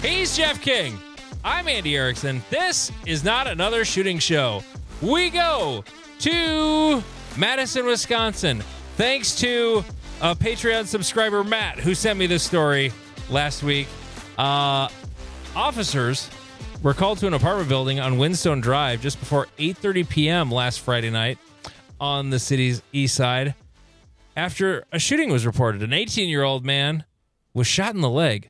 He's Jeff King. I'm Andy Erickson. This is not another shooting show. We go to Madison, Wisconsin. Thanks to a Patreon subscriber, Matt, who sent me this story last week. Officers were called to an apartment building on Windstone Drive just before 8:30 p.m. last Friday night on the city's east side after a shooting was reported. An 18-year-old man was shot in the leg.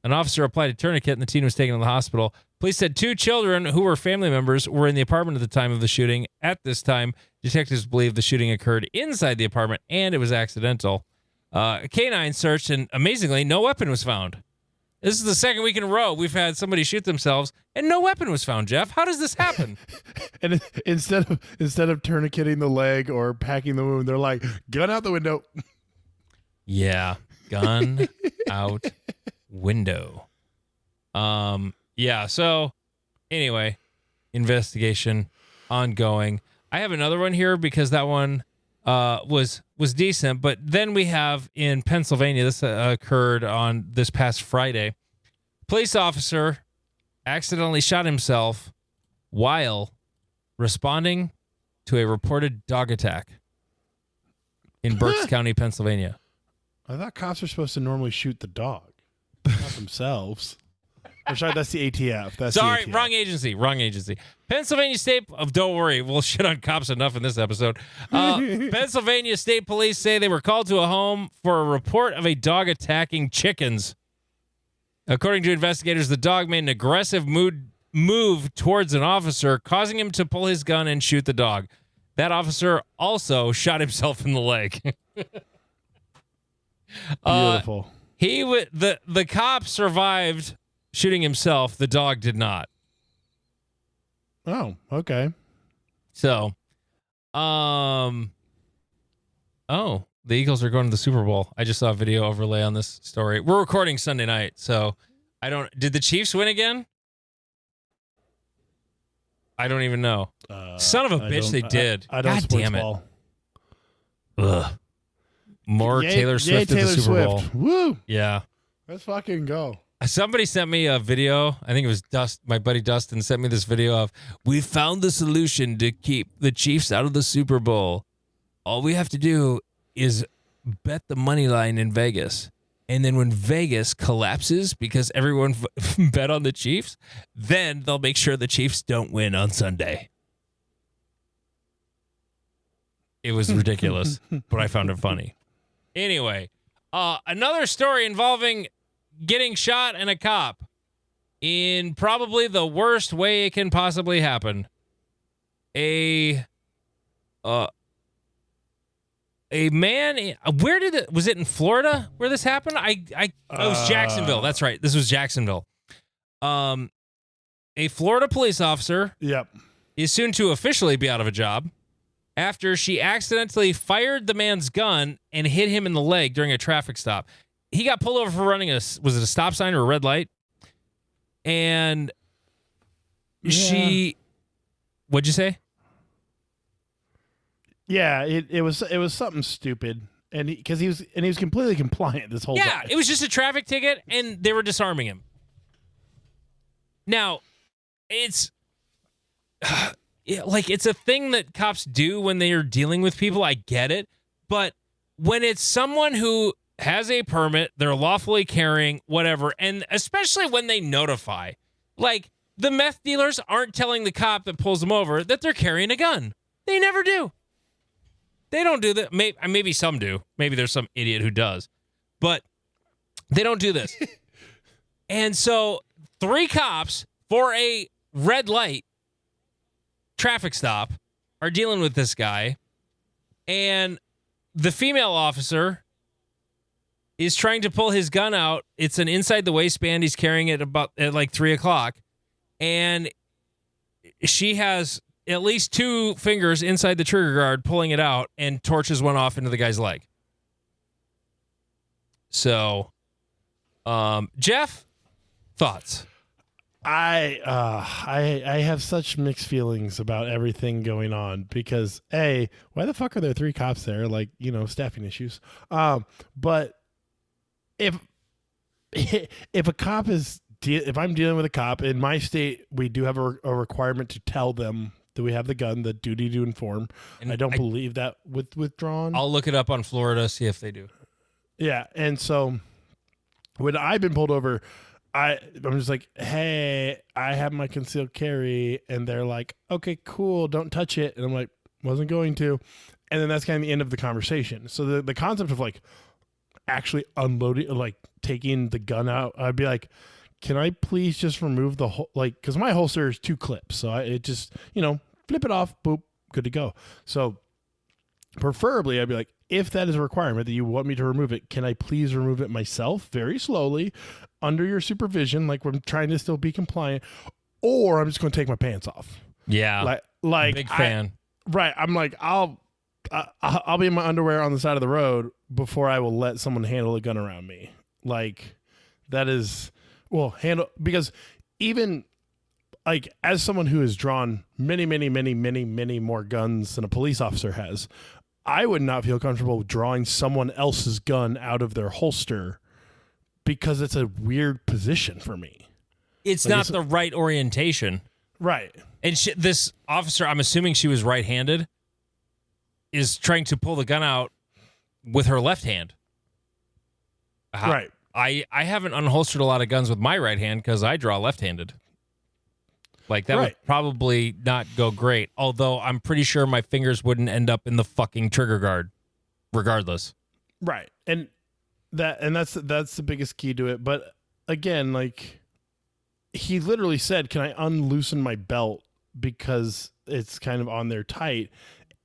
An officer applied a tourniquet and the teen was taken to the hospital. Police said 2 children who were family members were in the apartment at the time of the shooting. At this time, detectives believe the shooting occurred inside the apartment and it was accidental. A canine searched and amazingly, no weapon was found. This is the second week in a row we've had somebody shoot themselves and no weapon was found, Jeff. How does this happen? And instead of tourniqueting the leg or packing the wound, they're like, gun out the window. Yeah, gun out window. Yeah, so anyway, investigation ongoing. I have another one here because that one was decent, but then we have in Pennsylvania, this occurred on this past Friday. Police officer accidentally shot himself while responding to a reported dog attack in Berks County, Pennsylvania. I thought cops are supposed to normally shoot the dog, not themselves. Or sorry, that's the ATF. Sorry, wrong agency. Pennsylvania State, don't worry, we'll shit on cops enough in this episode. Pennsylvania State Police say they were called to a home for a report of a dog attacking chickens. According to investigators, the dog made an aggressive move towards an officer, causing him to pull his gun and shoot the dog. That officer also shot himself in the leg. Beautiful. The cop survived shooting himself. The dog did not. Oh, okay. So, the Eagles are going to the Super Bowl. I just saw a video overlay on this story. We're recording Sunday night, so did the Chiefs win again? I don't even know. Son of a bitch, they did. I don't God damn it. ball. Ugh. More Taylor Swift at the Super Bowl. Woo! Yeah. Let's fucking go. Somebody sent me a video. I think it was my buddy Dustin sent me this video of, we found the solution to keep the Chiefs out of the Super Bowl. All we have to do is bet the money line in Vegas. And then when Vegas collapses because everyone bet on the Chiefs, then they'll make sure the Chiefs don't win on Sunday. It was ridiculous, but I found it funny. Anyway, another story involving getting shot and a cop in probably the worst way it can possibly happen. A man, was it in Florida where this happened? It was Jacksonville. That's right. This was Jacksonville. A Florida police officer is soon to officially be out of a job after she accidentally fired the man's gun and hit him in the leg during a traffic stop. He got pulled over for running was it a stop sign or a red light? And what'd you say? Yeah, it was something stupid, and he was completely compliant this whole time. Yeah, it was just a traffic ticket, and they were disarming him. Now, it's it's a thing that cops do when they are dealing with people. I get it, but when it's someone who has a permit, they're lawfully carrying, whatever, and especially when they notify, like the meth dealers aren't telling the cop that pulls them over that they're carrying a gun. They never do. They don't do that. Maybe some do. Maybe there's some idiot who does, but they don't do this. And so 3 cops for a red light traffic stop are dealing with this guy, and the female officer is trying to pull his gun out. It's an inside the waistband. He's carrying it at like 3:00, and she has at least 2 fingers inside the trigger guard pulling it out, and torches one off into the guy's leg. So, Jeff, thoughts? I have such mixed feelings about everything going on because why the fuck are there 3 cops there? Like, staffing issues. But if a cop is if I'm dealing with a cop in my state, we do have a requirement to tell them that we have the gun, the duty to inform. And I don't believe that with withdrawn. I'll look it up on Florida, see if they do. Yeah, and so when I've been pulled over, I'm just like, hey, I have my concealed carry, and they're like, okay, cool, don't touch it, and I'm like, wasn't going to, and then that's kind of the end of the conversation. So the concept of like actually unloading, like taking the gun out, I'd be like, can I please just remove the whole, like, because my holster is 2 clips, so it just, flip it off, boop, good to go. So preferably, I'd be like, if that is a requirement that you want me to remove it, can I please remove it myself very slowly under your supervision, like I'm trying to still be compliant, or I'm just going to take my pants off. Yeah. Like big fan. Right. I'm like, I'll be in my underwear on the side of the road before I will let someone handle a gun around me. Like that is, because even like as someone who has drawn many, many, many, many, many more guns than a police officer has, I would not feel comfortable drawing someone else's gun out of their holster because it's a weird position for me. It's not the right orientation. Right. And this officer, I'm assuming she was right-handed, is trying to pull the gun out with her left hand. Right. I haven't unholstered a lot of guns with my right hand because I draw left-handed. Like, that would probably not go great. Although I'm pretty sure my fingers wouldn't end up in the fucking trigger guard regardless. Right. And that's the biggest key to it. But again, like he literally said, can I unloosen my belt because it's kind of on there tight?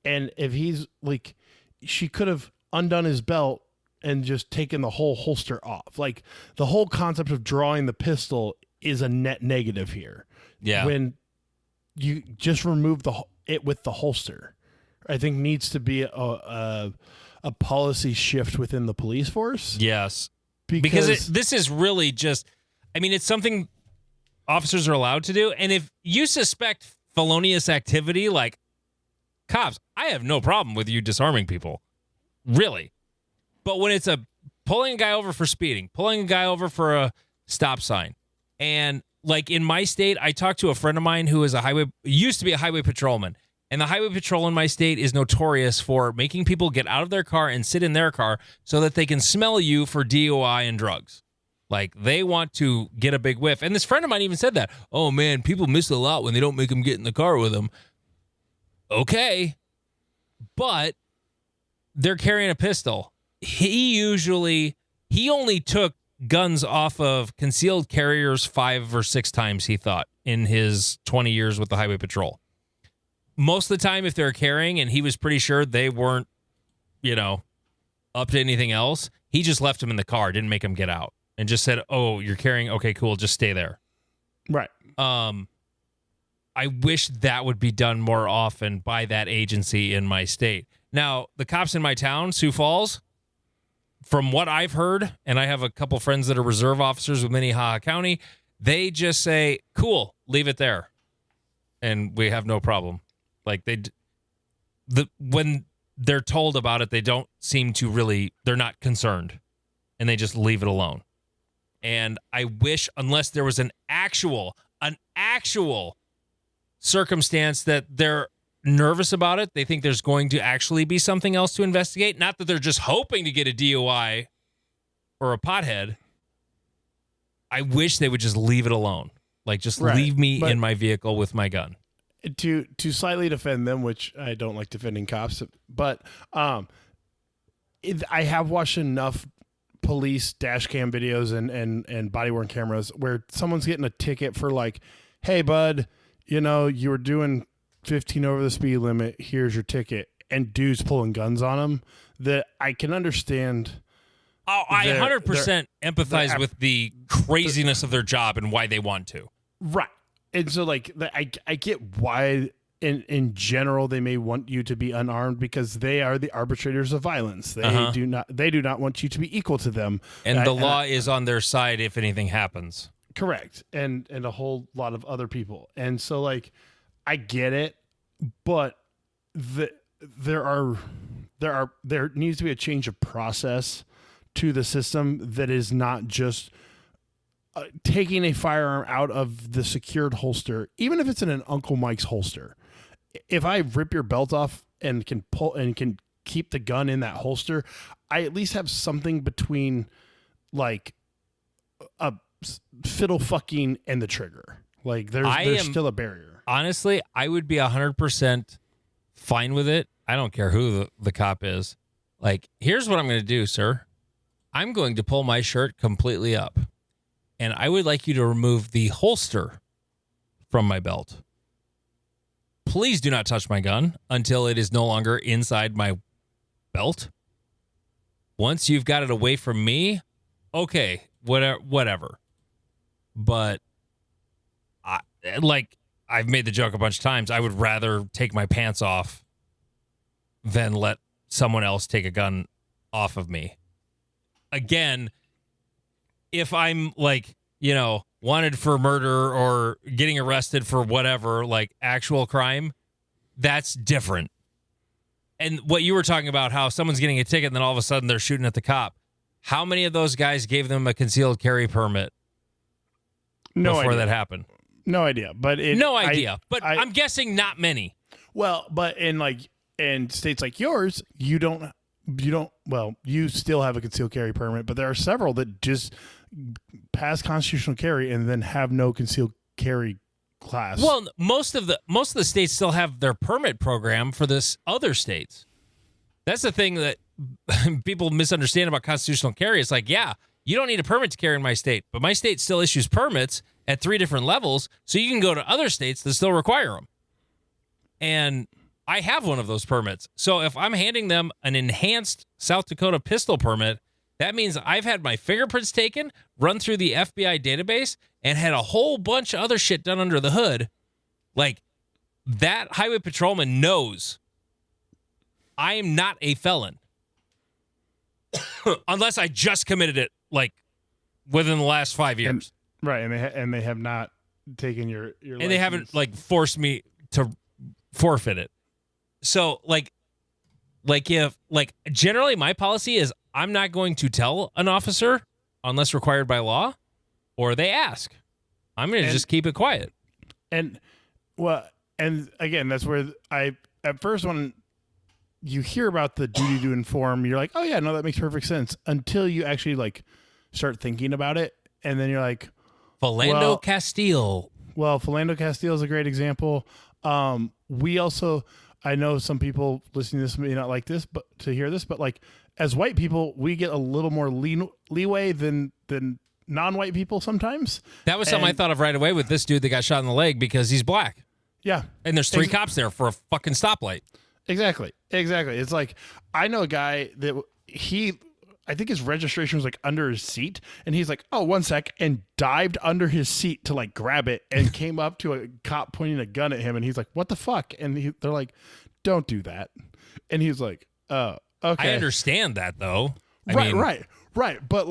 And if he's like, she could have undone his belt and just taken the whole holster off. Like the whole concept of drawing the pistol is a net negative here. Yeah. When you just remove it with the holster, I think needs to be a policy shift within the police force. Yes. Because this is really just, I mean, it's something officers are allowed to do. And if you suspect felonious activity, like cops, I have no problem with you disarming people. Really. But when it's pulling a guy over for speeding, pulling a guy over for a stop sign, and like in my state, I talked to a friend of mine who is used to be a highway patrolman. And the highway patrol in my state is notorious for making people get out of their car and sit in their car so that they can smell you for DUI and drugs. Like they want to get a big whiff. And this friend of mine even said that, oh man, people miss a lot when they don't make them get in the car with them. Okay. But they're carrying a pistol. He only took guns off of concealed carriers 5 or 6 times, he thought, in his 20 years with the highway patrol. Most of the time, if they're carrying and he was pretty sure they weren't, up to anything else, he just left them in the car, didn't make them get out, and just said, oh, you're carrying? Okay, cool, just stay there. Right. I wish that would be done more often by that agency in my state. Now, the cops in my town, Sioux Falls, from what I've heard, and I have a couple friends that are reserve officers with Minnehaha County, they just say, cool, leave it there. And we have no problem. Like when they're told about it, they don't seem to really, they're not concerned and they just leave it alone. And I wish, unless there was an actual circumstance that they're nervous about it, they think there's going to actually be something else to investigate. Not that they're just hoping to get a DUI or a pothead. I wish they would just leave it alone. Like, just leave me in my vehicle with my gun. To slightly defend them, which I don't like defending cops, but I have watched enough police dash cam videos and body-worn cameras where someone's getting a ticket for like, hey, bud, you were doing 15 over the speed limit, here's your ticket, and dudes pulling guns on them, that I can understand. Oh, I 100% empathize with the craziness of their job and why they want to. Right. And so like I get why in general they may want you to be unarmed, because they are the arbitrators of violence. They do not want you to be equal to them. And the law is on their side if anything happens. Correct. And a whole lot of other people. And so like I get it, but there needs to be a change of process to the system that is not just taking a firearm out of the secured holster, even if it's in an Uncle Mike's holster. If I rip your belt off and can pull and can keep the gun in that holster, I at least have something between like a fiddle fucking and the trigger. Like there's still a barrier. Honestly, I would be 100% fine with it. I don't care who the cop is. Like, here's what I'm going to do, sir. I'm going to pull my shirt completely up, and I would like you to remove the holster from my belt. Please do not touch my gun until it is no longer inside my belt. Once you've got it away from me, okay, whatever. But I've made the joke a bunch of times. I would rather take my pants off than let someone else take a gun off of me. Again, if I'm like, wanted for murder or getting arrested for whatever, like actual crime, that's different. And what you were talking about, how someone's getting a ticket and then all of a sudden they're shooting at the cop. How many of those guys gave them a concealed carry permit before that happened? No idea. But I'm guessing not many. Well, but in states like yours, you still have a concealed carry permit, but there are several that just pass constitutional carry and then have no concealed carry class. Well, most of the states still have their permit program for this other states. That's the thing that people misunderstand about constitutional carry. It's like, yeah, you don't need a permit to carry in my state, but my state still issues permits at 3 different levels, so you can go to other states that still require them. And I have one of those permits. So if I'm handing them an enhanced South Dakota pistol permit, that means I've had my fingerprints taken, run through the FBI database, and had a whole bunch of other shit done under the hood. Like, that highway patrolman knows I am not a felon. Unless I just committed it, like, within the last 5 years. Right, and they have not taken your and license. They haven't, like, forced me to forfeit it. So, generally my policy is I'm not going to tell an officer unless required by law or they ask. I'm going to just keep it quiet. And again, that's where at first when you hear about the duty to inform, you're like, oh yeah, no, that makes perfect sense until you actually start thinking about it. And then you're like, Philando Castile. Well, Philando Castile is a great example. I know some people listening to this may not like this, but to hear this, but as white people, we get a little more leeway than non-white people sometimes. That was something I thought of right away with this dude that got shot in the leg because he's black. Yeah. And there's 3 cops there for a fucking stoplight. Exactly. It's like, I know a guy that I think his registration was under his seat, and he's like, oh, 1 sec, and dived under his seat to grab it and came up to a cop pointing a gun at him, and he's like, what the fuck? And they're like, don't do that. And he's like, oh, okay. I understand that though. Right. But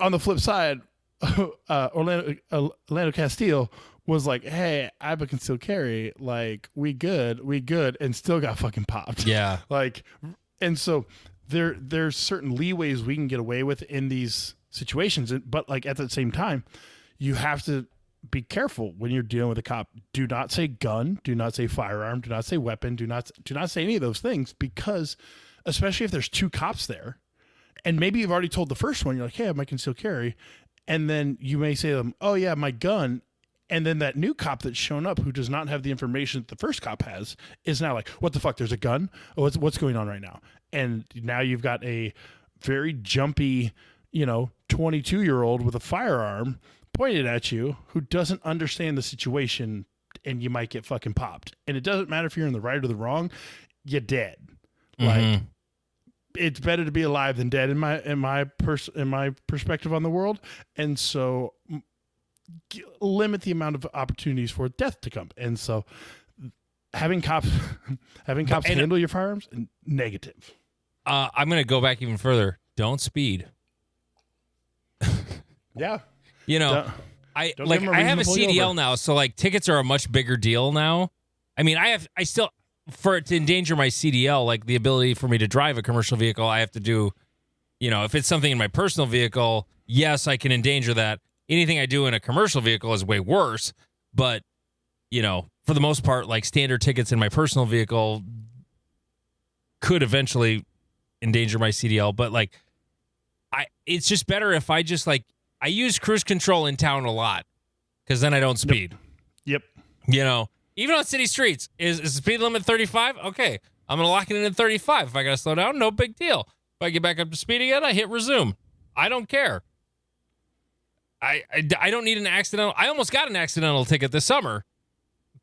on the flip side, Orlando Castile was like, hey, I have a concealed carry. We good, and still got fucking popped. Yeah. And so there's certain leeways we can get away with in these situations, but at the same time, you have to be careful when you're dealing with a cop. Do not say gun, do not say firearm, do not say weapon, do not say any of those things, because especially if there's 2 cops there, and maybe you've already told the first one, you're like, hey, I have my concealed carry, and then you may say to them, oh yeah, my gun. And then that new cop that's shown up who does not have the information that the first cop has is now like, what the fuck? There's a gun? Oh, what's going on right now? And now you've got a very jumpy, 22-year-old with a firearm pointed at you who doesn't understand the situation, and you might get fucking popped. And it doesn't matter if you're in the right or the wrong, you're dead. Mm-hmm. It's better to be alive than dead in my perspective on the world. And so limit the amount of opportunities for death to come. And so having cops handle your firearms, negative. I'm going to go back even further. Don't speed. Yeah. I have a CDL now, so tickets are a much bigger deal now. I mean, I still, for it to endanger my CDL, the ability for me to drive a commercial vehicle, I have to do, if it's something in my personal vehicle, yes, I can endanger that. anything I do in a commercial vehicle is way worse. But, for the most part, like standard tickets in my personal vehicle could eventually endanger my CDL. But like, it's just better if I just like, I use cruise control in town a lot because then I don't speed. Yep. Even on city streets, is the speed limit 35? Okay, I'm going to lock it in at 35. If I got to slow down, no big deal. If I get back up to speed again, I hit resume. I don't care. I don't need an accidental. I almost got an accidental ticket this summer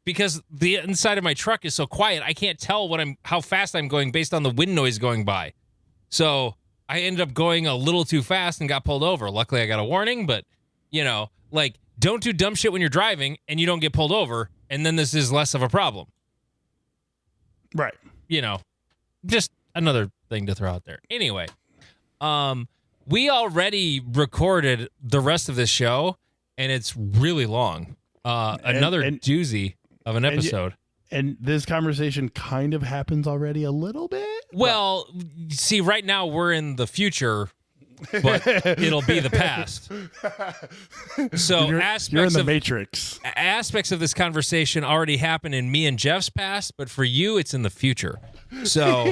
because the inside of my truck is so quiet. I can't tell how fast I'm going based on the wind noise going by. So I ended up going a little too fast and got pulled over. Luckily, I got a warning, but don't do dumb shit when you're driving and you don't get pulled over, and then this is less of a problem. Right. Just another thing to throw out there. Anyway, we already recorded the rest of this show, and it's really long. Another doozy of an episode. And this conversation kind of happens already a little bit. Well, see, right now we're in the future, but it'll be the past. So you're in the Matrix. Aspects of this conversation already happened in me and Jeff's past, but for you, it's in the future. So,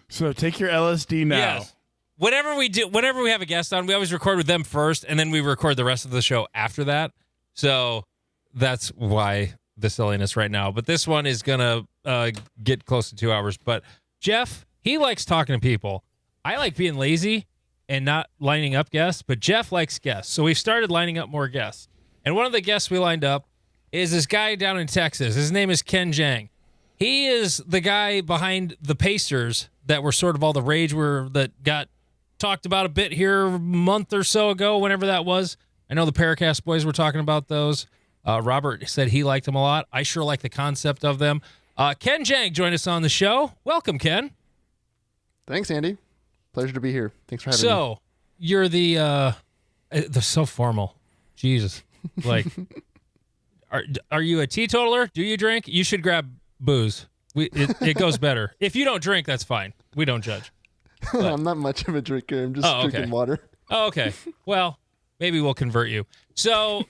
so take your LSD now. Yes. Whenever we have a guest on, we always record with them first, and then we record the rest of the show after that. So that's why the silliness right now. But this one is going to get close to 2 hours. But Jeff, he likes talking to people. I like being lazy and not lining up guests, but Jeff likes guests. So we started lining up more guests. And one of the guests we lined up is this guy down in Texas. His name is Ken Jang. He is the guy behind the Pacers that were sort of all the rage that got talked about a bit here a month or so ago, whenever that was. I know the Paracast boys were talking about those. Robert said he liked them a lot. I sure like the concept of them. Ken Jang joined us on the show. Welcome, Ken. Thanks, Andy. Pleasure to be here. Thanks for having me. So, you're they're so formal. Jesus. Like, are you a teetotaler? Do you drink? You should grab booze. It goes better. If you don't drink, that's fine. We don't judge. I'm not much of a drinker. I'm just drinking water. Oh, okay. Well, maybe we'll convert you. So,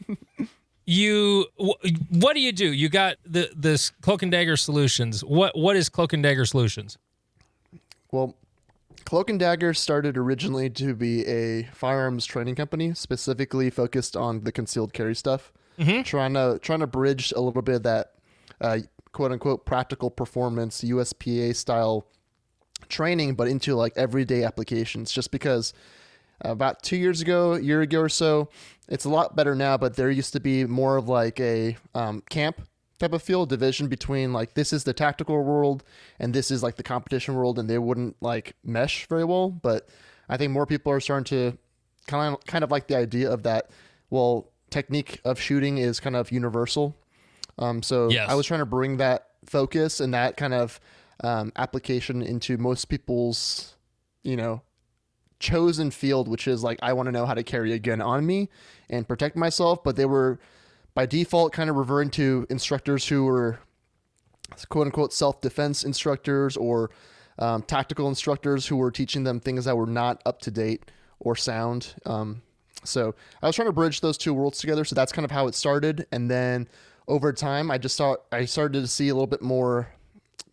what do you do? You got this Cloak and Dagger Solutions. What is Cloak and Dagger Solutions? Well, Cloak and Dagger started originally to be a firearms training company, specifically focused on the concealed carry stuff. Mm-hmm. Trying to bridge a little bit of that quote unquote practical performance USPA style training, but into like everyday applications. Just because about 2 years ago, a year ago or so, it's a lot better now, but there used to be more of like a camp type of feel, division between like this is the tactical world and this is like the competition world, and they wouldn't like mesh very well. But I think more people are starting to kind of like the idea of that. Well, technique of shooting is kind of universal. So yes. I was trying to bring that focus and that kind of application into most people's, chosen field, which is like, I want to know how to carry a gun on me and protect myself. But they were by default kind of referring to instructors who were quote unquote self-defense instructors or tactical instructors who were teaching them things that were not up to date or sound. So I was trying to bridge those two worlds together. So that's kind of how it started. And then over time, I started to see a little bit more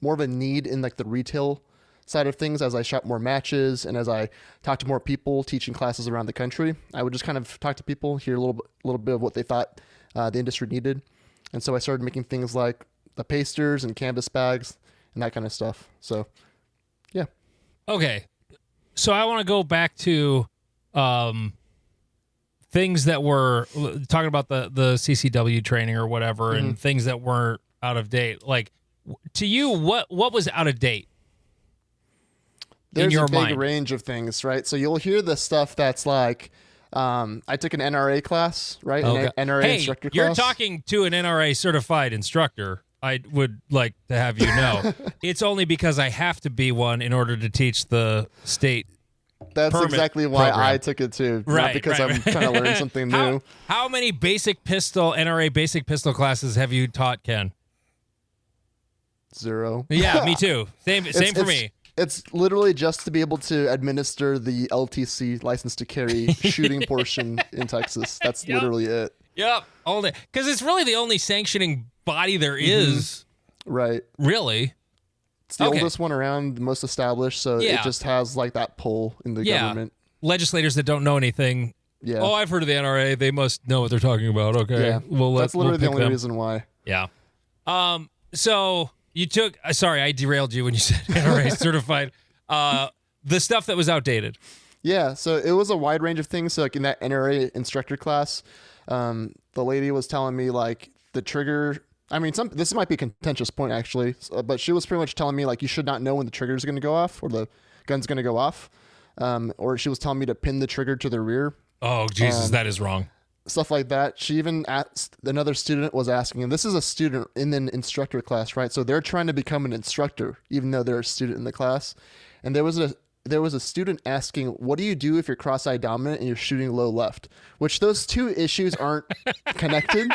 of a need in like the retail side of things as I shot more matches and as I talked to more people teaching classes around the country. I would just kind of talk to people, hear a little bit of what they thought the industry needed. And so I started making things like the pasters and canvas bags and that kind of stuff. So, yeah. Okay. So I want to go back to things that were talking about the CCW training or whatever, and things that weren't out of date. Like, to you, what was out of date? There's a big range of things, right? So you'll hear the stuff that's like, I took an NRA class, right? Okay. An NRA instructor class. You're talking to an NRA certified instructor. I would like to have you know. It's only because I have to be one in order to teach the state. That's exactly why program. I took it too. Not because I'm trying to learn something new. How many NRA basic pistol classes have you taught, Ken? 0. Yeah, me too. Same for me. It's literally just to be able to administer the LTC, license to carry, shooting portion in Texas. That's literally it. Yep. Only because it's really the only sanctioning body there is. Right. Really. It's the oldest one around, the most established, so it just has like that pull in the government. Legislators that don't know anything. Yeah. Oh, I've heard of the NRA. They must know what they're talking about. Okay. Yeah. Well, that's literally the only reason why. Yeah. So you took. Sorry, I derailed you when you said NRA certified. The stuff that was outdated. Yeah. So it was a wide range of things. So like in that NRA instructor class, the lady was telling me like the trigger. I mean, this might be a contentious point actually, but she was pretty much telling me like you should not know when the trigger is going to go off or the gun's going to go off, or she was telling me to pin the trigger to the rear. Oh, Jesus, that is wrong. Stuff like that. She even asked, another student was asking, and this is a student in an instructor class, right? So they're trying to become an instructor, even though they're a student in the class. And there was a student asking, what do you do if you're cross-eye dominant and you're shooting low left? Which those two issues aren't connected,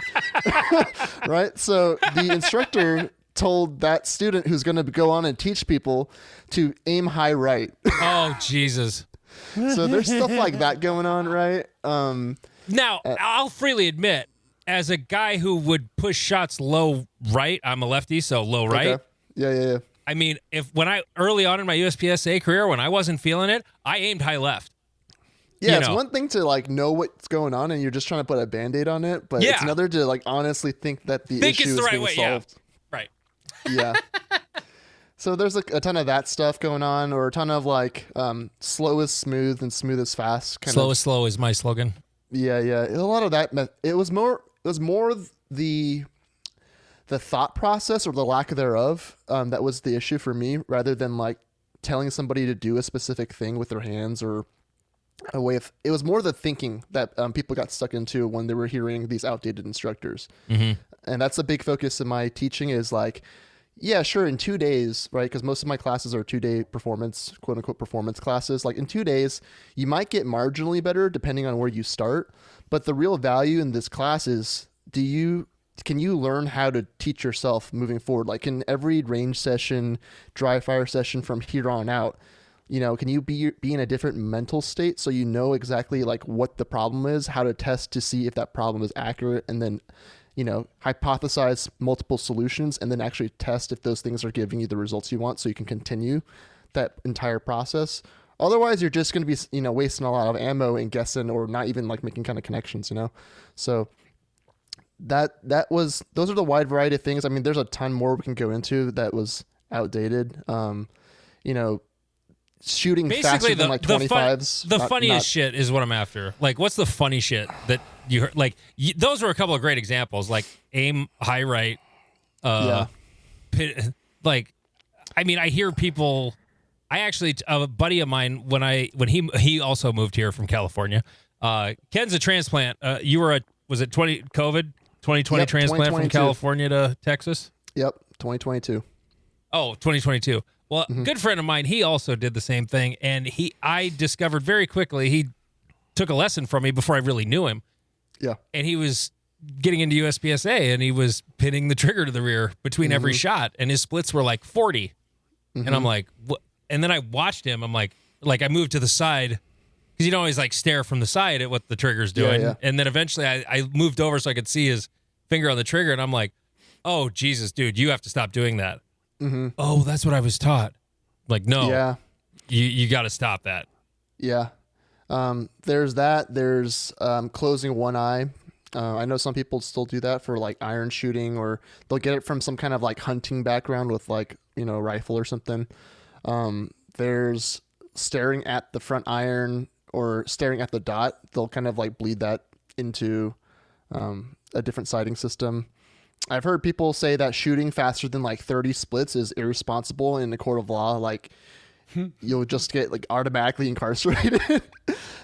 right? So the instructor told that student who's going to go on and teach people to aim high right. Oh, Jesus. So there's stuff like that going on, right? Now, I'll freely admit, as a guy who would push shots low right, I'm a lefty, so low right. Okay. Yeah. I mean, early on in my USPSA career, when I wasn't feeling it, I aimed high left. Yeah, it's one thing to like know what's going on and you're just trying to put a Band-Aid on it, but it's another to like honestly think that the issue is being solved. Yeah. Right. Yeah. So there's a ton of that stuff going on, or a ton of like slow is smooth and smooth is fast. Slow is slow is my slogan. Yeah. A lot of that. It was more the thought process or the lack thereof that was the issue for me, rather than like telling somebody to do a specific thing with their hands or a way of. It was more the thinking that people got stuck into when they were hearing these outdated instructors. Mm-hmm. And that's a big focus of my teaching is like, yeah, sure, in 2 days, right? Because most of my classes are 2-day performance, quote unquote, performance classes. Like in 2 days, you might get marginally better depending on where you start. But the real value in this class is, can you learn how to teach yourself moving forward? Like in every range session, dry fire session from here on out, can you be in a different mental state so you know exactly like what the problem is, how to test to see if that problem is accurate, and then hypothesize multiple solutions and then actually test if those things are giving you the results you want so you can continue that entire process. Otherwise, you're just going to be, wasting a lot of ammo and guessing or not even like making kind of connections, So those are the wide variety of things. I mean, there's a ton more we can go into that was outdated. Shooting basically faster than like 25s. The funniest shit is what I'm after. Like, what's the funny shit that you heard? Like, those were a couple of great examples. Like, aim high right. Like, I mean, I hear people. I actually, a buddy of mine, when he also moved here from California. Ken's a transplant. You were was it 2020 transplant from California to Texas? Yep, 2022. Oh, 2022. Well, good friend of mine, he also did the same thing, and I discovered very quickly, he took a lesson from me before I really knew him. Yeah. And he was getting into USPSA, and he was pinning the trigger to the rear between every shot, and his splits were like 40. And I'm like, what? And then I watched him. I'm like I moved to the side, because you always like stare from the side at what the trigger's doing. Yeah. And then eventually I moved over so I could see his finger on the trigger, and I'm like, oh, Jesus, dude, you have to stop doing that. Mm-hmm. Oh, that's what I was taught. Like, no, you got to stop that. Yeah. There's that. There's closing one eye. I know some people still do that for like iron shooting, or they'll get it from some kind of like hunting background with like, rifle or something. There's staring at the front iron or staring at the dot. They'll kind of like bleed that into a different sighting system. I've heard people say that shooting faster than like 30 splits is irresponsible in the court of law. Like you'll just get like automatically incarcerated.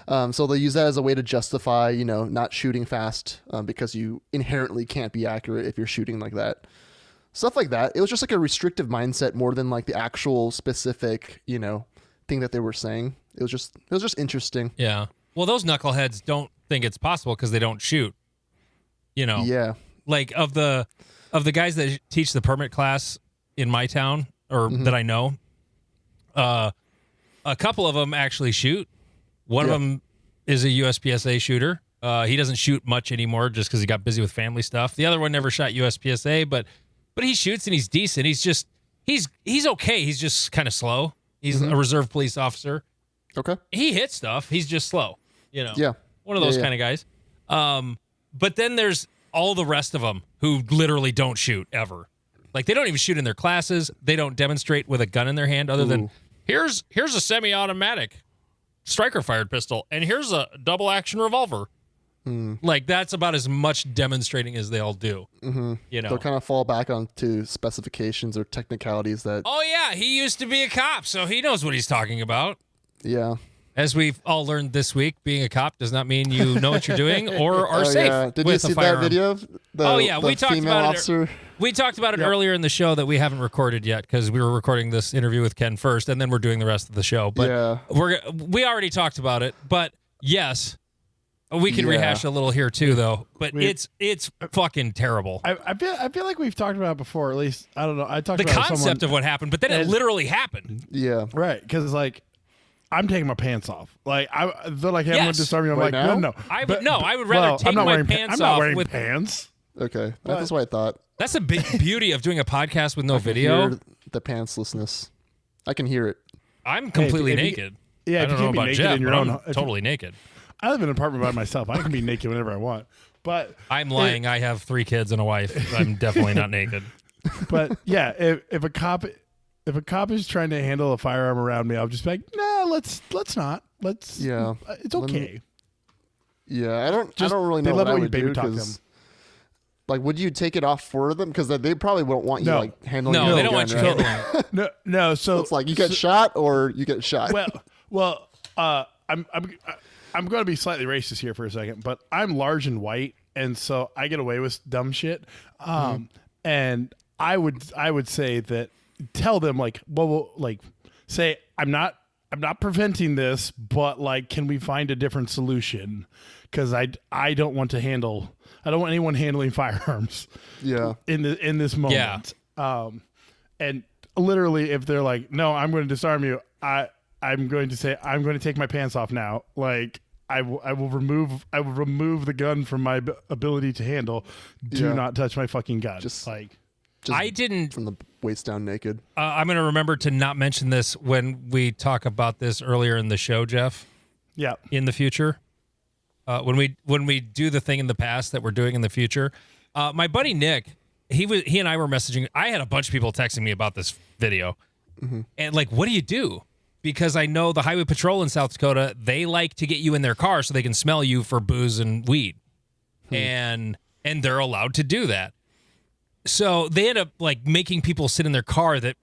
So they'll use that as a way to justify, not shooting fast because you inherently can't be accurate if you're shooting like that. Stuff like that. It was just like a restrictive mindset more than like the actual specific, thing that they were saying. It was just interesting. Yeah. Well, those knuckleheads don't think it's possible because they don't shoot. Yeah. Like of the guys that teach the permit class in my town or that I know, A couple of them actually shoot. One of them is a USPSA shooter. He doesn't shoot much anymore just because he got busy with family stuff. The other one never shot USPSA, but he shoots and he's decent. He's okay. He's just kind of slow. He's a reserve police officer. Okay. He hits stuff. He's just slow. Yeah. One of those kind of guys. But then there's all the rest of them who literally don't shoot ever. Like they don't even shoot in their classes. They don't demonstrate with a gun in their hand other than here's a semi-automatic striker fired pistol and here's a double action revolver. Like that's about as much demonstrating as they all do. They'll kind of fall back onto specifications or technicalities that. Oh yeah, he used to be a cop, so he knows what he's talking about. Yeah. As we've all learned this week, being a cop does not mean you know what you're doing or are safe. Yeah. Did you with see a firearm. that video? We talked about officer? We talked about it earlier in the show that we haven't recorded yet because we were recording this interview with Ken first, and then we're doing the rest of the show. But we already talked about it. But yes, we can rehash a little here too, though. But it's fucking terrible. I feel like we've talked about it before. At least I don't know. I talked the about concept of what happened, but then it literally happened. Yeah. Right, because like. I'm taking my pants off. Like they're like, "Hey, I'm going to disarm you." I'm like, now? "No." I would rather take my pants off. I'm not wearing with pants. Okay, that's what I thought. That's the big beauty of doing a podcast with no video. Hear the pantslessness. I can hear it. I'm completely naked. Yeah, I don't know about Jeff, but I'm totally naked. I live in an apartment by myself. I can be naked whenever I want. But I'm lying. I have 3 kids and a wife. I'm definitely not naked. But yeah, if a cop is trying to handle a firearm around me, I'll just be like, "Nah, let's not. Let's. Yeah, it's okay." I don't really know what I would do because, like, would you take it off for them? Because they probably won't want you like handling. No, they don't gun, want you right? handling. No. So it's like you get shot or you get shot. Well, I'm going to be slightly racist here for a second, but I'm large and white, and so I get away with dumb shit. And I would say that. Tell them say I'm not preventing this, but like, can we find a different solution? Because I don't want anyone handling firearms. Yeah. In this moment. Yeah. And literally, if they're like, "No, I'm going to disarm you," I'm going to say, "I'm going to take my pants off now." Like I will remove the gun from my ability to handle. Do not touch my fucking gun. Just I didn't from the waist down naked. I'm going to remember to not mention this when we talk about this earlier in the show, Jeff. Yeah. In the future, when we do the thing in the past that we're doing in the future, my buddy Nick, he and I were messaging. I had a bunch of people texting me about this video, and like, what do you do? Because I know the Highway Patrol in South Dakota, they like to get you in their car so they can smell you for booze and weed, and they're allowed to do that. So they end up like making people sit in their car that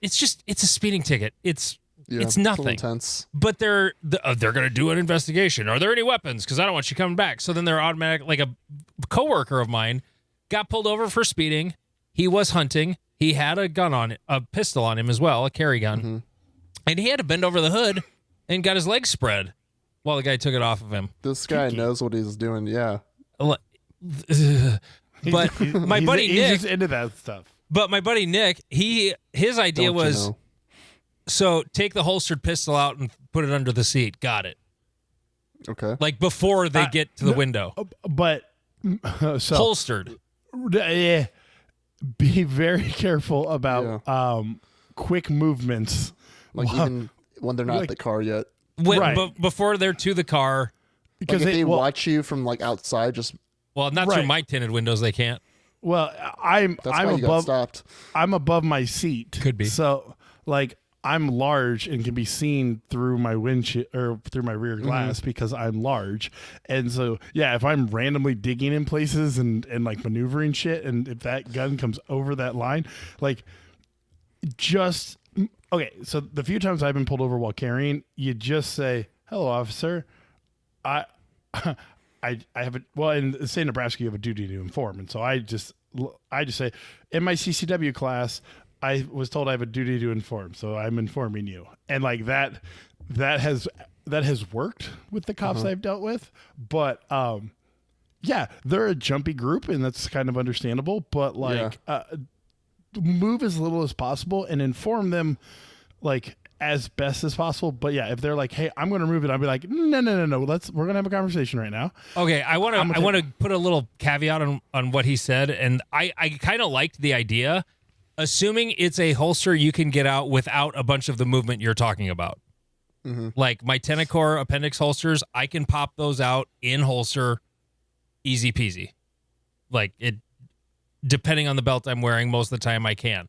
it's a speeding ticket. It's nothing. Intense. But they're going to do an investigation. Are there any weapons? Because I don't want you coming back. So then they're automatic. Like a coworker of mine got pulled over for speeding. He was hunting. He had a pistol on him as well, a carry gun. And he had to bend over the hood and got his legs spread while the guy took it off of him. This guy knows what he's doing. Yeah. But my buddy Nick, he's just into that stuff. But my buddy Nick, his idea was, so take the holstered pistol out and put it under the seat. Got it. Okay. Like before they get to the window. But so holstered. Yeah. Be very careful about quick movements. Like even when they're not at the car yet. Before they're to the car. Because if they watch you from like outside, just. Well, not through my tinted windows. They can't. Well, I'm above. Got stopped. I'm above my seat. Could be. So, like, I'm large and can be seen through my windshield or through my rear glass because I'm large. And so, yeah, if I'm randomly digging in places and like maneuvering shit, and if that gun comes over that line, like, just okay. So the few times I've been pulled over while carrying, you just say, "Hello, officer. I have in the state of Nebraska, you have a duty to inform." And so I just say, in my CCW class, I was told I have a duty to inform. So I'm informing you. And like that has worked with the cops I've dealt with. But, yeah, they're a jumpy group and that's kind of understandable, but like, move as little as possible and inform them like as best as possible. But yeah, if they're like, "Hey, I'm going to remove it," I'll be like, "No, we're going to have a conversation right now." Okay, I want to put a little caveat on what he said, and I kind of liked the idea, assuming it's a holster you can get out without a bunch of the movement you're talking about. Mm-hmm. Like my Tenacor appendix holsters, I can pop those out in holster, easy peasy. Like it, depending on the belt I'm wearing, most of the time I can.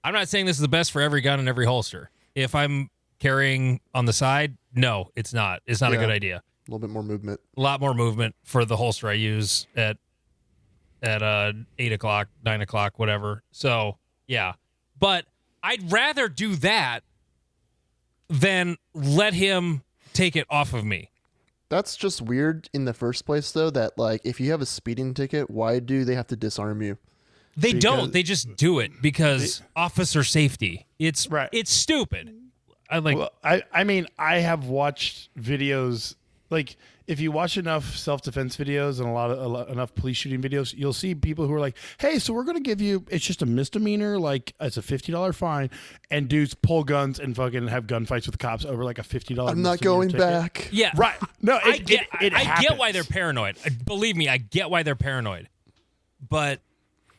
I'm not saying this is the best for every gun and every holster. If I'm carrying on the side, no, it's not. It's not a good idea. A little bit more movement. A lot more movement for the holster I use at 8 o'clock, 9 o'clock, whatever. So yeah, but I'd rather do that than let him take it off of me. That's just weird in the first place, though, that, like, if you have a speeding ticket, why do they have to disarm you? They don't. They just do it because officer safety. It's right. It's stupid. I mean, I have watched videos, like, if you watch enough self-defense videos and enough police shooting videos, you'll see people who are like, "Hey, so we're going to give you, it's just a misdemeanor, like it's a $50 fine," and dudes pull guns and fucking have gunfights with the cops over like a $50 I'm not going ticket. back. Yeah. Right. No, I get happens. why they're paranoid. Believe me, I get why they're paranoid. But,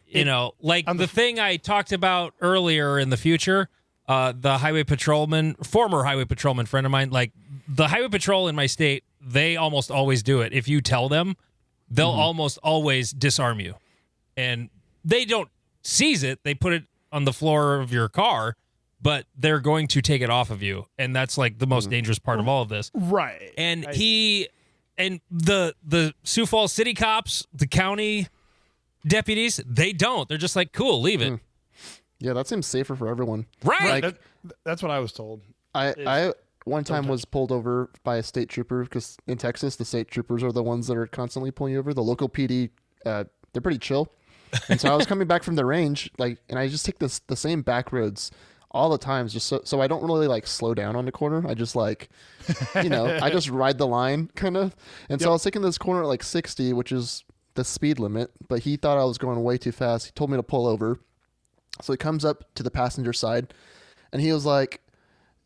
you know, like the thing I talked about earlier in the future, the former highway patrolman friend of mine, like the highway patrol in my state, they almost always do it. If you tell them, they'll almost always disarm you. And they don't seize it. They put it on the floor of your car, but they're going to take it off of you. And that's like the most dangerous part of all of this. Right. And the Sioux Falls city cops, the county deputies, they don't. They're just like, cool, leave it. Yeah, that seems safer for everyone. Right. Like, that's what I was told. I one time was pulled over by a state trooper because in Texas, the state troopers are the ones that are constantly pulling you over. The local PD, they're pretty chill. And so I was coming back from the range, like, and I just take the same back roads all the times, just so I don't really like slow down on the corner. I just like, I just ride the line kind of. And so I was taking this corner at like 60, which is the speed limit, but he thought I was going way too fast. He told me to pull over. So he comes up to the passenger side and he was like,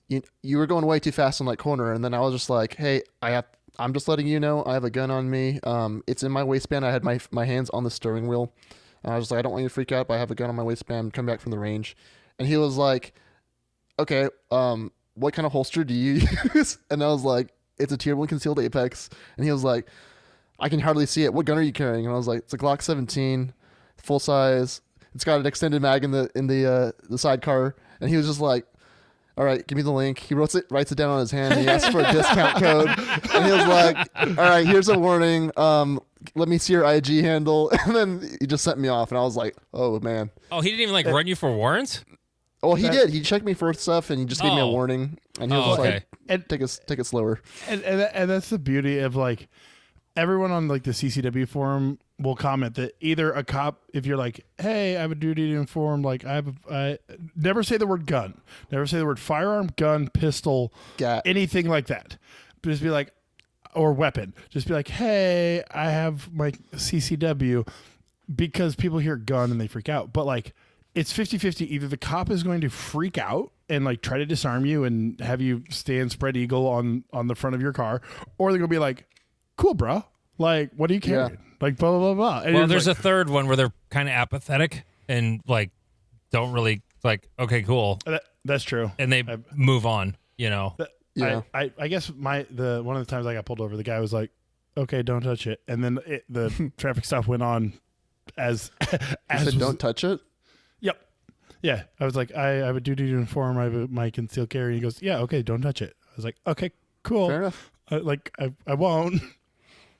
you were going way too fast on that corner. And then I was just like, hey, I'm just letting you know I have a gun on me. It's in my waistband. I had my hands on the steering wheel. And I was like, I don't want you to freak out, but I have a gun on my waistband. Come back from the range. And he was like, okay, what kind of holster do you use? And I was like, it's a Tier 1 concealed Apex. And he was like, I can hardly see it. What gun are you carrying? And I was like, it's a Glock 17, full size. It's got an extended mag in the sidecar. And he was just like, all right, give me the link. He writes it down on his hand. And he asked for a discount code. And he was like, all right, here's a warning. Let me see your IG handle. And then he just sent me off. And I was like, oh, man. Oh, he didn't even run you for warrants? Well, he did. He checked me for stuff, and he just gave me a warning. And he was like, take it slower. And that's the beauty of, like, everyone on, like, the CCW forum will comment that either a cop, if you're like, hey, I have a duty to inform, like, I never say the word gun. Never say the word firearm, gun, pistol, anything like that. Just be like, or weapon. Just be like, hey, I have my CCW, because people hear gun and they freak out. But, like, it's 50-50. Either the cop is going to freak out and like try to disarm you and have you stand spread eagle on the front of your car, or they're going to be like, cool, bro. Like, what are you carrying? Yeah. Like, blah, blah, blah. And well, there's a third one where they're kind of apathetic and like don't really like, okay, cool. That's true. And they move on, Yeah. I guess one of the times I got pulled over, the guy was like, okay, don't touch it. And then the traffic stop went on as said, don't touch it? Yep. Yeah. I was like, I have a duty to inform. I have my concealed carry. And he goes, yeah, okay, don't touch it. I was like, okay, cool. Fair enough. I won't.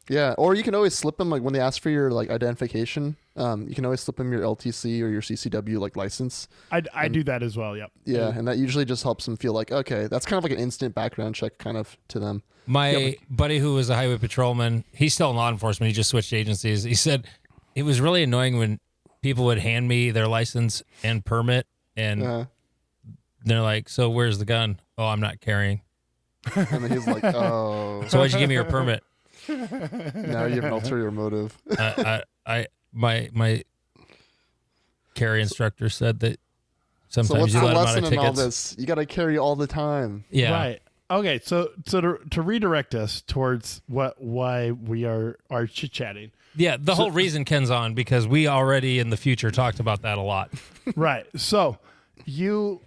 Yeah. Or you can always slip them, like when they ask for your like identification, you can always slip them your LTC or your CCW like license. I do that as well. Yep. Yeah. And that usually just helps them feel like, okay, that's kind of like an instant background check kind of to them. My buddy who was a highway patrolman, he's still in law enforcement. He just switched agencies. He said it was really annoying when people would hand me their license and permit, and they're like, so where's the gun? Oh, I'm not carrying. And then he's like, oh. So why'd you give me your permit? Now you have an ulterior motive. My carry instructor said that So Sometimes what's you the let them out lesson of in all tickets. this? You got to carry all the time. Yeah. Right. Okay. So to redirect us towards why we are chit chatting. Yeah, the whole reason Ken's on, because we already in the future talked about that a lot. Right. So you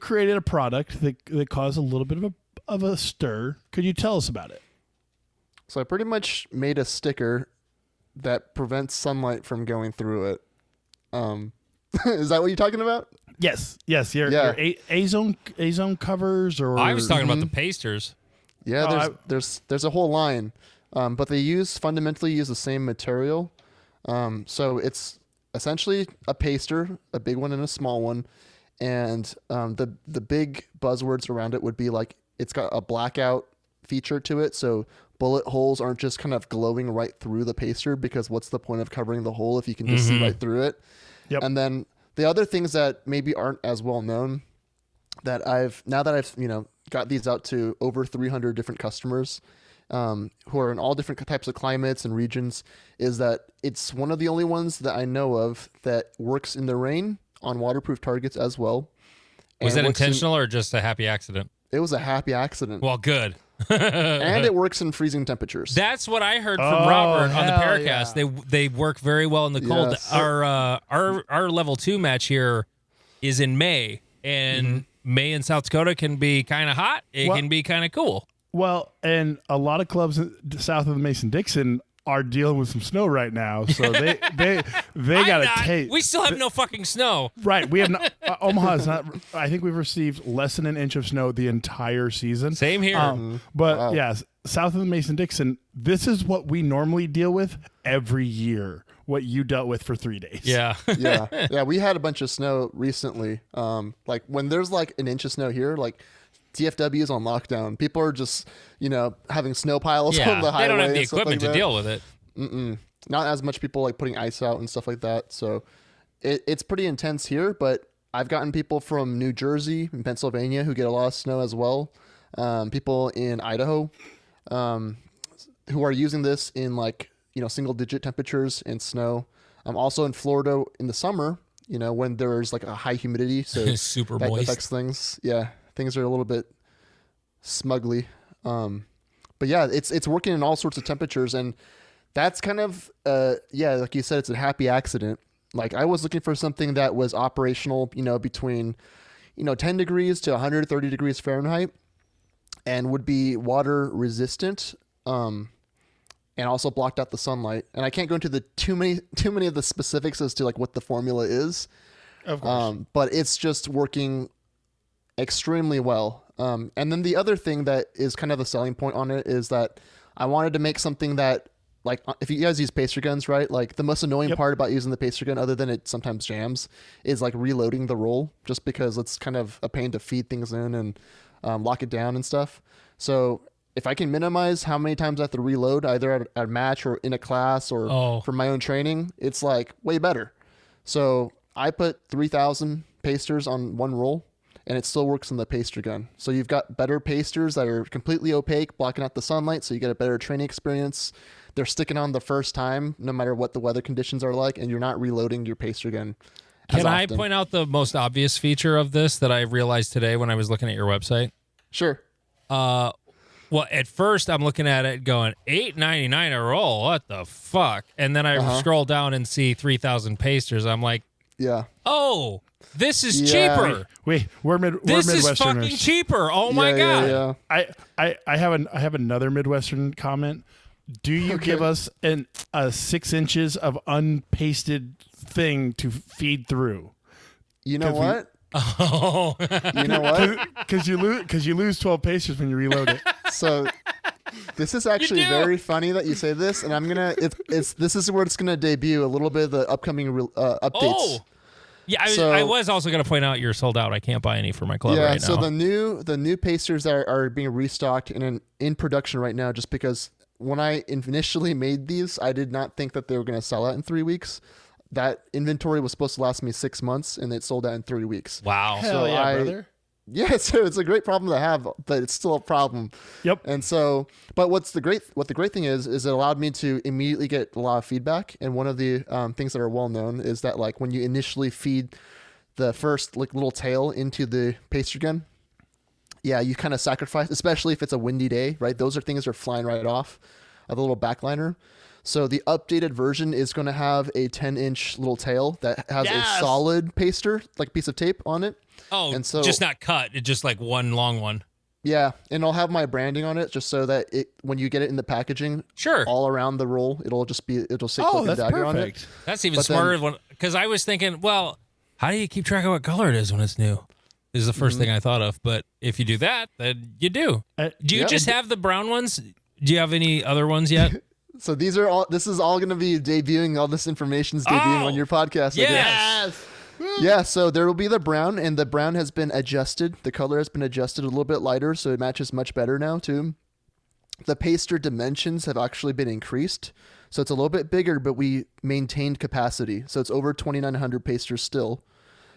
created a product that caused a little bit of a stir. Could you tell us about it? So I pretty much made a sticker that prevents sunlight from going through it. Is that what you're talking about? Yes. Your A-zone covers, or I was talking about the pasters. Yeah, there's a whole line, but they fundamentally use the same material. So it's essentially a paster, a big one and a small one, and the big buzzwords around it would be like it's got a blackout feature to it, so bullet holes aren't just kind of glowing right through the paster, because what's the point of covering the hole if you can just see right through it? Yep. And then the other things that maybe aren't as well known that I've got these out to over 300 different customers who are in all different types of climates and regions, is that it's one of the only ones that I know of that works in the rain on waterproof targets as well. Was it intentional or just a happy accident? It was a happy accident. Well, good. And it works in freezing temperatures. That's what I heard from Robert on the hell Paracast. yeah. They work very well in the cold. Yes. Our level 2 match here is in May, and May in South Dakota can be kind of hot. It can be kind of cool. Well, and a lot of clubs south of the Mason-Dixon are dealing with some snow right now, so they got to take. We still have no fucking snow. Right, we have not. Omaha is not. I think we've received less than an inch of snow the entire season. Same here. But Wow. yes, south of the Mason-Dixon, this is what we normally deal with every year. What you dealt with for 3 days. Yeah. Yeah. We had a bunch of snow recently. Like when there's like an inch of snow here, like DFW is on lockdown. People are just, having snow piles on the highway. They don't have the and stuff equipment like to that. deal with it. Not as much people like putting ice out and stuff like that. So it's pretty intense here, but I've gotten people from New Jersey and Pennsylvania who get a lot of snow as well. People in Idaho who are using this in like, single digit temperatures and snow. Also in Florida in the summer, when there's like a high humidity. So Super that moist. affects things. Yeah. Things are a little bit smugly. But yeah, it's working in all sorts of temperatures, and that's kind of, like you said, it's a happy accident. Like I was looking for something that was operational, between, 10 degrees to 130 degrees Fahrenheit, and would be water resistant, and also blocked out the sunlight. And I can't go into the too many of the specifics as to like what the formula is. Of course. But it's just working extremely well. And then the other thing that is kind of a selling point on it is that I wanted to make something that, like, if you guys use pacer guns, right? Like the most annoying part about using the pacer gun, other than it sometimes jams, is like reloading the roll, just because it's kind of a pain to feed things in and lock it down and stuff. So if I can minimize how many times I have to reload, either at a match or in a class or for my own training, it's like way better. So I put 3,000 pasters on one roll, and it still works in the paster gun. So you've got better pasters that are completely opaque, blocking out the sunlight, so you get a better training experience. They're sticking on the first time, no matter what the weather conditions are like, and you're not reloading your paster gun as Can I often. point out the most obvious feature of this that I realized today when I was looking at your website? Sure. Well, at first I'm looking at it going $8.99 a roll. What the fuck? And then I scroll down and see 3,000 pasters. I'm like, Yeah. oh, this is Yeah. cheaper. We're This is Midwesterners. fucking cheaper. Oh my god. Yeah. I have another Midwestern comment. Do you give us a 6 inches of unpasted thing to feed through? You know what? Oh. You know what? Because you lose 12 pasters when you reload it. So this is actually do. very funny that you say this, and I'm gonna. This is where it's gonna debut a little bit of the upcoming updates. Oh. Yeah, I was also going to point out you're sold out. I can't buy any for my club Yeah, right now. so the new pasters are being restocked and in production right now, just because when I initially made these, I did not think that they were going to sell out in 3 weeks. That inventory was supposed to last me 6 months, and it sold out in 3 weeks. Wow. Hell yeah, brother. Yeah, so it's a great problem to have, but it's still a problem. Yep. And so, but what the great thing is it allowed me to immediately get a lot of feedback. And one of the things that are well known is that like when you initially feed the first like little tail into the paster gun, yeah, you kind of sacrifice, especially if it's a windy day, right? Those are things that are flying right off of the little backliner. So the updated version is going to have a 10-inch little tail that has a solid paster, like piece of tape on it. Oh, and so, just not cut. It's just like one long one. Yeah, and I'll have my branding on it just so that when you get it in the packaging, all around the roll, it'll say Cloak and Dagger on it. That's even smarter because I was thinking, well, how do you keep track of what color it is when it's new? Is the first thing I thought of. But if you do that, then you do. Do you just have the brown ones? Do you have any other ones yet? So this is all going to be debuting. All this information is debuting on your podcast. Yes. Yeah, so there will be the brown, and the brown has been adjusted. The color has been adjusted a little bit lighter, so it matches much better now, too. The paster dimensions have actually been increased, so it's a little bit bigger, but we maintained capacity. So it's over 2,900 pasters still.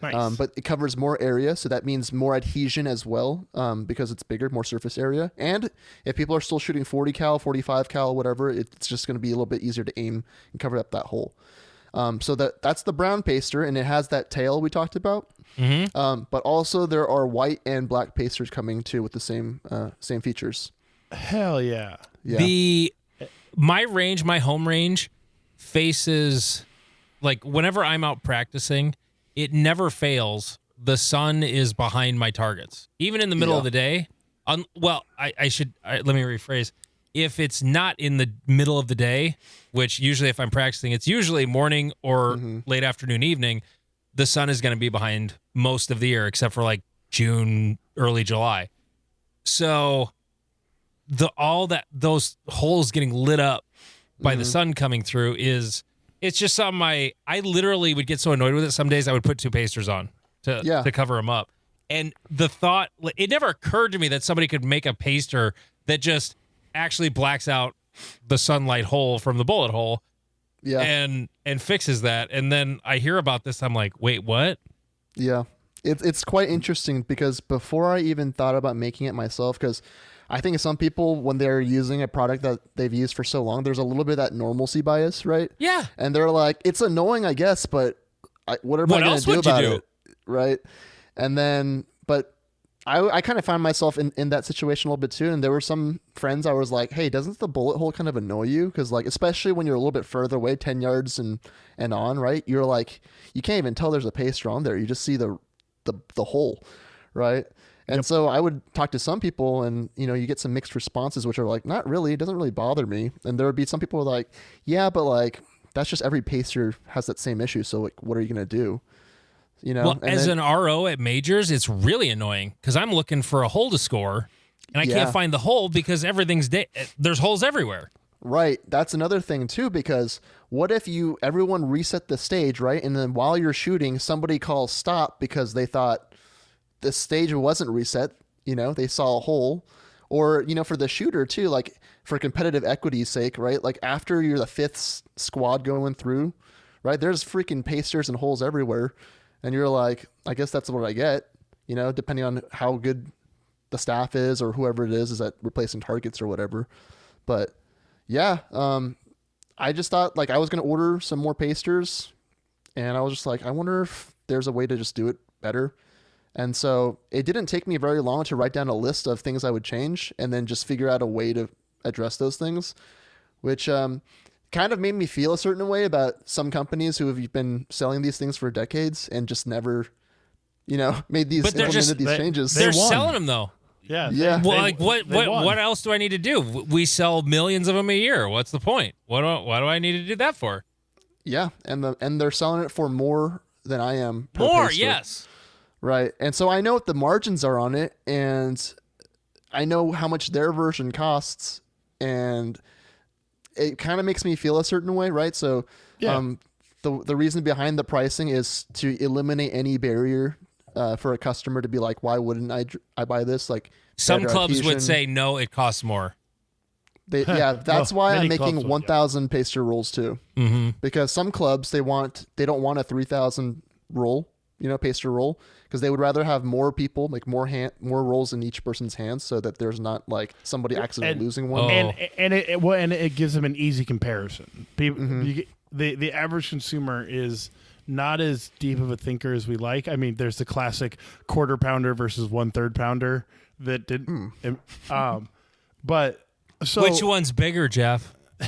Nice. But it covers more area, so that means more adhesion as well, because it's bigger, more surface area. And if people are still shooting 40 cal, 45 cal, whatever, it's just going to be a little bit easier to aim and cover up that hole. So that's the brown paster, and it has that tail we talked about. But also there are white and black pasters coming too with the same features. Hell yeah. My home range faces, like whenever I'm out practicing, it never fails. The sun is behind my targets, even in the middle of the day. Let me rephrase. If it's not in the middle of the day, which usually if I'm practicing, it's usually morning or late afternoon, evening, the sun is going to be behind most of the year, except for like June, early July. So those holes getting lit up by the sun coming through it's just something I literally would get so annoyed with it. Some days I would put 2 pasters on to cover them up. And the thought, it never occurred to me that somebody could make a paster that just actually blacks out the sunlight hole from the bullet hole and fixes that. And then I hear about this, I'm like, wait, what? Yeah. It's quite interesting because before I even thought about making it myself, because I think some people, when they're using a product that they've used for so long, there's a little bit of that normalcy bias, right? Yeah. And they're like, it's annoying, I guess, but what am I going to do about it? Right. And then, but I kind of found myself in that situation a little bit too. And there were some friends I was like, hey, doesn't the bullet hole kind of annoy you? Because like, especially when you're a little bit further away, 10 yards and on, right? You're like, you can't even tell there's a paster on there. You just see the hole, right? And so I would talk to some people and, you get some mixed responses, which are like, not really, it doesn't really bother me. And there would be some people who are like, yeah, but like, that's just every paster has that same issue. So like, what are you going to do? Well, as an RO at majors, it's really annoying because I'm looking for a hole to score and I can't find the hole because there's holes everywhere. Right. That's another thing too, because what if everyone reset the stage, right? And then while you're shooting, somebody calls stop because they thought the stage wasn't reset, they saw a hole. Or, for the shooter too, like for competitive equity's sake, right? Like after you're the 5th squad going through, right? There's freaking pasters and holes everywhere. And you're like, I guess that's what I get, depending on how good the staff is or whoever it is at replacing targets or whatever. But yeah, I just thought like I was going to order some more pasters and I was just like, I wonder if there's a way to just do it better. And so it didn't take me very long to write down a list of things I would change and then just figure out a way to address those things, which, kind of made me feel a certain way about some companies who have been selling these things for decades and just never, made these changes. They're selling them though. Yeah. Yeah. Well, what else do I need to do? We sell millions of them a year. What's the point? Why do I need to do that for? Yeah, and they're selling it for more than I am. More, paster. Yes. Right, and so I know what the margins are on it, and I know how much their version costs, and it kind of makes me feel a certain way, right? So, the reason behind the pricing is to eliminate any barrier for a customer to be like, why wouldn't I buy this? Like some clubs would say, no, it costs more. That's why I'm making 1,000 paster rolls too, because some clubs they don't want a 3,000 roll, paster roll, because they would rather have more people, like more rolls in each person's hands, so that there's not like somebody accidentally losing one. And it gives them an easy comparison. People, the average consumer is not as deep of a thinker as we like. I mean, there's the classic quarter pounder versus 1/3 pounder that did. But so Which one's bigger, Jeff? A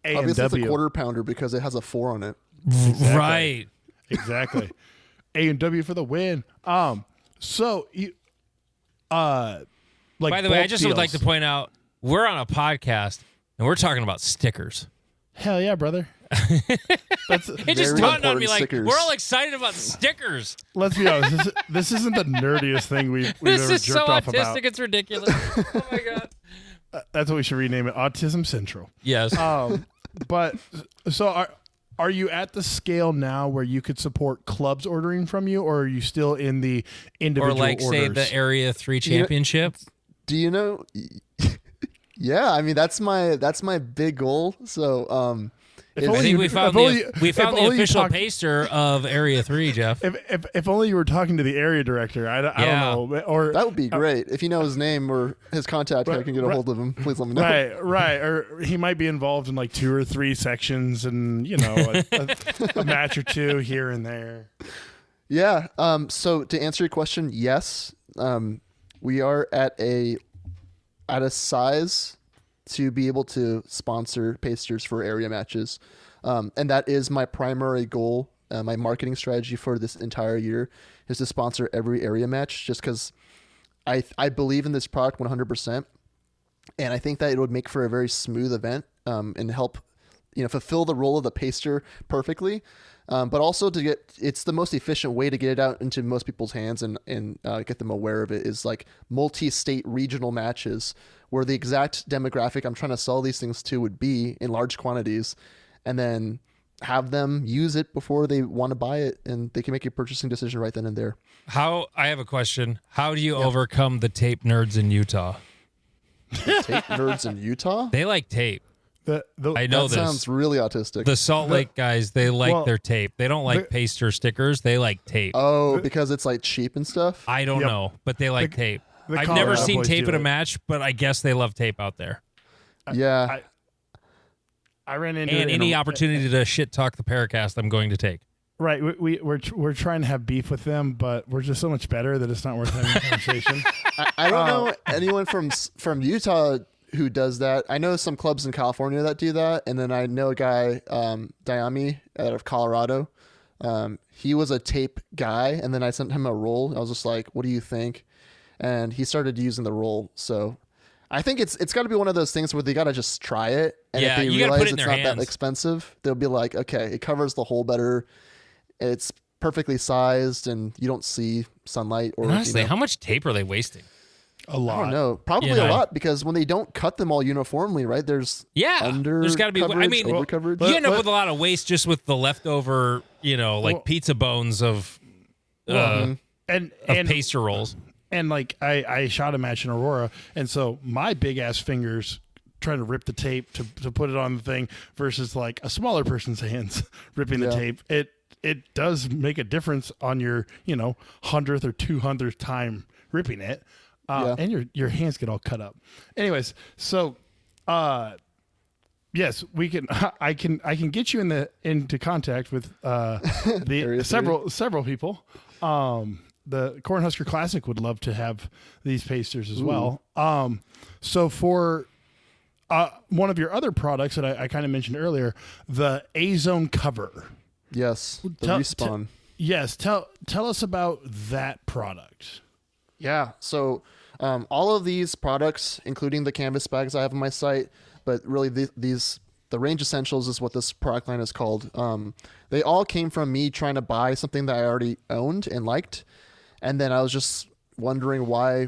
Obviously, and it's a W. quarter pounder because it has a 4 on it. Exactly. Right. Exactly. A and W for the win. So you, like. By the way, I bulk just would like to deals. point out we're on a podcast and we're talking about stickers. Hell yeah, brother. That's, It just Very dawned on me important like stickers. we're all excited about stickers. let's be honest. This isn't the nerdiest thing we've This ever is so jerked off autistic, about. it's ridiculous. Oh my god. That's what we should rename it. Autism Central. Yes. But so are you at the scale now where you could support clubs ordering from you, or are you still in the Or individual like say orders? the Area 3 championship. Do you know? Yeah, I mean that's my big goal. So If I only think you- we found if only- the if official only you talked- paster of Area 3, Jeff. If only you were talking to the area director. I Yeah. don't know. Or that would be great. If you know his name or his contact, I can get a hold of him. Please let me know. right. Or he might be involved in like 2 or 3 sections, and a match or 2 here and there. Yeah. So to answer your question, yes. We are at a size to be able to sponsor pasters for area matches. And that is my primary goal. My marketing strategy for this entire year is to sponsor every area match, just because I believe in this product 100%. And I think that it would make for a very smooth event, and help, fulfill the role of the paster perfectly. But also it's the most efficient way to get it out into most people's hands and get them aware of it is like multi-state regional matches where the exact demographic I'm trying to sell these things to would be in large quantities, and then have them use it before they want to buy it, and they can make a purchasing decision right then and there. I have a question. How do you overcome the tape nerds in Utah? Tape nerds in Utah? They like tape. I know That this. sounds really autistic. The Salt Lake guys, they like well, their tape. They don't like paster stickers. They like tape. Oh, because it's like cheap and stuff? I don't Yep. know, but they like tape. the I've never Colorado seen boys tape do at a it. match, but I guess they love tape out there. Yeah. I ran into And it in any a- opportunity to shit talk the Paracast, I'm going to take. Right, we're trying to have beef with them, but we're just so much better that it's not worth having a conversation. I don't know anyone from Utah who does that. I know some clubs in California that do that, and then I know a guy, Diami, out of Colorado. He was a tape guy, and then I sent him a roll. I was just like, "What do you think?" And he started using the roll. So I think it's got to be one of those things where they got to just try it, and Yeah, if they you gotta put realize it in it's their not hands. that expensive, they'll be like, "Okay, it covers the hole better. It's perfectly sized, and you don't see sunlight or Honestly, how much tape are they wasting? A I lot. don't know. Probably You know. a lot, because when they don't cut them all uniformly, right? There's Yeah, there's got to be. coverage, I mean, over coverage. you end up But- with a lot of waste just with the leftover, like pizza bones of And and paster rolls. and like I shot a match in Aurora, and so my big ass fingers trying to rip the tape to put it on the thing versus like a smaller person's hands ripping the Yeah. tape. It does make a difference on your 100th or 200th time ripping it, and your hands get all cut up. Anyways, so yes, we can. I can get you into contact with the Area several people. The Cornhusker Classic would love to have these pasters as well. So for one of your other products that I kind of mentioned earlier, the A-Zone cover. Yes, the Tell- respawn. Yes, tell us about that product. Yeah. So all of these products, including the canvas bags I have on my site, but really the Range Essentials is what this product line is called. They all came from me trying to buy something that I already owned and liked, and then I was just wondering why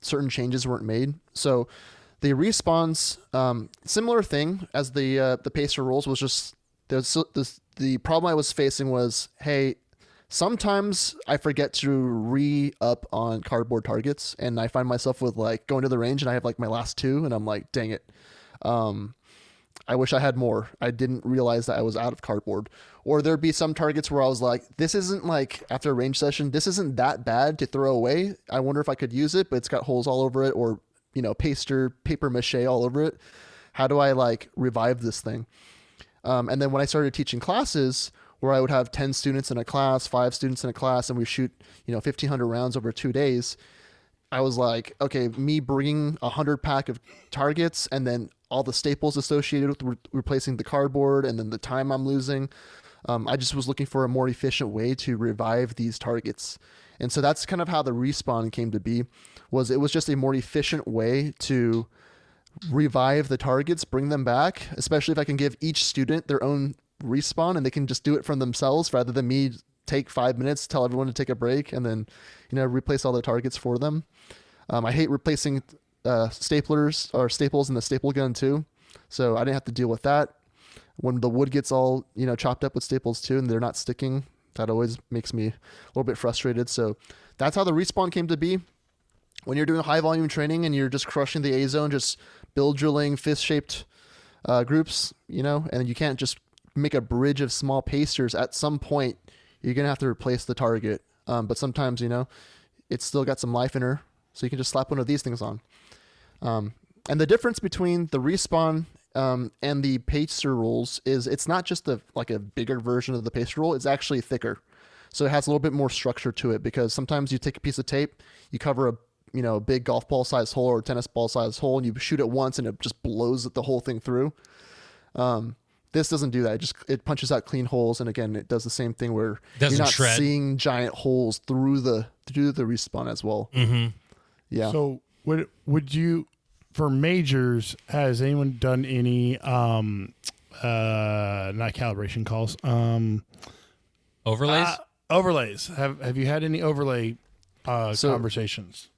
certain changes weren't made. So the respawns, similar thing as the pacer rolls, was just the problem I was facing was, hey, sometimes I forget to re-up on cardboard targets, and I find myself with like going to the range and I have like my last 2, and I'm like, dang it. I wish I had more. I didn't realize that I was out of cardboard. Or there'd be some targets where I was like, this isn't like, after a range session, this isn't that bad to throw away. I wonder if I could use it, but it's got holes all over it, or, paper mache all over it. How do I like revive this thing? And then when I started teaching classes where I would have 10 students in a class, 5 students in a class, and we shoot, 1,500 rounds over 2 days, I was like, okay, me bringing 100 pack of targets and then all the staples associated with replacing the cardboard and then the time I'm losing. I just was looking for a more efficient way to revive these targets. And so that's kind of how the respawn came to be, it was just a more efficient way to revive the targets, bring them back, especially if I can give each student their own respawn and they can just do it from themselves rather than me take 5 minutes, tell everyone to take a break, and then, replace all the targets for them. I hate replacing staplers or staples in the staple gun too. So I didn't have to deal with that. When the wood gets all, chopped up with staples too, and they're not sticking, that always makes me a little bit frustrated. So that's how the respawn came to be. When you're doing high volume training and you're just crushing the A zone, just build drilling fist-shaped groups, and you can't just make a bridge of small pasters. At some point, you're going to have to replace the target. But sometimes, it's still got some life in her. So you can just slap one of these things on. And the difference between the respawn and the paster rolls is it's not just a bigger version of the paster roll. It's actually thicker. So it has a little bit more structure to it, because sometimes you take a piece of tape, you cover a big golf ball size hole or tennis ball size hole, and you shoot it once and it just blows the whole thing through. This doesn't do that. It punches out clean holes. And again, it does the same thing where you're not seeing giant holes through the respawn as well. Mm-hmm. Yeah. So would you, for majors, has anyone done any not calibration calls, overlays? Overlays. Have you had any overlay conversations?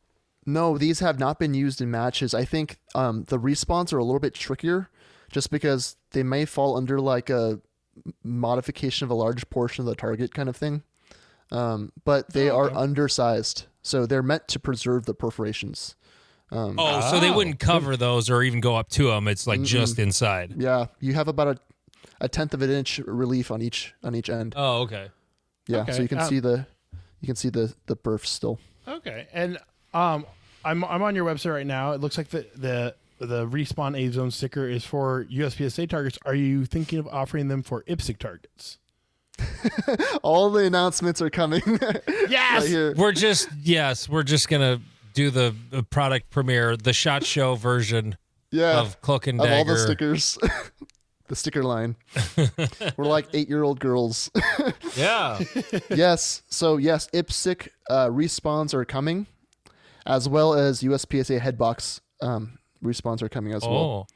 No, these have not been used in matches. I think the respawns are a little bit trickier, just because they may fall under a modification of a large portion of the target kind of thing. But they are undersized, so they're meant to preserve the perforations. So they wouldn't cover those or even go up to them. It's just inside. Yeah, you have about a tenth of an inch relief on each end. Oh, okay. Yeah, so you can see the perfs still. Okay, and I'm on your website right now. It looks like the respawn A zone sticker is for USPSA targets. Are you thinking of offering them for IPSC targets? All the announcements are coming. Yes, right here. We're just gonna do the product premiere, the SHOT Show version of Cloak and Dagger. Of all the stickers. The sticker line. We're like 8-year-old girls. Yeah. Yes. So yes, IPSC respawns are coming, as well as USPSA headbox respawns are coming as well.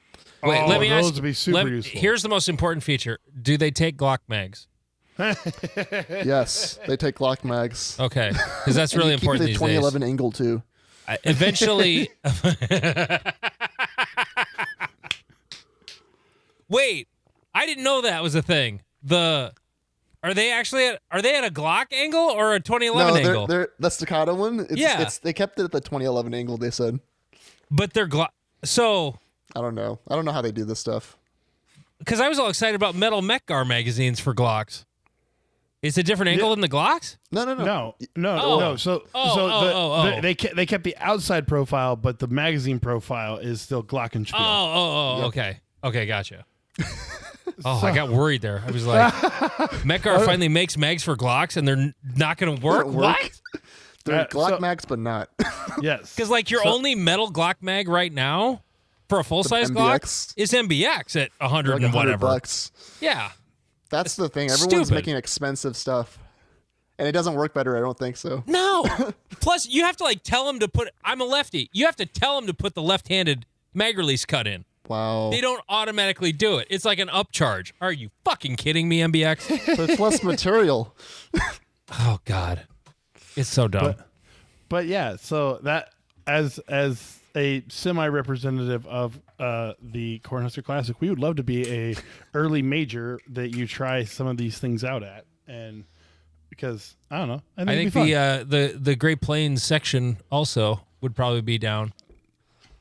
Wait, let me those ask. Would be super useful. Here's the most important feature: do they take Glock mags? Yes, they take Glock mags. Okay, because that's really important the these 2011 days. angle too. Eventually. Wait, I didn't know that was a thing. Are they at a Glock angle or a 2011 angle? They're the staccato one. They kept it at the 2011 angle. They said, but they're Glock. So I don't know how they do this stuff. Because I was all excited about metal mech gar magazines for Glocks. It's a different angle than the Glocks? No. Oh. So they kept the outside profile, but the magazine profile is still Glockenspiel. Yep. Okay, gotcha. I got worried there. I was like, Mechgar finally makes mags for Glocks, and they're not going to work? What? They're Glock mags, but not. Yes. Because your only metal Glock mag right now for a full-size Glock is MBX at 100 and whatever. $100. Yeah. That's the thing. Everyone's making expensive stuff. And it doesn't work better, I don't think so. No. Plus, you have to tell them to put... I'm a lefty. You have to tell them to put the left-handed mag release cut in. Wow. They don't automatically do it. It's like an upcharge. Are you fucking kidding me, MBX? But it's less material. Oh, God. It's so dumb. But yeah, so that as a semi-representative of the Cornhusker Classic, we would love to be a early major that you try some of these things out at. And because, I don't know. I think the Great Plains section also would probably be down.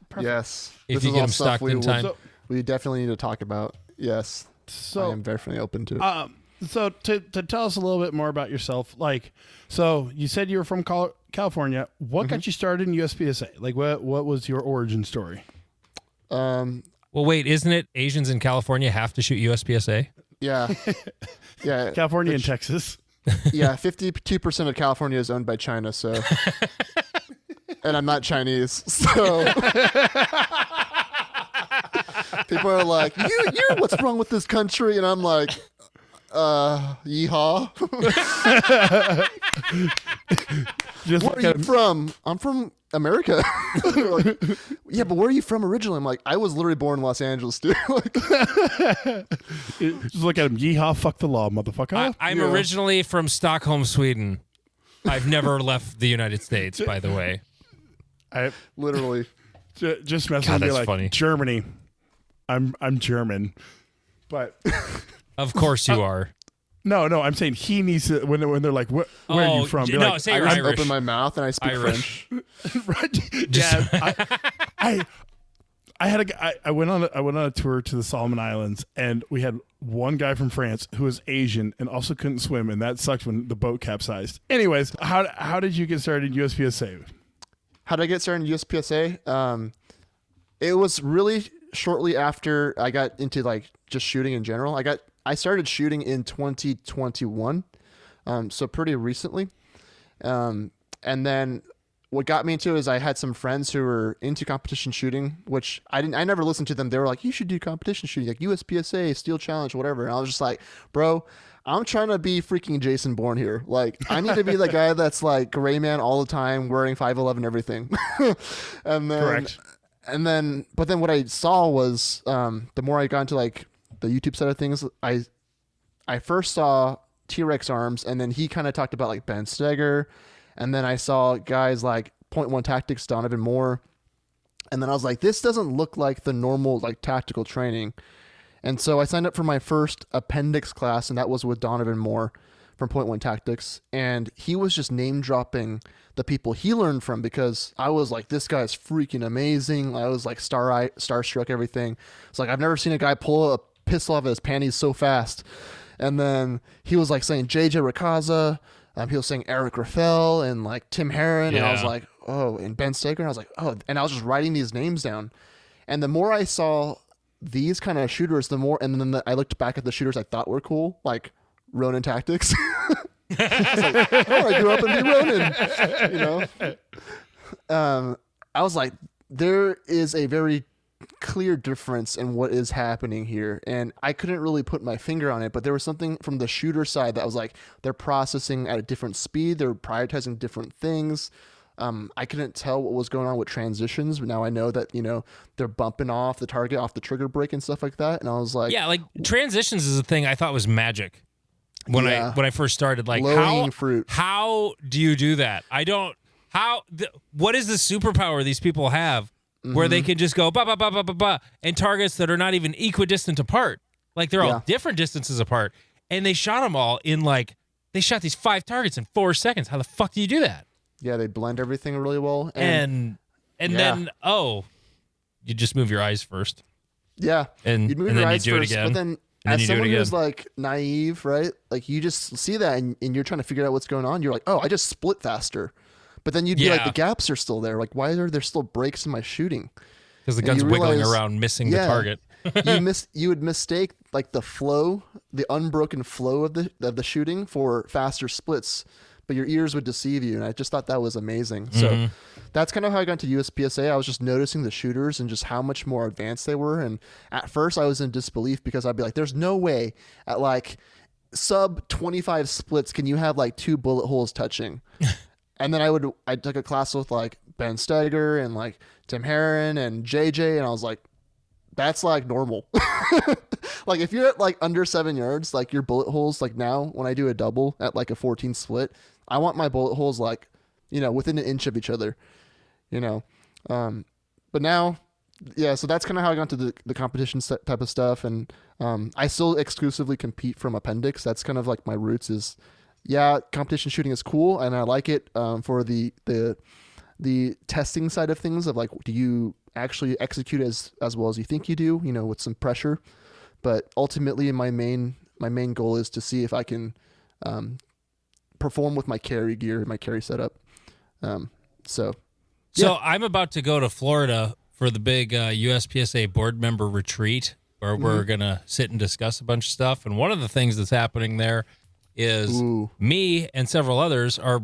Perfect. Yes. If you get them stocked in time. We definitely need to talk about. Yes. So I am definitely open to it. So to tell us a little bit more about yourself, so you said you were from California. What got you started in USPSA? What was your origin story? Well, wait, isn't it Asians in California have to shoot USPSA? Yeah. Yeah. California and Texas. Yeah, 52% of California is owned by China, so and I'm not Chinese, so people are like, you're what's wrong with this country? And I'm like, yeehaw. Just Where are you from? I'm from America. Like, yeah, but where are you from originally? I'm like, I was literally born in Los Angeles, dude. Like, just look at him. Yeehaw, fuck the law, motherfucker. I'm originally from Stockholm, Sweden. I've never left the United States, by the way. I literally. just mess God, with me that's like funny. Germany. I'm German, but Of course you are. no, I'm saying he needs to when they're like, where are you from? Be No, like, say I you're just Irish. open my mouth and I speak Irish. French. right? Yeah, I went on a tour to the Solomon Islands, and we had one guy from France who was Asian and also couldn't swim, and that sucked when the boat capsized. Anyways, how did you get started in USPSA? How did I get started in USPSA? It was really shortly after I got into like just shooting in general. I started shooting in 2021, so pretty recently. And then what got me into it is I had some friends who were into competition shooting, which I never listened to them. They were like, you should do competition shooting, like USPSA, Steel Challenge, whatever. And I was just like, bro, I'm trying to be freaking Jason Bourne here. Like, I need to be the guy that's like gray man all the time, wearing 5'11" everything. And then, Correct. But then what I saw was, the more I got into like the YouTube side of things, I first saw T-Rex Arms, and then he kind of talked about like Ben Dagger, and then I saw guys like Point One Tactics, Donovan Moore, and then I was like, this doesn't look like the normal like tactical training. And so I signed up for my first appendix class, and that was with Donovan Moore from Point One Tactics. And he was just name dropping the people he learned from, because I was like, this guy's freaking amazing. I was like starstruck, everything. It's like, I've never seen a guy pull a pistol off of his panties so fast. And then he was like saying JJ Rakaza. He was saying Eric Rafael and like Tim Herron. And I was like, oh, and Ben Staker. And I was like, oh, and I was just writing these names down. And the more I saw these kind of shooters, the more, and then I looked back at the shooters I thought were cool, like Ronin Tactics. I was like, oh, I grew up in the Ronin, I was like, there is a very clear difference in what is happening here, and I couldn't really put my finger on it, but there was something from the shooter side that was like, they're processing at a different speed, they're prioritizing different things. I couldn't tell what was going on with transitions, but now I know that, they're bumping off the target, off the trigger brake and stuff like that. And I was like, Yeah, like transitions is a thing I thought was magic when I first started. Like, low-hanging fruit. How do you do that? What is the superpower these people have where they can just go ba ba ba ba ba ba and targets that are not even equidistant apart? Like, they're all different distances apart, and they shot them all in like, they shot these 5 targets in 4 seconds. How the fuck do you do that? Yeah, they blend everything really well. And then you just move your eyes first. Yeah. And you move then your you eyes do it first, again. but then then as you do it someone again. who's like naive, right? Like, you just see that and you're trying to figure out what's going on. You're like, oh, I just split faster. But then you'd be like, the gaps are still there. Like, why are there still breaks in my shooting? Because the gun's wiggling around, missing the target. You would mistake like the flow, the unbroken flow of the shooting for faster splits, but your ears would deceive you. And I just thought that was amazing. So that's kind of how I got to USPSA. I was just noticing the shooters and just how much more advanced they were. And at first I was in disbelief, because I'd be like, there's no way at like sub 25 splits can you have like 2 bullet holes touching. And then I took a class with like Ben Steiger and like Tim Herron and JJ, and I was like, that's like normal. Like, if you're at like under 7 yards, like your bullet holes, like now when I do a double at like a 14 split, I want my bullet holes like, within an inch of each other, but now, so that's kind of how I got into the competition type of stuff. And I still exclusively compete from appendix. That's kind of like my roots is, competition shooting is cool, and I like it for the testing side of things of like, do you actually execute as well as you think you do, with some pressure. But ultimately my main goal is to see if I can perform with my carry gear, my carry setup. So I'm about to go to Florida for the big USPSA board member retreat where we're going to sit and discuss a bunch of stuff. And one of the things that's happening there is me and several others are,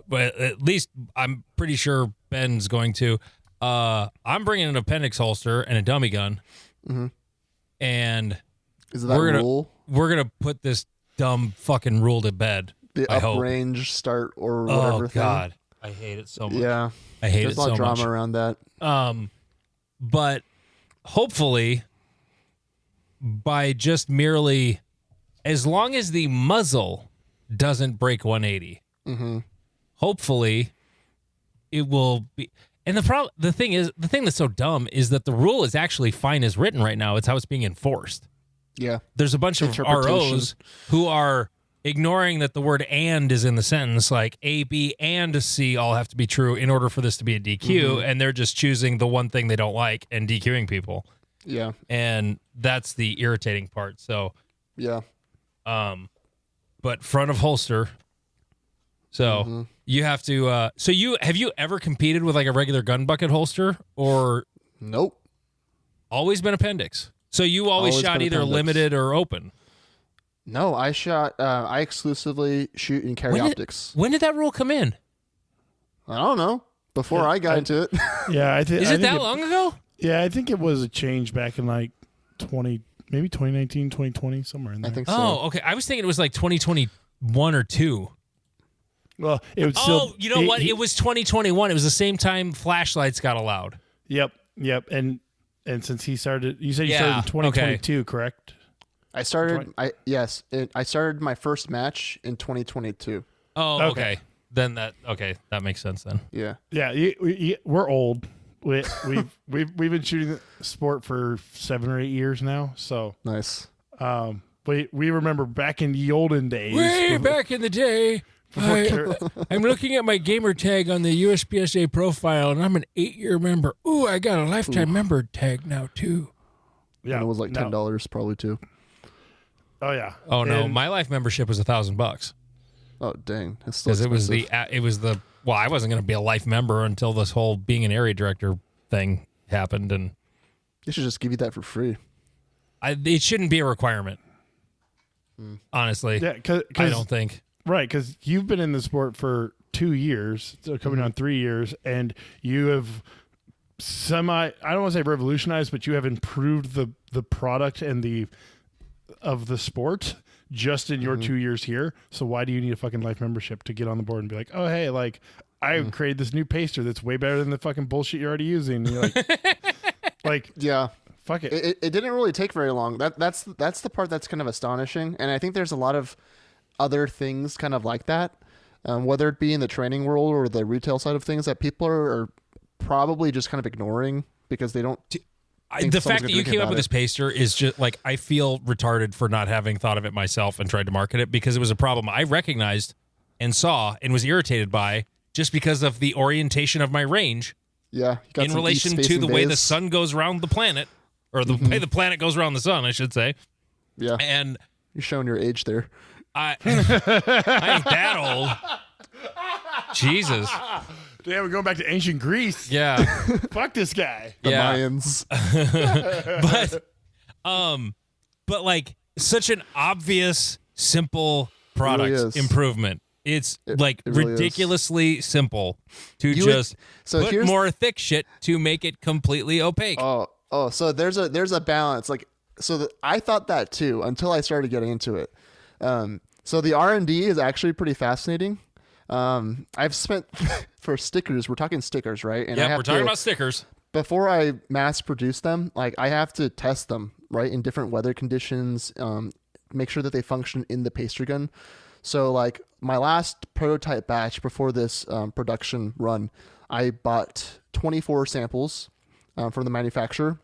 but at least I'm pretty sure Ben's going to, I'm bringing an appendix holster and a dummy gun. And is that rule? We're going to put this dumb fucking rule to bed. The uprange start or whatever thing. Oh, God. I hate it so much. Yeah. I hate it so much. There's a lot of drama around that. But hopefully, by just merely, as long as the muzzle doesn't break 180, hopefully it will be. And the thing that's so dumb is that the rule is actually fine as written right now. It's how it's being enforced. Yeah. There's a bunch of ROs who are ignoring that the word "and" is in the sentence, like A, B, and C all have to be true in order for this to be a DQ, and they're just choosing the one thing they don't like and DQing people. Yeah. And that's the irritating part. So, yeah. But front of holster. So you have to, have you ever competed with like a regular gun bucket holster or? Nope. Always been appendix. So you always shot either appendix. Limited or open. No, I exclusively shoot and carry optics. When did that rule come in? I don't know. Before I got into it. Yeah, Is it that long ago? Yeah, I think it was a change back in like 2019, 2020, somewhere in there. I think so. Oh, okay. I was thinking it was like 2021 or 2. Well, it was still. Oh, you know what? It was 2021. It was the same time flashlights got allowed. Yep. And since he started, you said you started in 2022, correct? I started. I started my first match in 2022. Oh, okay. Then that makes sense then. Yeah. Yeah. We're old. We've been shooting the sport for 7 or 8 years now. So nice. We remember back in the olden days. Way back in the day. I'm looking at my gamer tag on the USPSA profile, and I'm an 8-year member. Ooh, I got a lifetime member tag now too. Yeah, and it was like $10 probably too. Oh yeah. Oh no, my life membership was $1,000. Oh dang, that's still because it was the well, I wasn't going to be a life member until this whole being an area director thing happened, and they should just give you that for free. It shouldn't be a requirement. Honestly, yeah, I don't think. Right, because you've been in the sport for 2 years, so coming on 3 years, and you have I don't want to say revolutionized, but you have improved the product and of the sport just in your 2 years here. So why do you need a fucking life membership to get on the board and be like, oh, hey, like I created this new paster that's way better than the fucking bullshit you're already using. And you're like, yeah. Fuck it. It didn't really take very long. That's the part that's kind of astonishing. And I think there's a lot of other things kind of like that, whether it be in the training world or the retail side of things that people are probably just kind of ignoring because they don't. The fact that you came up with this paster is just like, I feel retarded for not having thought of it myself and tried to market it, because it was a problem I recognized and saw and was irritated by just because of the orientation of my range. Yeah. In relation to the way the sun goes around the planet, or the way the planet goes around the sun, I should say. Yeah. And you're showing your age there. I ain't that old. Jesus. Yeah, we're going back to ancient Greece. Yeah. Fuck this guy. The Mayans. But like such an obvious, simple product really improvement. It really ridiculously simple to put here's more thick shit to make it completely opaque. Oh, so there's a balance. Like, so I thought that too until I started getting into it. So the R&D is actually pretty fascinating. I've spent for stickers. We're talking stickers, right? And we're talking about stickers. Before I mass produce them, like I have to test them, right, in different weather conditions. Make sure that they function in the pastry gun. So like my last prototype batch before this production run, I bought 24 samples from the manufacturer,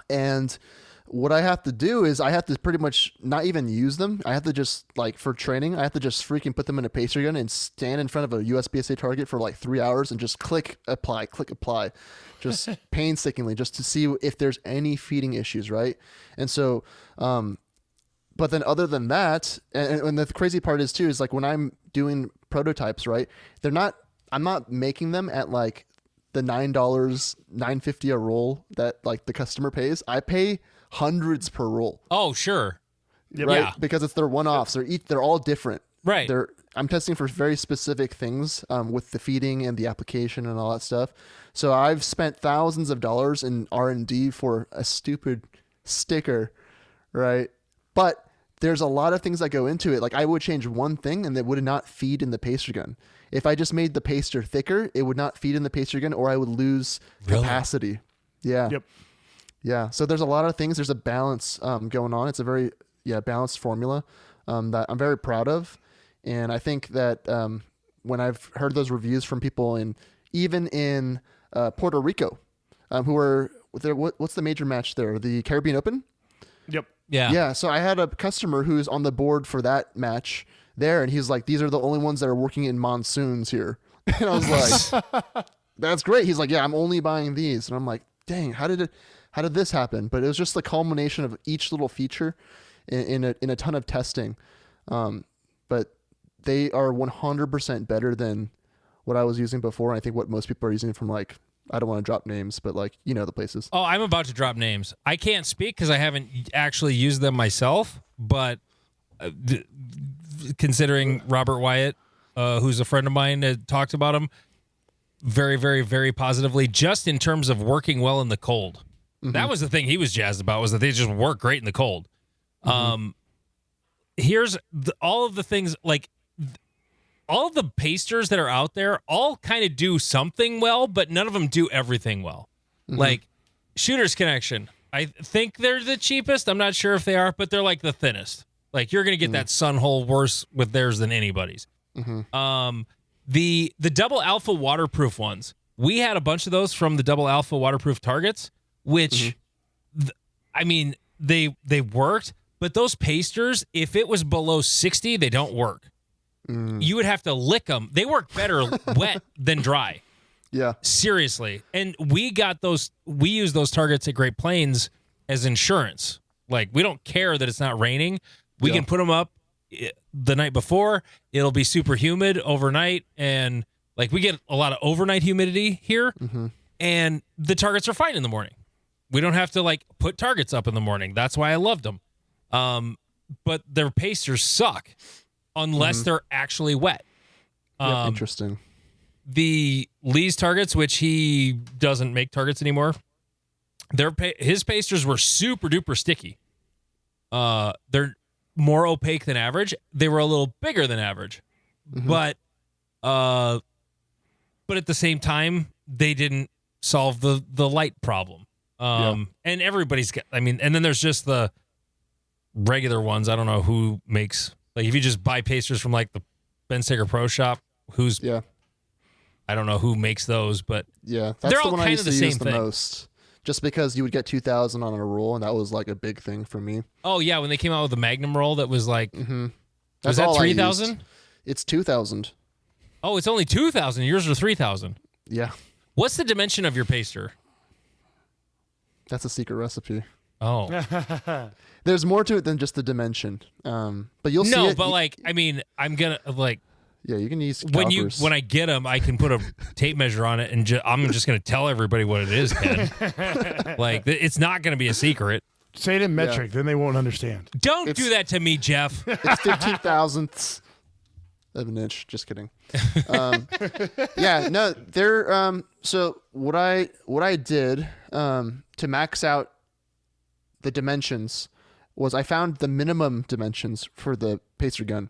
and what I have to do is I have to pretty much not even use them. I have to just, like, for training, I have to just freaking put them in a pastry gun and stand in front of a USPSA target for like 3 hours and just click apply, just painstakingly just to see if there's any feeding issues, right? And so, but then other than that, and the crazy part is too, is like when I'm doing prototypes, right? I'm not making them at like $9.50 a roll that like the customer pays, I pay hundreds per roll. Oh, sure. Right? Yeah. Because it's their one-offs. They're all different. Right. I'm testing for very specific things with the feeding and the application and all that stuff. So I've spent thousands of dollars in R&D for a stupid sticker, right? But there's a lot of things that go into it. Like I would change one thing and it would not feed in the paster gun. If I just made the paster thicker, it would not feed in the paster gun, or I would lose capacity. Yeah. Yep. Yeah. So there's a lot of things. There's a balance going on. It's a very balanced formula that I'm very proud of. And I think that when I've heard those reviews from people even in Puerto Rico, who are there, what's the major match there? The Caribbean Open? Yep. Yeah. Yeah. So I had a customer who's on the board for that match there, and he's like, these are the only ones that are working in monsoons here. And I was like, that's great. He's like, yeah, I'm only buying these. And I'm like, dang, how did this happen? But it was just the culmination of each little feature in a ton of testing. But they are 100% better than what I was using before. And I think what most people are using from like, I don't want to drop names, but like, the places. Oh, I'm about to drop names. I can't speak because I haven't actually used them myself, but considering Robert Wyatt, who's a friend of mine, had talked about them very, very, very positively, just in terms of working well in the cold. Mm-hmm. That was the thing he was jazzed about, was that they just work great in the cold. Mm-hmm. Here's all of the things, like all of the pasters that are out there all kind of do something well, but none of them do everything well. Mm-hmm. Like Shooter's Connection, I think they're the cheapest. I'm not sure if they are, but they're like the thinnest. Like you're going to get that sun hole worse with theirs than anybody's. Mm-hmm. The double alpha waterproof ones, we had a bunch of those from the double alpha waterproof targets, which I mean, they worked, but those pasters, if it was below 60, they don't work. You would have to lick them. They work better wet than dry. Yeah. Seriously. And we use those targets at Great Plains as insurance. Like, we don't care that it's not raining. We can put them up the night before. It'll be super humid overnight. And like, we get a lot of overnight humidity here. Mm-hmm. And the targets are fine in the morning. We don't have to like put targets up in the morning. That's why I loved them. But their pasters suck unless they're actually wet. Interesting. The Lee's targets, which he doesn't make targets anymore, his pasters were super duper sticky. They're more opaque than average. They were a little bigger than average, but at the same time, they didn't solve the light problem. And everybody's got, I mean, and then there's just the regular ones. I don't know who makes, like, if you just buy pasters from like the Ben Sager Pro Shop, I don't know who makes those, but that's they're all the one kind I used of the to same use the thing. most. Just because you would get 2,000 on a roll, and that was like a big thing for me. Oh yeah, when they came out with the Magnum roll, that was like, was that all I 3,000? used. It's 2,000. Oh, it's only 2,000. Yours are 3,000. Yeah, What's the dimension of your paster? that's a secret recipe. Oh There's more to it than just the dimension. But you'll see no, it. but like, I mean, I'm gonna like. Yeah, you can use When I get them, I can put a tape measure on it, and I'm just going to tell everybody what it is, Ken. Like, it's not going to be a secret. Say it in metric, then they won't understand. Don't do that to me, Jeff. It's 15 thousandths of an inch. Just kidding. No, they're so what I did to max out the dimensions was I found the minimum dimensions for the pacer gun.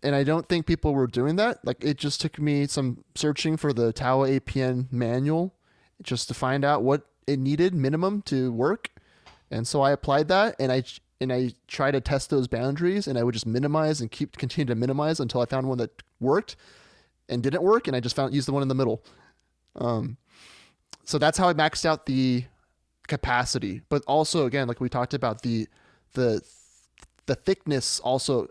And I don't think people were doing that. Like, it just took me some searching for the Tawa APN manual just to find out what it needed minimum to work. And so I applied that, and I tried to test those boundaries, and I would just minimize and continue to minimize until I found one that worked and didn't work, and I just used the one in the middle. So that's how I maxed out the capacity. But also, again, like we talked about, the thickness also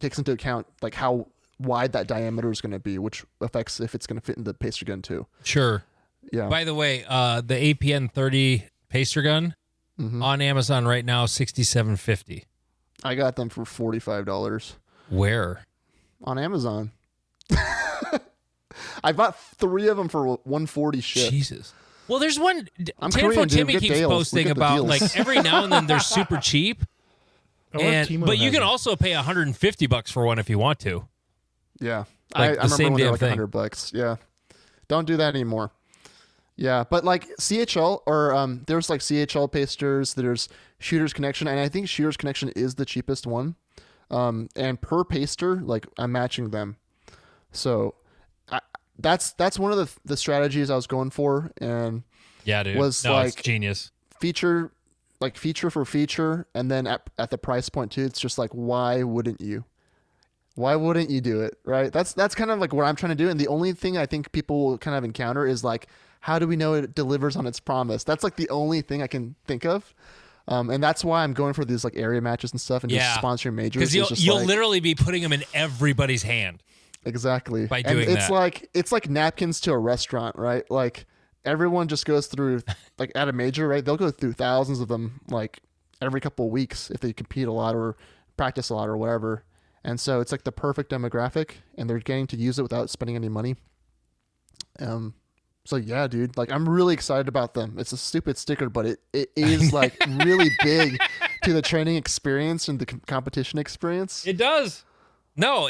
takes into account like how wide that diameter is going to be, which affects if it's going to fit in the paster gun too. Sure. Yeah. By the way, the APN 30 paster gun on Amazon right now, $67.50. I got them for $45. Where? On Amazon. I bought 3 of them for 140 shit. Jesus. Well, there's one. I'm Tinfo Korean, dude. Timmy Get keeps deals. We posting get the about deals. like every now and then they're super cheap. I wonder if Timo But you has can it. also pay $150 for one if you want to. Yeah. Like I the remember same when they were damn like thing. $100. Yeah. Don't do that anymore. Yeah, but like CHL or there's like CHL pasters, there's Shooter's Connection, and I think Shooter's Connection is the cheapest one. And per paster, like I'm matching them. So that's one of the strategies I was going for, and Yeah, dude. was no, like it's genius. feature for feature, and then at the price point too, it's just like, why wouldn't you? Why wouldn't you do it, right? That's kind of like what I'm trying to do, and the only thing I think people will kind of encounter is like, how do we know it delivers on its promise? That's like the only thing I can think of, and that's why I'm going for these like area matches and stuff, and just sponsoring majors. Because you'll literally be putting them in everybody's hand. Exactly. By doing and it's that. it's like napkins to a restaurant, right? Like everyone just goes through like at a major, right? They'll go through thousands of them like every couple of weeks if they compete a lot or practice a lot or whatever. And so it's like the perfect demographic, and they're getting to use it without spending any money. So yeah, dude, like I'm really excited about them. It's a stupid sticker, but it is like really big to the training experience and the competition experience. It does. No,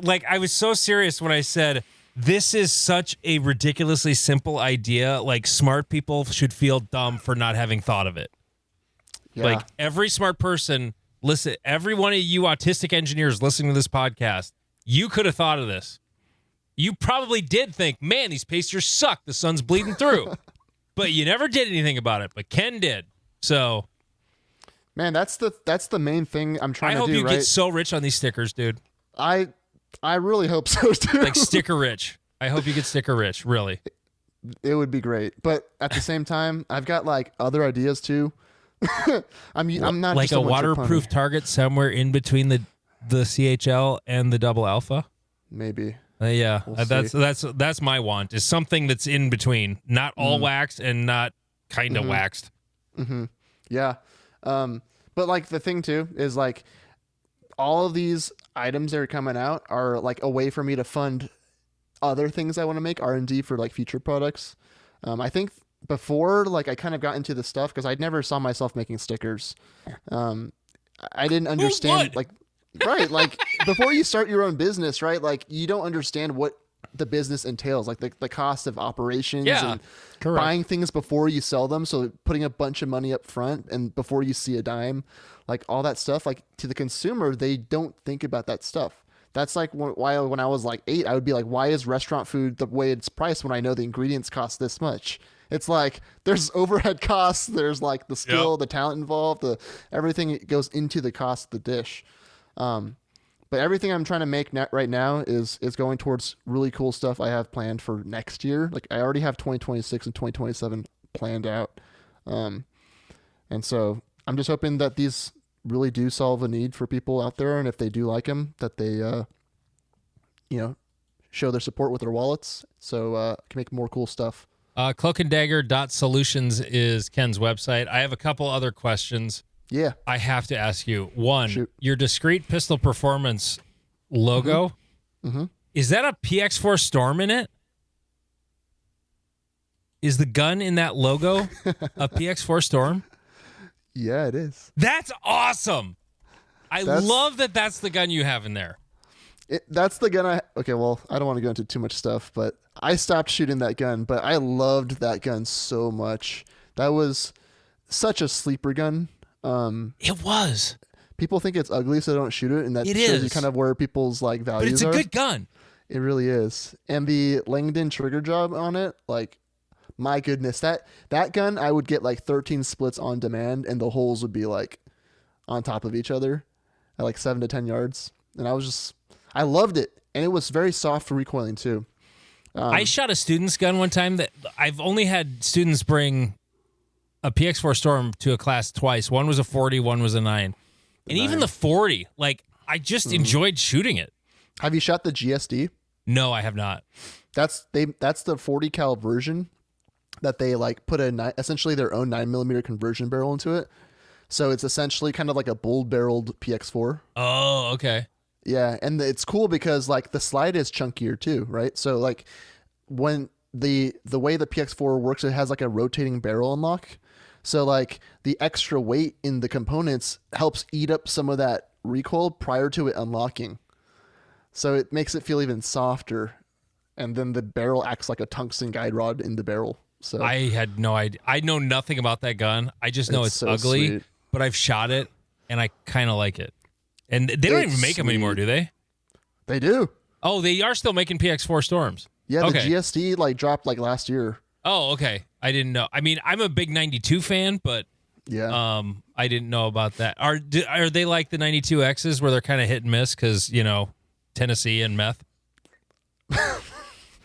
like I was so serious when I said this is such a ridiculously simple idea. Like smart people should feel dumb for not having thought of it. Yeah. Like every smart person, listen, every one of you autistic engineers listening to this podcast, you could have thought of this. You probably did think, man, these pasters suck. The sun's bleeding through. But you never did anything about it. But Ken did. So Man, that's the main thing I'm trying I to hope do, you right? get so rich on these stickers, dude. I really hope so too. Like sticker rich. I hope you get sticker rich, really. It would be great, but at the same time, I've got like other ideas too. I'm not Like just a one-trick waterproof pony. target somewhere in between the CHL and the double alpha. Maybe. Yeah, We'll that's my want, is something that's in between, not all waxed and not kind of waxed. Yeah. But like the thing too is like all of these items that are coming out are like a way for me to fund other things I want to make, R&D for like future products. I think before, like I kind of got into the stuff because I never saw myself making stickers. I didn't understand would? like, right. Like before you start your own business, right? Like you don't understand what the business entails, like the cost of operations and Correct. buying things before you sell them. So putting a bunch of money up front and before you see a dime, like all that stuff, like to the consumer, they don't think about that stuff. That's like why when I was like 8, I would be like, why is restaurant food the way it's priced when I know the ingredients cost this much? It's like there's overhead costs, there's like the skill, the talent involved, everything goes into the cost of the dish. But everything I'm trying to make right now is going towards really cool stuff I have planned for next year. Like I already have 2026 and 2027 planned out. And so I'm just hoping that these really do solve a need for people out there. And if they do like them, that they, show their support with their wallets. So can make more cool stuff. Cloakandagger.solutions is Ken's website. I have a couple other questions. Yeah. I have to ask you. One, Shoot. your discrete pistol performance logo, is that a PX4 Storm in it? Is the gun in that logo a PX4 Storm? Yeah, it is. That's awesome. I love that that's the gun you have in there. That's the gun okay, well, I don't want to go into too much stuff, but I stopped shooting that gun, but I loved that gun so much. That was such a sleeper gun. It was. People think it's ugly, so they don't shoot it, and that It shows you is. kind of where people's like But values it's a are. good gun. It really is. And the Langdon trigger job on it, like, my goodness, that gun, I would get like 13 splits on demand, and the holes would be like on top of each other at like 7 to 10 yards. And I loved it. And it was very soft for recoiling too. I shot a student's gun one time that I've only had students bring a PX4 Storm to a class twice. One was a 40, one was a 9. And even the 40, like, I just enjoyed shooting it. Have you shot the GSD? No, I have not. That's the 40 cal version that they like put essentially their own 9mm conversion barrel into it. So it's essentially kind of like a bull barreled PX4. Oh, okay. Yeah, and it's cool because like the slide is chunkier too, right? So like when the way the PX4 works, it has like a rotating barrel unlock. So like the extra weight in the components helps eat up some of that recoil prior to it unlocking. So it makes it feel even softer. And then the barrel acts like a tungsten guide rod in the barrel. So I had no idea. I know nothing about that gun. I just know it's so ugly, sweet. but I've shot it and I kind of like it. And they don't even make them anymore, do they? They do. Oh, they are still making PX4 Storms. Yeah, the Okay. GSD like dropped like last year. Oh, okay. I didn't know. I mean, I'm a big 92 fan, but Yeah. I didn't know about that. Are they like the 92Xs where they're kind of hit and miss because, Tennessee and meth?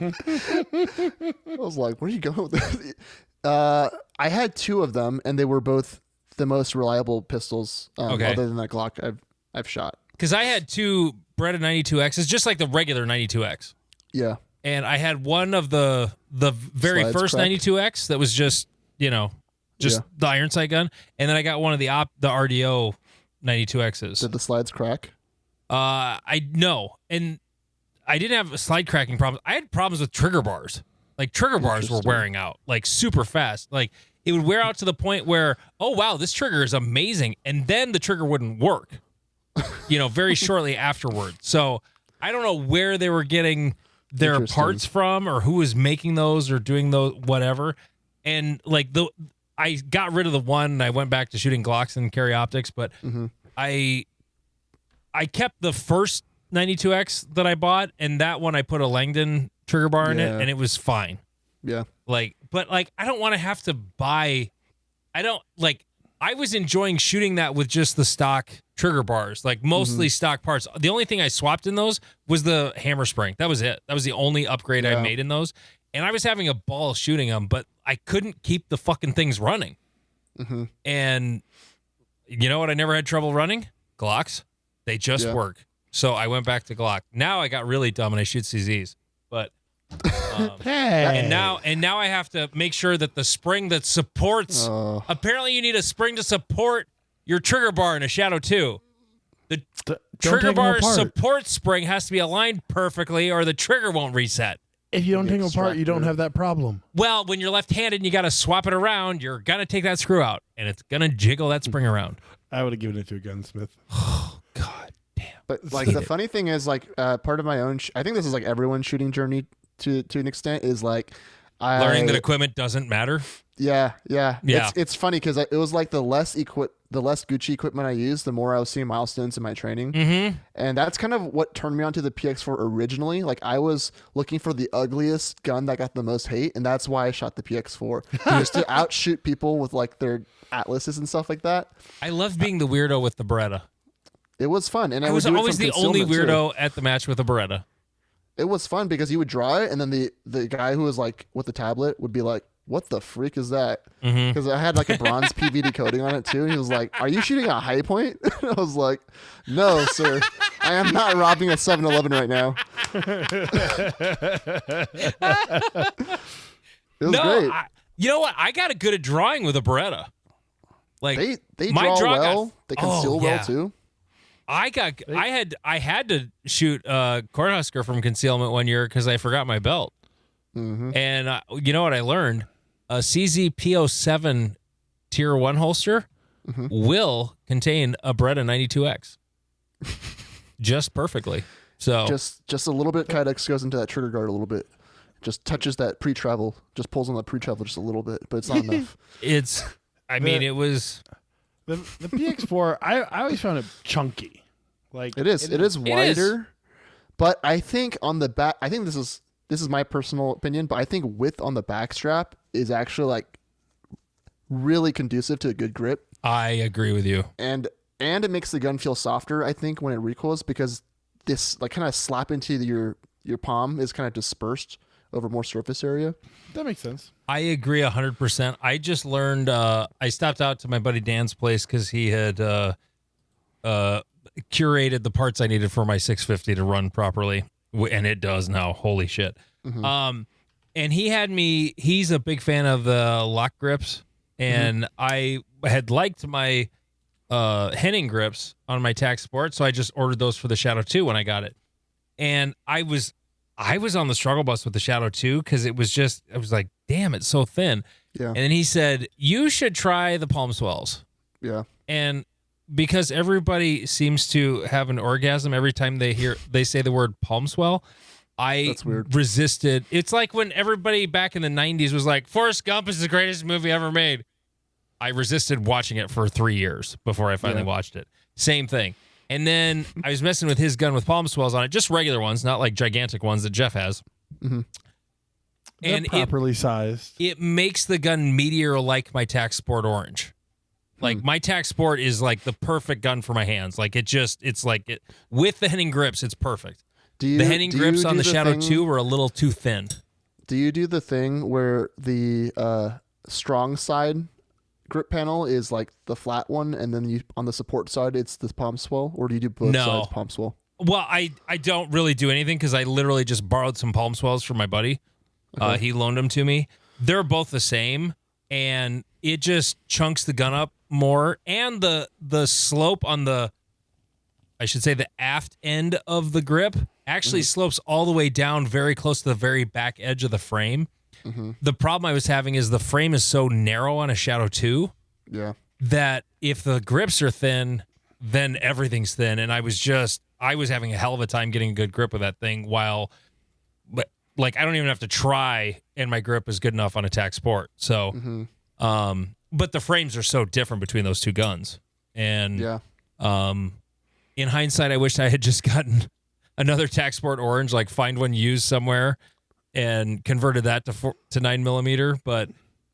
I was like, where are you going with this? I had two of them, and they were both the most reliable pistols Okay. other than that Glock I've shot. Because I had two Beretta 92Xs, just like the regular 92X. Yeah. And I had one of the very Slides first cracked. 92X that was just the iron sight gun. And then I got one of the RDO 92Xs. Did the slides crack? I know. And I didn't have slide cracking problems. I had problems with trigger bars. Like trigger bars were wearing out like super fast. Like it would wear out to the point where, oh wow, this trigger is amazing. And then the trigger wouldn't work, very shortly afterward. So I don't know where they were getting their Interesting. parts from or who was making those or doing those, whatever. And like I got rid of the one and I went back to shooting Glocks and carry optics, but I kept the first 92X that I bought, and that one I put a Langdon trigger bar in it, and it was fine. Yeah. But I don't want to have to buy. I was enjoying shooting that with just the stock trigger bars, like mostly stock parts. The only thing I swapped in those was the hammer spring. That was it. That was the only upgrade I made in those, and I was having a ball shooting them, but I couldn't keep the fucking things running. And you know what? I never had trouble running Glocks. They just work. So I went back to Glock. Now I got really dumb and I shoot CZs. But and now I have to make sure that the spring that supports apparently you need a spring to support your trigger bar in a Shadow 2. The trigger bar support spring has to be aligned perfectly or the trigger won't reset. If you don't take them apart, you don't have that problem. Well, when you're left-handed and you got to swap it around, you're going to take that screw out and it's going to jiggle that spring around. I would have given it to a gunsmith. Oh, God. But like the funny thing is like part of my own I think this is like everyone's shooting journey to an extent is like learning that equipment doesn't matter. Yeah. Yeah. It's funny because it was like the less Gucci equipment I used, the more I was seeing milestones in my training. And that's kind of what turned me onto the PX4 originally. Like I was looking for the ugliest gun that got the most hate, and that's why I shot the PX4 just to outshoot people with like their Atlases and stuff like that. I loved being the weirdo with the Beretta. It was fun, and I was always the only weirdo at the match with a Beretta. It was fun because you would draw it, and then the guy who was like with the tablet would be like, "What the freak is that?" Because I had like a bronze PVD coating on it too. And he was like, "Are you shooting a high point?" I was like, "No, sir, I am not robbing a 7-Eleven right now." It was great. You know what? I got good at drawing with a Beretta. Like They my draw well. got- They conceal well too. I had to shoot Cornhusker from concealment one year because I forgot my belt. And you know what I learned? A CZ P07 Tier 1 holster will contain a Beretta 92X. Just perfectly. So just a little bit. Kydex goes into that trigger guard a little bit. Just touches that pre-travel. Just pulls on that pre-travel just a little bit, but it's not enough. it was The PX4, I always found it chunky. Like It is wider, but I think on the back, I think this is my personal opinion, but I think width on the back strap is actually like really conducive to a good grip. I agree with you. And it makes the gun feel softer, I think, when it recoils, because this like kind of slap into your palm is kind of dispersed over more surface area. That makes sense. I agree 100%. I just learned, I stopped out to my buddy Dan's place because he had curated the parts I needed for my 650 to run properly. And it does now. Holy shit. And he's a big fan of the lock grips. And I had liked my Henning grips on my tack sport, so I just ordered those for the Shadow 2 when I got it. And I was on the struggle bus with the Shadow 2 because I was like, damn, it's so thin. Yeah. And then he said, you should try the palm swells. Yeah. And because everybody seems to have an orgasm every time they say the word palm swell, That's weird. resisted. It's like when everybody back in the 90s was like, Forrest Gump is the greatest movie ever made. I resisted watching it for 3 years before I finally watched it. Same thing. And then I was messing with his gun with palm swells on it, just regular ones, not like gigantic ones that Jeff has. Mm-hmm. And properly sized. It makes the gun meatier like my Tac Sport Orange. Like my Tac Sport is like the perfect gun for my hands. Like with the Henning grips, it's perfect. The Henning grips on the Shadow 2 were a little too thin. Do you do the thing where the strong side grip panel is like the flat one, and then you on the support side it's the palm swell, or do you do both sides palm swell? Well, I don't really do anything because I literally just borrowed some palm swells from my buddy. Okay. He loaned them to me. They're both the same, and it just chunks the gun up more, and the slope on the aft end of the grip actually slopes all the way down very close to the very back edge of the frame. Mm-hmm. The problem I was having is the frame is so narrow on a Shadow 2 that if the grips are thin, then everything's thin. And I was having a hell of a time getting a good grip with that thing but I don't even have to try and my grip is good enough on a Tac Sport. So, but the frames are so different between those two guns. And, in hindsight, I wish I had just gotten another Tac Sport Orange, like find one used somewhere and converted that to 9mm. But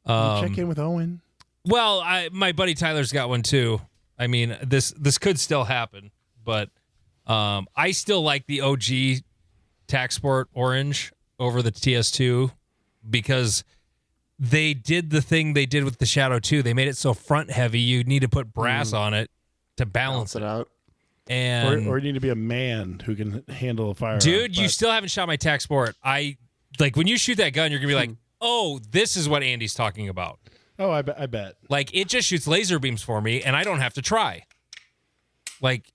check in with Owen. Well, my buddy Tyler's got one too. I mean, this could still happen, but I still like the OG Tac Sport Orange over the TS2 because they did the thing they did with the Shadow 2. They made it so front heavy you need to put brass on it to balance it out. And or you need to be a man who can handle a firearm. Dude, you still haven't shot my Tac Sport. When you shoot that gun, you're gonna be like, oh, this is what Andy's talking about. Oh, I bet. Like, it just shoots laser beams for me, and I don't have to try. Like,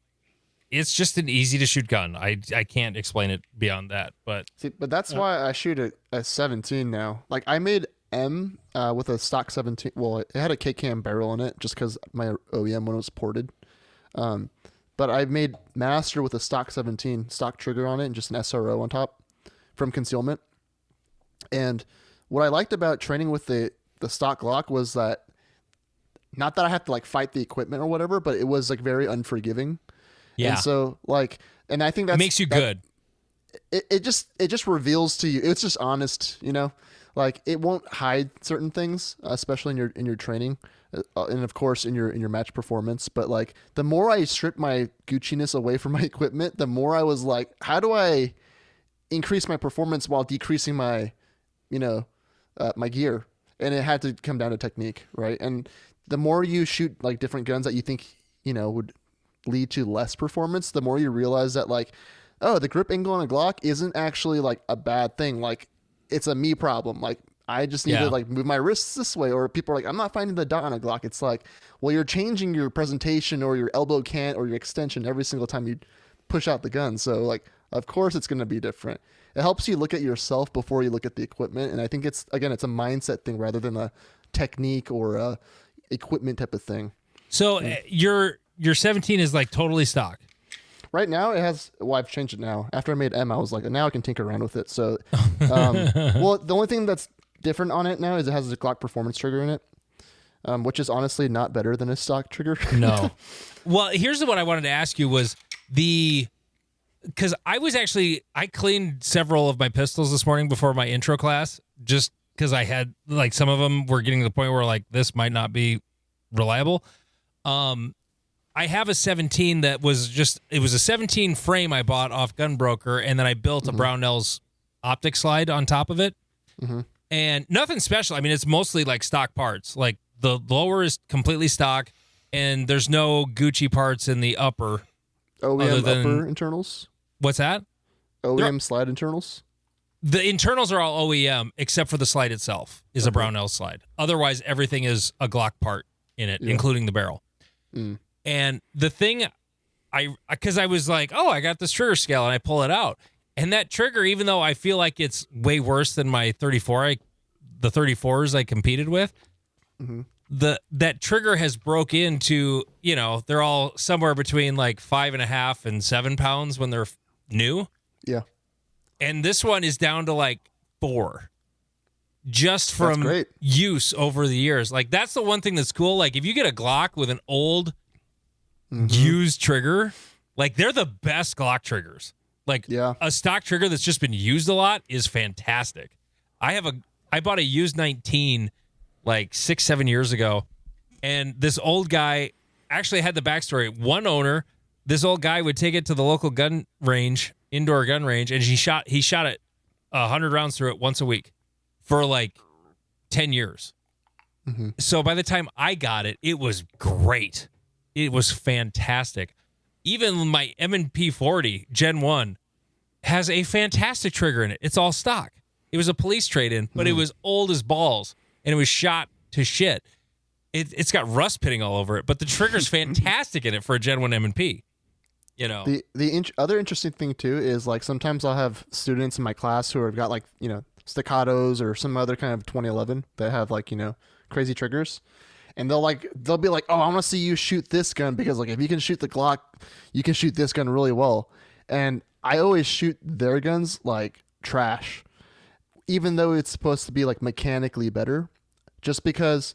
it's just an easy to shoot gun. I can't explain it beyond that. But that's why I shoot a 17 now. Like, I made M with a stock 17. Well, it had a K-cam barrel in it just because my OEM one was ported. But I made Master with a stock 17 stock trigger on it and just an SRO on top from concealment. And what I liked about training with the stock Glock was that, not that I have to like fight the equipment or whatever, but it was like very unforgiving. Yeah. And so and I think that makes you good. It just reveals to you. It's just honest, like it won't hide certain things, especially in your training. And of course in your match performance, but like the more I stripped my Gucci-ness away from my equipment, the more I was like, how do I increase my performance while decreasing my, my gear? And it had to come down to technique, right? And the more you shoot like different guns that you think, would lead to less performance, the more you realize that like, oh, the grip angle on a Glock isn't actually like a bad thing. Like it's a me problem. Like I just need to like move my wrists this way, or people are like, I'm not finding the dot on a Glock. It's like, well, you're changing your presentation or your elbow cant or your extension every single time you push out the gun. So like, of course it's going to be different. It helps you look at yourself before you look at the equipment. And I think it's a mindset thing rather than a technique or a equipment type of thing. So your 17 is like totally stock. Right now it has, I've changed it now. After I made M, I was like, now I can tinker around with it. So, well, the only thing that's different on it now is it has a Glock performance trigger in it, which is honestly not better than a stock trigger. No. Well, here's what I wanted to ask you was because I cleaned several of my pistols this morning before my intro class, just because I had like some of them were getting to the point where like this might not be reliable. I have a 17 that was it was a 17 frame I bought off Gunbroker, and then I built a Brownell's optic slide on top of it. Mm-hmm. And nothing special. I mean, it's mostly like stock parts. Like the lower is completely stock, and there's no Gucci parts in the upper. OEM upper internals? What's that? OEM slide internals? The internals are all OEM, except for the slide itself is a Brownell slide. Otherwise, everything is a Glock part in it, including the barrel. Mm. And the thing because I was like, oh, I got this trigger scale, and I pull it out. And that trigger, even though I feel like it's way worse than my 34, the 34s I competed with, that trigger has broke into, they're all somewhere between like 5.5 and 7 pounds when they're new. Yeah. And this one is down to like 4. Just from use over the years. Like, that's the one thing that's cool. Like, if you get a Glock with an old used trigger, like, they're the best Glock triggers. Like, a stock trigger that's just been used a lot is fantastic. I bought a used 19 like 6-7 years ago, and this old guy actually had the backstory. One owner, this old guy would take it to the local gun range, indoor gun range, and he shot it 100 rounds through it once a week for like 10 years. So by the time I got it, it was great. It was fantastic. Even my M&P 40 Gen 1 has a fantastic trigger in it. It's all stock. It was a police trade-in, but it was old as balls, and it was shot to shit. It's got rust pitting all over it, but the trigger's fantastic in it for a Gen 1 M&P. The other interesting thing, too, is like sometimes I'll have students in my class who have got like, staccatos or some other kind of 2011 that have like, crazy triggers. And they'll be like, oh, I want to see you shoot this gun because like if you can shoot the Glock, you can shoot this gun really well. And I always shoot their guns like trash, even though it's supposed to be like mechanically better, just because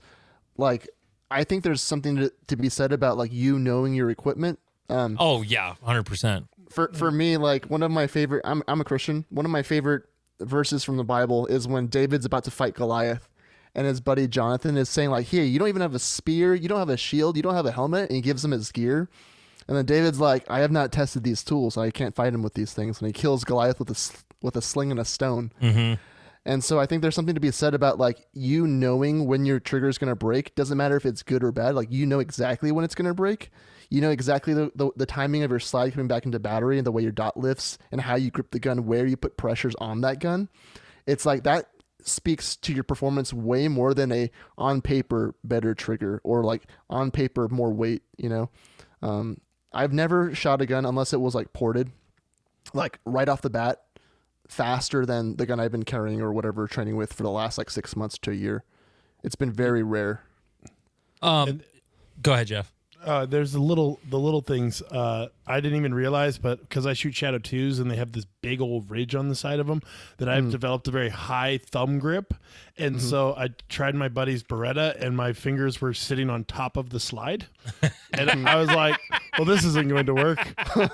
like I think there's something to be said about like you knowing your equipment. Oh yeah, 100%. For me, like one of my favorite, I'm a Christian. One of my favorite verses from the Bible is when David's about to fight Goliath. And his buddy Jonathan is saying like, here, you don't even have a spear. You don't have a shield. You don't have a helmet. And he gives him his gear. And then David's like, I have not tested these tools. So I can't fight him with these things. And he kills Goliath with a sling and a stone. And so I think there's something to be said about like you knowing when your trigger is going to break. Doesn't matter if it's good or bad. Like you know exactly when it's going to break. You know exactly the timing of your slide coming back into battery and the way your dot lifts and how you grip the gun, where you put pressures on that gun. It's like that speaks to your performance way more than a on paper better trigger or like on paper more weight. I've never shot a gun unless it was like ported, like right off the bat, faster than the gun I've been carrying or whatever training with for the last like 6 months to a year. It's been very rare. Go ahead, Jeff. There's the little things I didn't even realize, but because I shoot Shadow 2s and they have this big old ridge on the side of them, that I've developed a very high thumb grip. And so I tried my buddy's Beretta and my fingers were sitting on top of the slide. And I was like, well, this isn't going to work.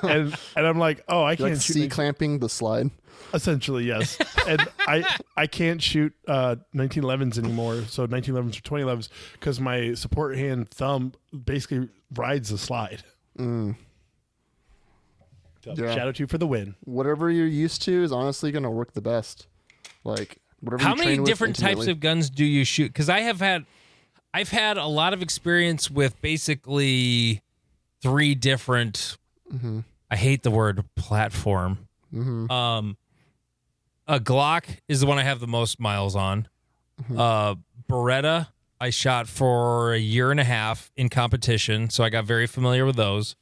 And I'm like, oh, I can't shoot. C-clamping the slide. Essentially, yes. And I can't shoot 1911s anymore. So 1911s or 2011s because my support hand thumb basically rides the slide. So Shadow 2 for the win. Whatever you're used to is honestly going to work the best. Like whatever. How many different types of guns do you shoot? Because I've had a lot of experience with basically 3 different. I hate the word platform. A Glock is the one I have the most miles on. Beretta, I shot for 1.5 years in competition, so I got very familiar with those.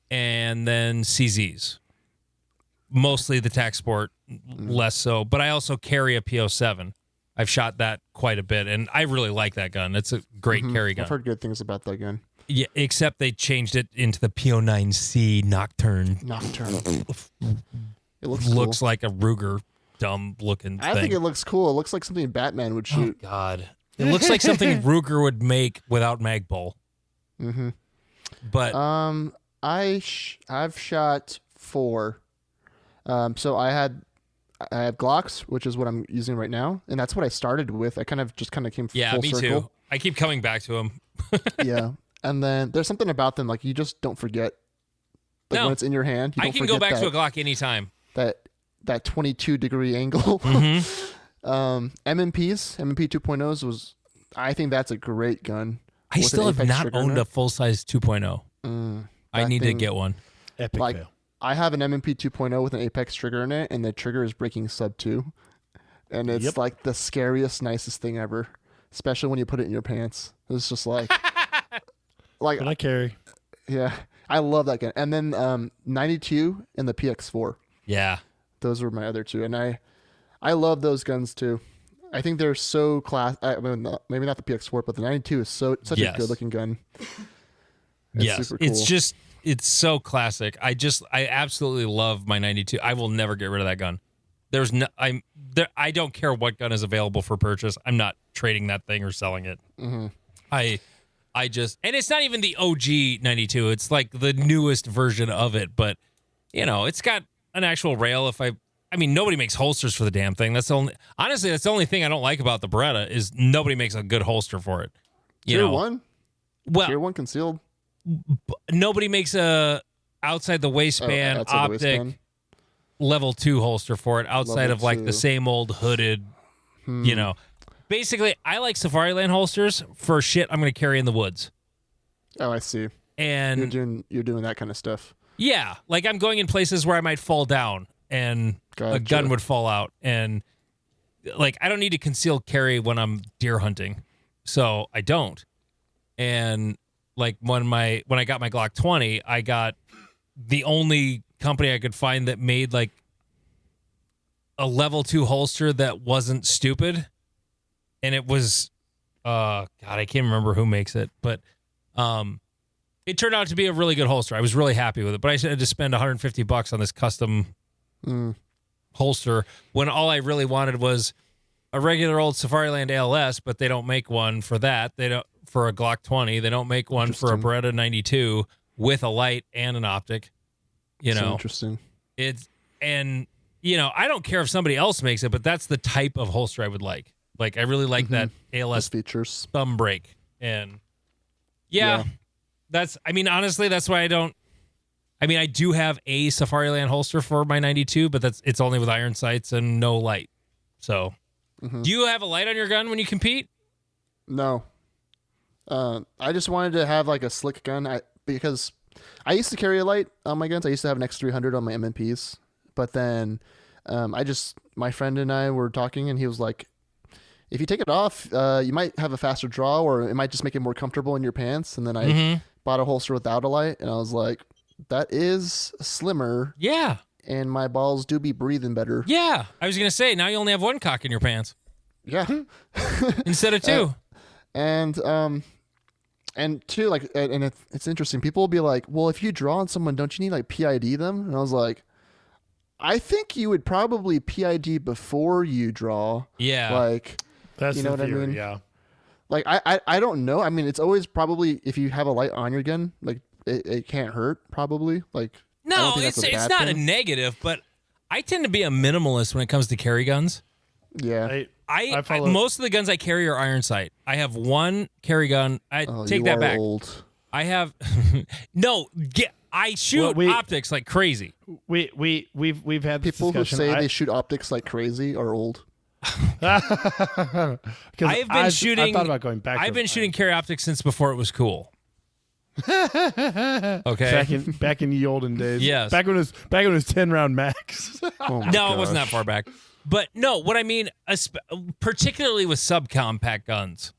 And then CZs. Mostly the TAC Sport, less so. But I also carry a PO7. I've shot that quite a bit, and I really like that gun. It's a great carry gun. I've heard good things about that gun. Yeah, except they changed it into the PO9C Nocturne. It looks cool. like a Ruger dumb-looking thing. I think it looks cool. It looks like something Batman would shoot. Oh, God. It looks like something Ruger would make without Magpul. But I've shot 4. So I have Glocks, which is what I'm using right now, and that's what I started with. I kind of came full me circle. too. I keep coming back to them. Yeah, and then there's something about them like you just don't forget. Like when it's in your hand, you don't I can go back to a Glock anytime. That 22-degree angle. M&Ps, M&P 2.0s was. I think that's a great gun. I still have not owned a full-size 2.0. I need to get one. Epic fail. I have an M&P 2.0 with an Apex trigger in it, and the trigger is breaking sub 2. And it's like the scariest, nicest thing ever, especially when you put it in your pants. It's just like... But I carry. Yeah, I love that gun. And then 92 and the PX4. Yeah. Those were my other two, and I love those guns too. I think they're so I mean, maybe not the PX4, but the 92 is such a good looking gun. Yes, super cool. it's so classic. I absolutely love my 92. I will never get rid of that gun. I don't care what gun is available for purchase. I'm not trading that thing or selling it. Mm-hmm. I just, and it's not even the OG 92. It's like the newest version of it, but it's got an actual rail. I mean, nobody makes holsters for the damn thing. Honestly, that's the only thing I don't like about the Beretta is nobody makes a good holster for it. Tier 1? Well, Tier 1 concealed. Nobody makes a outside the waistband optic level 2 holster for it outside of like the same old hooded, Basically, I like Safariland holsters for shit I'm going to carry in the woods. Oh, I see. And you're doing that kind of stuff. Yeah, like I'm going in places where I might fall down and a gun would fall out, and like I don't need to concealed carry when I'm deer hunting, so I don't. And like when I got my Glock 20, I got the only company I could find that made like a level 2 holster that wasn't stupid, and it was God, I can't remember who makes it, but it turned out to be a really good holster. I was really happy with it, but I had to spend $150 on this custom holster when all I really wanted was a regular old Safariland ALS, but they don't make one for that. They don't for a Glock 20. They don't make one for a Beretta 92 with a light and an optic. Interesting. I don't care if somebody else makes it, but that's the type of holster I would like. Like I really like that ALS features, thumb break, and honestly, that's why I don't. I do have a Safariland holster for my 92, but it's only with iron sights and no light. So, do you have a light on your gun when you compete? No. I just wanted to have like a slick gun because I used to carry a light on my guns. I used to have an X300 on my MMPs, but then my friend and I were talking, and he was like, if you take it off, you might have a faster draw, or it might just make it more comfortable in your pants. And then I bought a holster without a light, and I was like, that is slimmer. Yeah. And my balls do be breathing better. Yeah. I was going to say, now you only have one cock in your pants. Yeah. Instead of two. And two, like, and it's interesting. People will be like, well, if you draw on someone, don't you need like PID them? And I was like, I think you would probably PID before you draw. Yeah. Like, that's what theory, I mean? Yeah. Like, I don't know. I mean, it's always probably, if you have a light on your gun, like, it can't hurt, probably. Like, no, it's not a negative, but I tend to be a minimalist when it comes to carry guns. Yeah. Most of the guns I carry are iron sight. I have one carry gun. Take that back. Old. I have I shoot optics like crazy. We've had this people who discussion. say they shoot optics like crazy are old. I've thought about going back. I've been shooting carry optics since before it was cool. Okay. Back in the olden days. Yes. Back when it was 10 round max. No, it wasn't that far back. But no, what I mean, particularly with subcompact guns,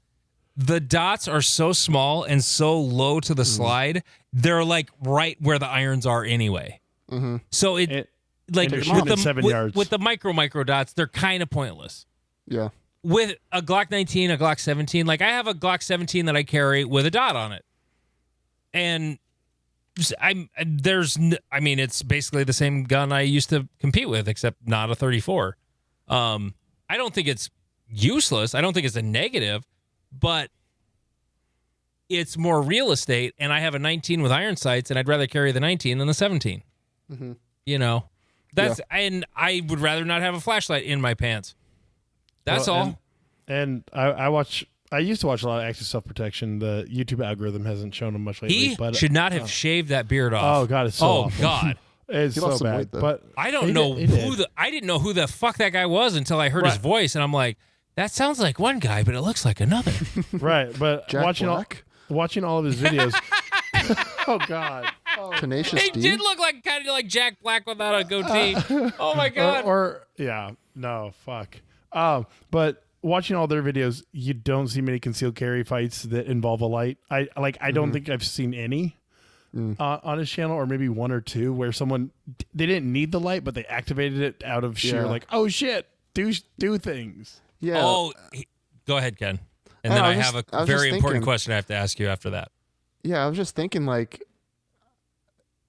the dots are so small and so low to the slide, they're like right where the irons are anyway. Mm-hmm. So with the micro dots, they're kind of pointless. Yeah. With a Glock 19, a Glock 17, like I have a Glock 17 that I carry with a dot on it. And it's basically the same gun I used to compete with, except not a 34. I don't think it's useless. I don't think it's a negative, but it's more real estate. And I have a 19 with iron sights, and I'd rather carry the 19 than the 17. Mm-hmm. And I would rather not have a flashlight in my pants. That's all. And I used to watch a lot of active self-protection. The YouTube algorithm hasn't shown him much lately. He but should not have shaved that beard off. Oh God, it's so awful. God. It's so bad. Weight, but I don't know I didn't know who the fuck that guy was until I heard his voice, and I'm like, that sounds like one guy, but it looks like another. Right, but Jack watching all of his videos. Oh God. Tenacious He D? did look like kind of like Jack Black without a goatee. Oh my God. Fuck. But watching all their videos, you don't see many concealed carry fights that involve a light. I don't think I've seen any. on his channel, or maybe one or two, where someone they didn't need the light, but they activated it out of sheer like, oh shit, do things. Yeah. Oh, go ahead, Ken. And then I have a very important question I have to ask you after that. Yeah, I was just thinking, like,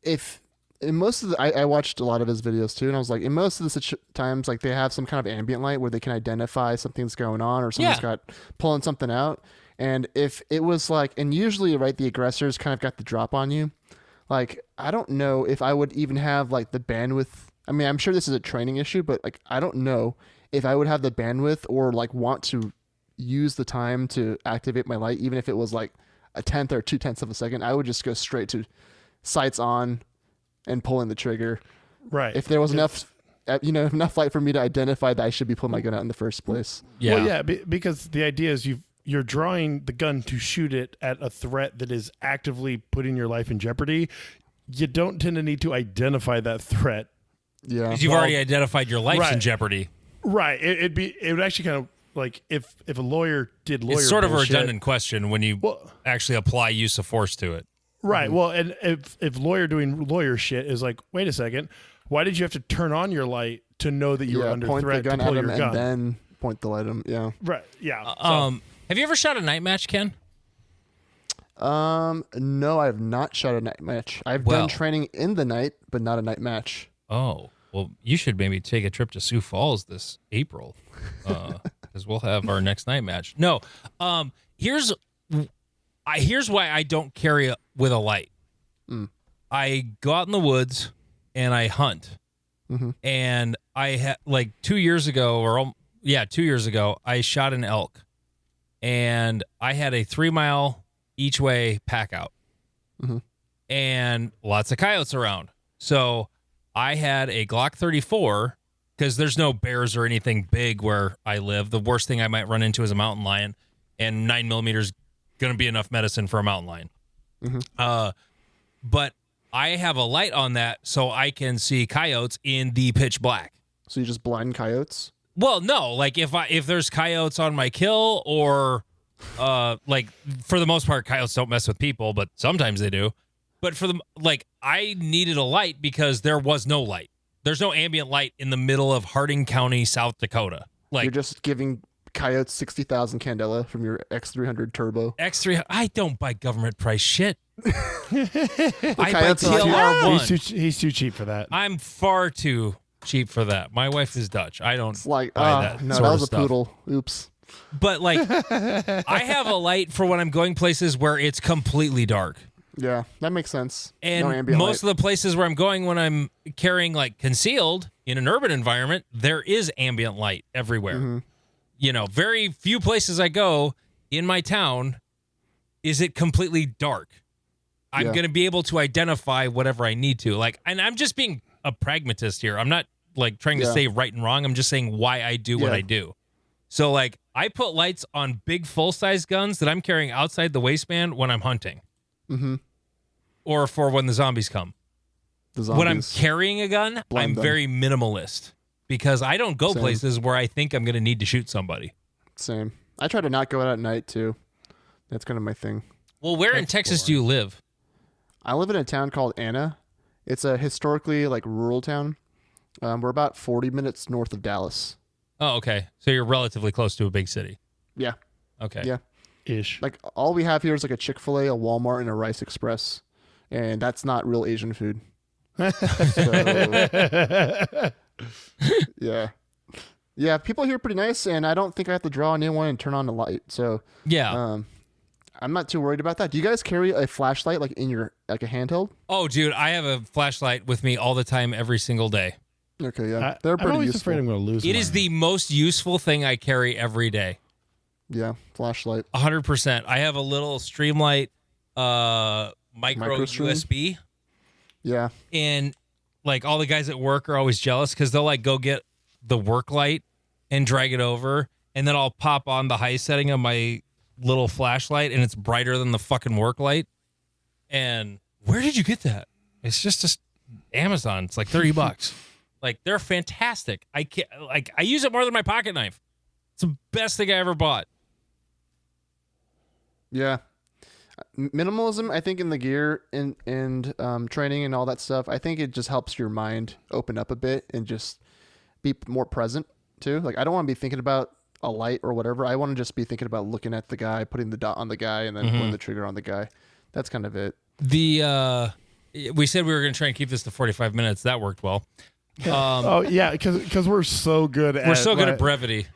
if in most of the, I watched a lot of his videos too, and I was like, in most of the times, like, they have some kind of ambient light where they can identify something's going on or someone's got pulling something out. And if it was like, and usually, right, the aggressors kind of got the drop on you. Like, I don't know if I would even have like the bandwidth. I mean, I'm sure this is a training issue, but like, I don't know if I would have the bandwidth or like want to use the time to activate my light, even if it was like a 1/10 or 2/10 of a second. I would just go straight to sights on and pulling the trigger. Right. If there was enough light for me to identify that I should be pulling my gun out in the first place. Yeah. Well, yeah, because the idea is you're drawing the gun to shoot it at a threat that is actively putting your life in jeopardy. You don't tend to need to identify that threat. Yeah. Because you've already identified your life's in jeopardy. Right. It would actually kind of like if a lawyer did lawyer It's sort of bullshit, a redundant question when you actually apply use of force to it. Right. Mm-hmm. Well, and if lawyer doing lawyer shit is like, wait a second, why did you have to turn on your light to know that you were under point threat the gun to pull at him your gun? and then point the light at him. Yeah. Right. Yeah. Have you ever shot a night match, Ken? No, I have not shot a night match. I've done training in the night, but not a night match. Oh, well, you should maybe take a trip to Sioux Falls this April, because we'll have our next night match. No, here's why I don't carry with a light. I go out in the woods and I hunt, and I had like 2 years ago, 2 years ago, I shot an elk, and I had a 3 mile each way pack out, and lots of coyotes around, so I had a Glock 34 because there's no bears or anything big where I live. The worst thing I might run into is a mountain lion, and 9mm is going to be enough medicine for a mountain lion. But I have a light on that so I can see coyotes in the pitch black. So you just blind coyotes? Well, no, like if there's coyotes on my kill, or like for the most part, coyotes don't mess with people, but sometimes they do. But I needed a light because there was no light. There's no ambient light in the middle of Harding County, South Dakota. Like, you're just giving coyotes 60,000 candela from your X300 turbo. X300. I don't buy government price shit. I buy Coyotes are TLR1. He's too cheap for that. I'm far too cheap for that. My wife is Dutch. I don't It's like, buy that. no, sort that of was a stuff. poodle. Oops. But like, I have a light for when I'm going places where it's completely dark. Yeah, that makes sense. And no ambient most light. of the places where I'm going when I'm carrying like concealed in an urban environment, there is ambient light everywhere. You know, very few places I go in my town is it completely dark. I'm going to be able to identify whatever I need to. Like, and I'm just being a pragmatist here. I'm not like trying to say right and wrong. I'm just saying why I do what I do. So like, I put lights on big full-size guns that I'm carrying outside the waistband when I'm hunting. Or for when the zombies come. When I'm carrying a gun, I'm very minimalist because I don't go places where I think I'm going to need to shoot somebody. Same. I try to not go out at night too. That's kind of my thing. Well, where in Texas do you live? I live in a town called Anna. It's a historically like rural town. We're about 40 minutes north of Dallas. Oh, okay. So you're relatively close to a big city. Yeah. Okay. Yeah. Ish. Like all we have here is like a Chick-fil-A, a Walmart, and a Rice Express. And that's not real Asian food. So, yeah. Yeah, people here are pretty nice, and I don't think I have to draw on anyone and turn on the light. So Yeah. I'm not too worried about that. Do you guys carry a flashlight like in your like a handheld? Oh, dude, I have a flashlight with me all the time, every single day. Okay, yeah. They're I'm pretty always useful. afraid I'm going to lose It mine. is the most useful thing I carry every day. Yeah, flashlight. 100%. I have a little Streamlight micro Microstream? USB, Yeah. and like all the guys at work are always jealous because they'll like go get the work light and drag it over, and then I'll pop on the high setting of my little flashlight, and it's brighter than the fucking work light. And where did you get that? It's just Amazon. It's like $30. Like, they're fantastic. I use it more than my pocket knife. It's the best thing I ever bought. Yeah. minimalism, I think, in the gear and training and all that stuff, I think it just helps your mind open up a bit and just be more present too. Like, I don't want to be thinking about a light or whatever. I want to just be thinking about looking at the guy, putting the dot on the guy, and then pulling the trigger on the guy. That's kind of it. We said we were going to try and keep this to 45 minutes. That worked well. Because we're so good at brevity.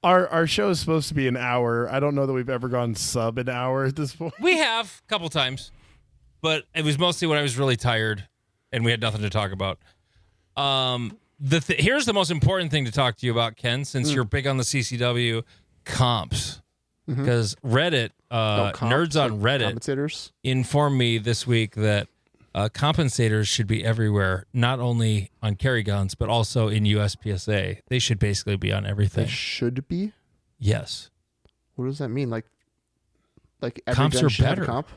Our show is supposed to be an hour. I don't know that we've ever gone sub an hour at this point. We have a couple times, but it was mostly when I was really tired and we had nothing to talk about. Here's the most important thing to talk to you about, Ken, since you're big on the CCW comps. Because Reddit, nerds on Reddit informed me this week that compensators should be everywhere, not only on carry guns, but also in USPSA. They should basically be on everything. They should be? Yes. What does that mean? Like every comps gun are should have a better. comp?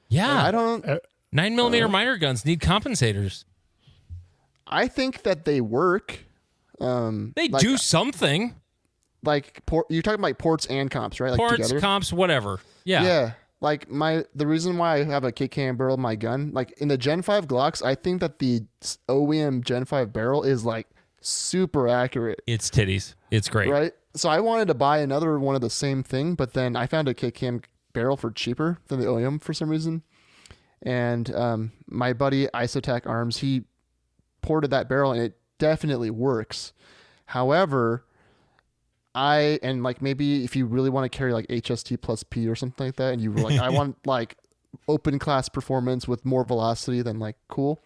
Yeah. I don't... 9mm minor guns need compensators. I think that they work. They do something. Like, you're talking about ports and comps, right? Like Ports, together? comps, whatever. Yeah. Yeah. Like, the reason why I have a KKM barrel in my gun, like in the Gen 5 Glocks, I think that the OEM Gen 5 barrel is like super accurate. It's titties. It's great. Right? So I wanted to buy another one of the same thing, but then I found a KKM barrel for cheaper than the OEM for some reason. And my buddy Isotac Arms, he ported that barrel and it definitely works. However, maybe if you really want to carry like HST plus P or something like that, and you were like, I want like open class performance with more velocity, then like cool.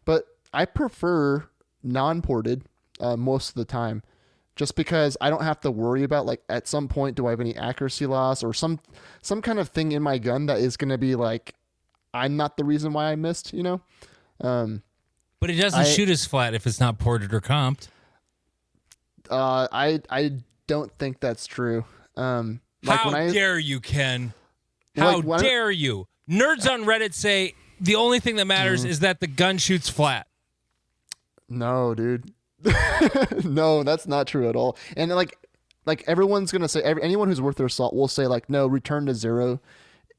But I prefer non-ported most of the time, just because I don't have to worry about like at some point do I have any accuracy loss or some kind of thing in my gun that is going to be like I'm not the reason why I missed, you know. But it doesn't shoot as flat if it's not ported or comped. I don't think that's true. How dare you, Ken? How dare you? Nerds on Reddit say the only thing that matters is that the gun shoots flat. No, dude. No, that's not true at all. And like everyone's gonna say, anyone who's worth their salt will say like, no, return to zero.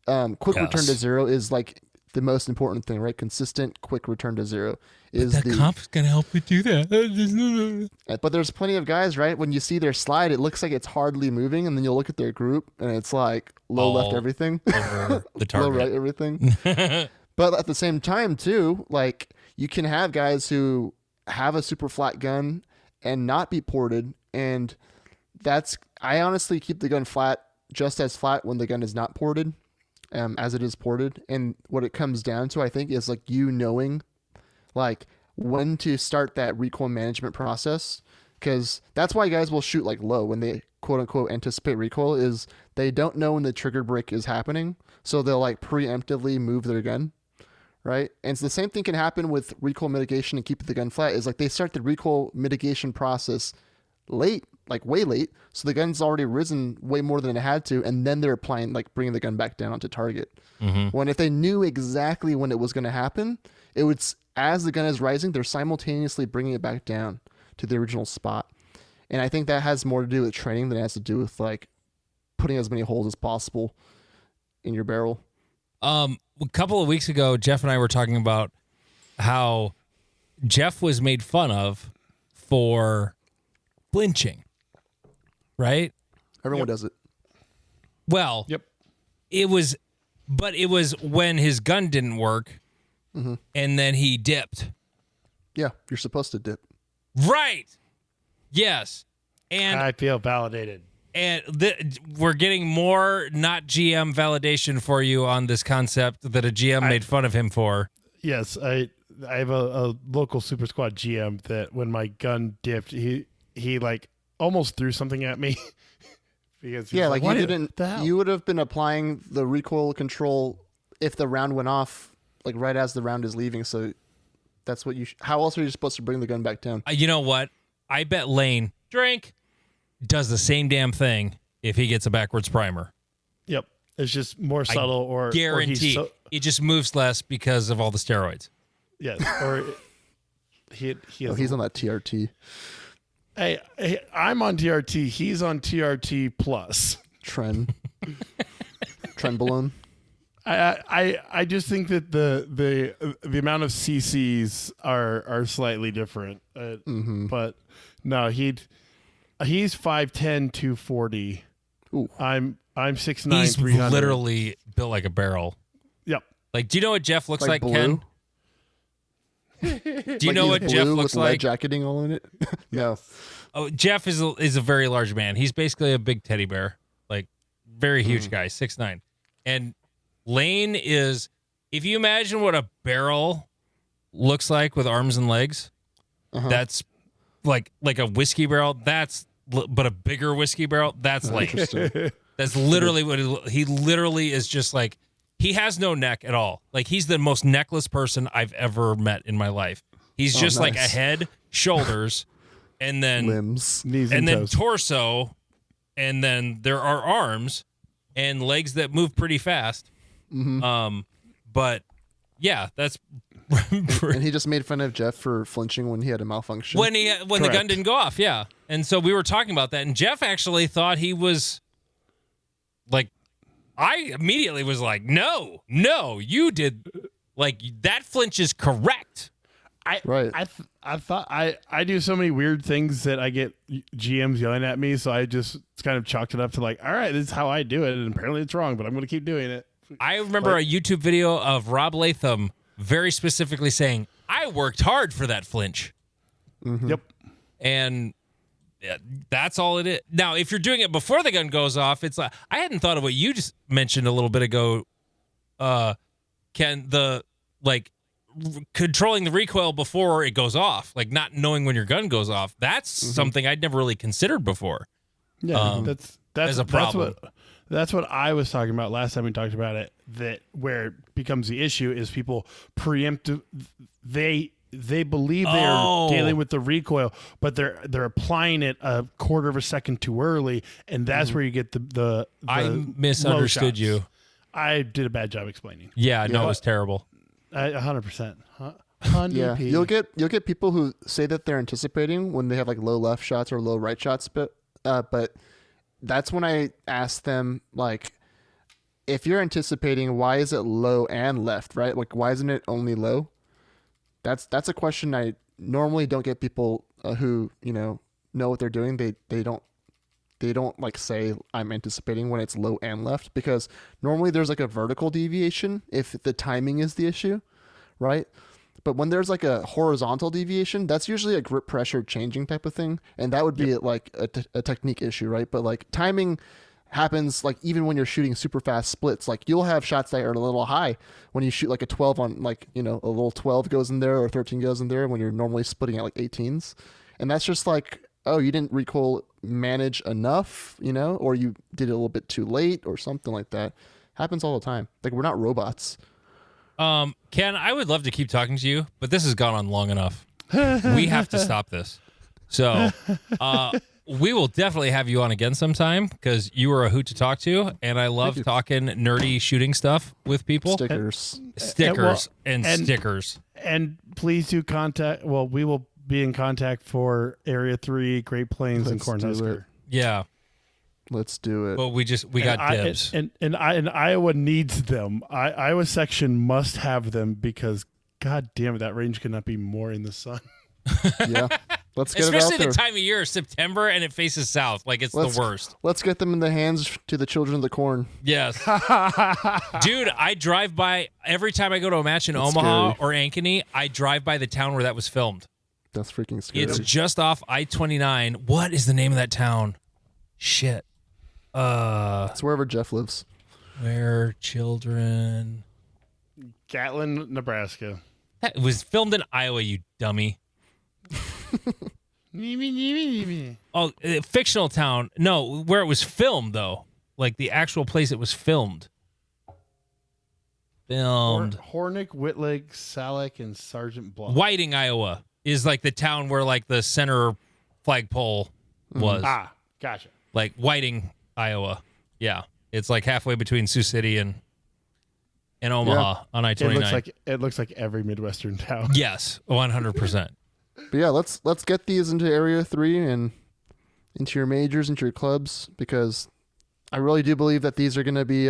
Quick return to zero is like the most important thing, right? Consistent, quick return to zero is the comp's gonna help you do that. But there's plenty of guys, right? When you see their slide, it looks like it's hardly moving, and then you'll look at their group, and it's like low left everything, over the target, low right everything. But at the same time, too, like you can have guys who have a super flat gun and not be ported, and I honestly keep the gun flat, just as flat when the gun is not ported. As it is ported. And what it comes down to, I think, is like you knowing like when to start that recoil management process. Because that's why guys will shoot like low when they quote unquote anticipate recoil, is they don't know when the trigger break is happening. So they'll like preemptively move their gun. Right. And so the same thing can happen with recoil mitigation and keeping the gun flat, is like they start the recoil mitigation process late, like way late, so the gun's already risen way more than it had to, and then they're applying, like bringing the gun back down to target. When if they knew exactly when it was going to happen, it would, as the gun is rising, they're simultaneously bringing it back down to the original spot. And I think that has more to do with training than it has to do with like putting as many holes as possible in your barrel. A couple of weeks ago, Jeff and I were talking about how Jeff was made fun of for flinching, right? Everyone does it. Well, it was when his gun didn't work, and then he dipped. Yeah, you're supposed to dip. Right. Yes. And I feel validated. And we're getting more not GM validation for you on this concept that a GM made fun of him for. Yes, I have a local Super Squad GM that when my gun dipped, he like almost threw something at me. Because like you would have been applying the recoil control if the round went off, like right as the round is leaving. So that's what how else are you supposed to bring the gun back down? You know what? I bet Lane does the same damn thing if he gets a backwards primer. Yep. It's just more subtle, or guarantee it just moves less because of all the steroids. Yes. Or he's on that TRT. Hey, I'm on TRT. He's on TRT plus. Trenbolone. I just think that the amount of CCs are slightly different. But no, he's 5'10", 240. Ooh. I'm 6'9", He's 300. literally built like a barrel. Yep. Like, do you know what Jeff looks like, blue? Ken? Do you know what he's Jeff blue looks with lead like? jacketing all in it? No. Oh, Jeff is a very large man. He's basically a big teddy bear, like very huge guy, 6'9". And Lane is, if you imagine what a barrel looks like with arms and legs, that's like a whiskey barrel. But a bigger whiskey barrel. That's Lane. That's literally what he literally is. Just like, he has no neck at all. Like, he's the most neckless person I've ever met in my life. He's just like a head, shoulders, and then limbs, knees, and then toes. torso, and then there are arms and legs that move pretty fast. But yeah, that's and he just made fun of Jeff for flinching when he had a malfunction. when the gun didn't go off. Yeah, and so we were talking about that, and Jeff actually thought he was like, I immediately was like, no, you did, like, that flinch is correct. I thought I do so many weird things that I get GMs yelling at me, so I just kind of chalked it up to like, all right, this is how I do it, and apparently it's wrong, but I'm going to keep doing it. I remember a YouTube video of Rob Latham very specifically saying, I worked hard for that flinch. Yep. And that's all it is. Now, if you're doing it before the gun goes off, it's like, I hadn't thought of what you just mentioned a little bit ago, Ken, controlling the recoil before it goes off, like not knowing when your gun goes off. That's something I'd never really considered before. Yeah, that's as a problem. That's what I was talking about last time we talked about it. That where it becomes the issue is people preemptive. They believe they are dealing with the recoil, but they're applying it a quarter of a second too early, and that's where you get the I misunderstood you. I did a bad job explaining. Yeah, no, it was terrible. 100%. Yeah, you'll get people who say that they're anticipating when they have like low left shots or low right shots, but that's when I ask them, like, if you're anticipating, why is it low and left, right? Like, why isn't it only low? That's a question I normally don't get people who know what they're doing. They don't like say I'm anticipating when it's low and left, because normally there's like a vertical deviation if the timing is the issue, right? But when there's like a horizontal deviation, that's usually a grip pressure changing type of thing, and that would be like a technique issue, right? But like timing happens, like even when you're shooting super fast splits, like you'll have shots that are a little high when you shoot like a 12 on, like, a little 12 goes in there or 13 goes in there when you're normally splitting at like 18s, and that's just like, oh, you didn't recoil manage enough, or you did it a little bit too late or something like that. Happens all the time. Like, we're not robots. Ken, I would love to keep talking to you, but this has gone on long enough. We have to stop this. So, we will definitely have you on again sometime, because you are a hoot to talk to, and I love talking nerdy shooting stuff with people. Stickers. And stickers. And please do contact. Well, we will be in contact for Area 3, Great Plains, and Cornhusker. Yeah. Let's do it. Well, we got dibs. And Iowa needs them. Iowa section must have them, because God damn it, that range cannot be more in the sun. Yeah. Let's get Especially it out there. the time of year, September, and it faces south. Like, it's the worst. Let's get them in the hands to the children of the corn. Yes. Dude, I drive by, every time I go to a match in Omaha or Ankeny, I drive by the town where that was filmed. That's freaking scary. It's just off I-29. What is the name of that town? Shit. It's wherever Jeff lives. Where children... Gatlin, Nebraska. That was filmed in Iowa, you dummy. Oh, fictional town. No, where it was filmed, though. Like the actual place it was filmed. Hornick, Whitlag, Salek, and Sergeant Bluff. Whiting, Iowa is like the town where like the center flagpole was. Ah, gotcha. Like Whiting, Iowa. Yeah. It's like halfway between Sioux City and Omaha on I-29. It looks like every Midwestern town. Yes, 100%. But yeah, let's get these into Area 3 and into your majors, into your clubs, because I really do believe that these are going to be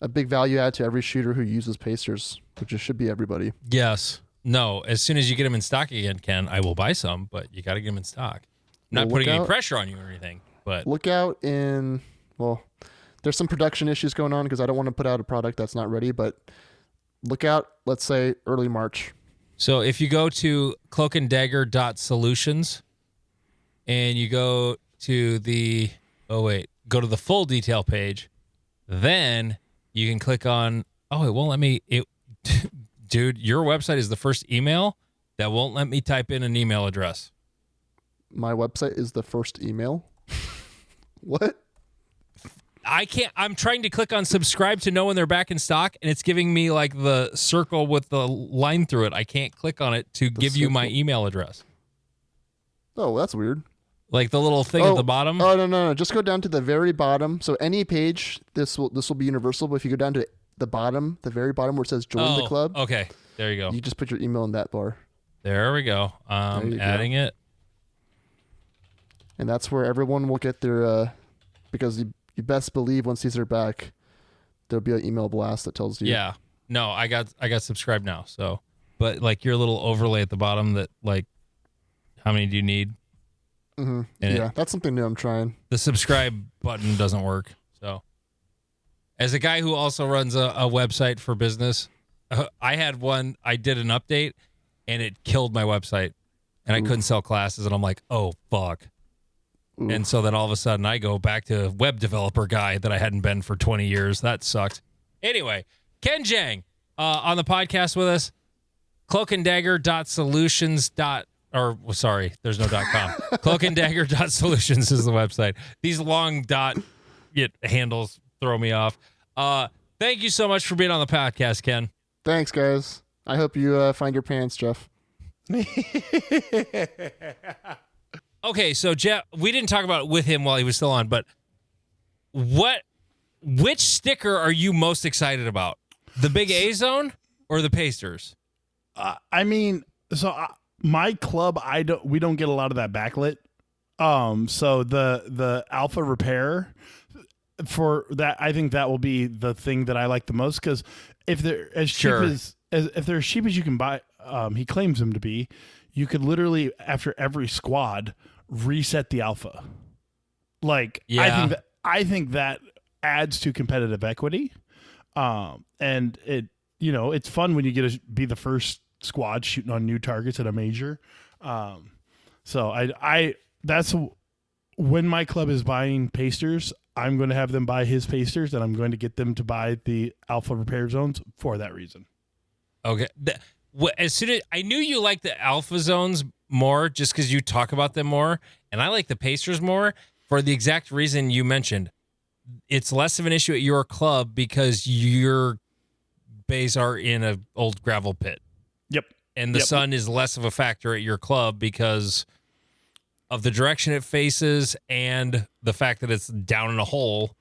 a big value add to every shooter who uses pasters, which should be everybody. Yes. No, as soon as you get them in stock again, Ken, I will buy some, but you got to get them in stock. Not putting any pressure on you or anything, but look out there's some production issues going on because I don't want to put out a product that's not ready, but look out, let's say early March. So if you go to cloakandagger.solutions and you go to the full detail page, then you can click on, it won't let me, dude, your website is the first email that won't let me type in an email address. My website is the first email? What? I can't. I'm trying to click on subscribe to know when they're back in stock, and it's giving me like the circle with the line through it. I can't click on it to give you my email address. Oh, that's weird. Like the little thing at the bottom? Oh, no. Just go down to the very bottom. So any page, this will be universal, but if you go down to the bottom, the very bottom where it says join the club. Okay. There you go. You just put your email in that bar. There we go. Adding it. And that's where everyone will get their, because you best believe once these are back, there'll be an email blast that tells you. Yeah. No, I got subscribed now. So, but like your little overlay at the bottom that like, how many do you need? Mm-hmm. Yeah, that's something new I'm trying. The subscribe button doesn't work. So, as a guy who also runs a website for business, I had one. I did an update, and it killed my website, and I couldn't sell classes. And I'm like, oh fuck. Ooh. And so then all of a sudden, I go back to web developer guy that I hadn't been for 20 years. That sucked. Anyway, Ken Jang on the podcast with us. Cloakandagger.solutions. There's no .com. Cloakandagger.solutions is the website. These long handles throw me off. Thank you so much for being on the podcast, Ken. Thanks, guys. I hope you find your pants, Jeff. Okay, so Jeff, we didn't talk about it with him while he was still on, but which sticker are you most excited about? The Big A Zone or the Pasters? My club, we don't get a lot of that backlit. So the Alpha Repair for that, I think that will be the thing that I like the most, because if they're as cheap if they're as cheap as you can buy, he claims them to be, you could literally after every squad reset the Alpha. Like, yeah. I think that adds to competitive equity. And it's fun when you get to be the first squad shooting on new targets at a major. So I that's when my club is buying Pasters, I'm going to have them buy his Pasters, and I'm going to get them to buy the Alpha Repair Zones for that reason. Okay. As soon as I knew you liked the Alpha Zones more, just because you talk about them more, and I like the Pasters more for the exact reason you mentioned. It's less of an issue at your club because your bays are in an old gravel pit. Yep. And the sun is less of a factor at your club because of the direction it faces and the fact that it's down in a hole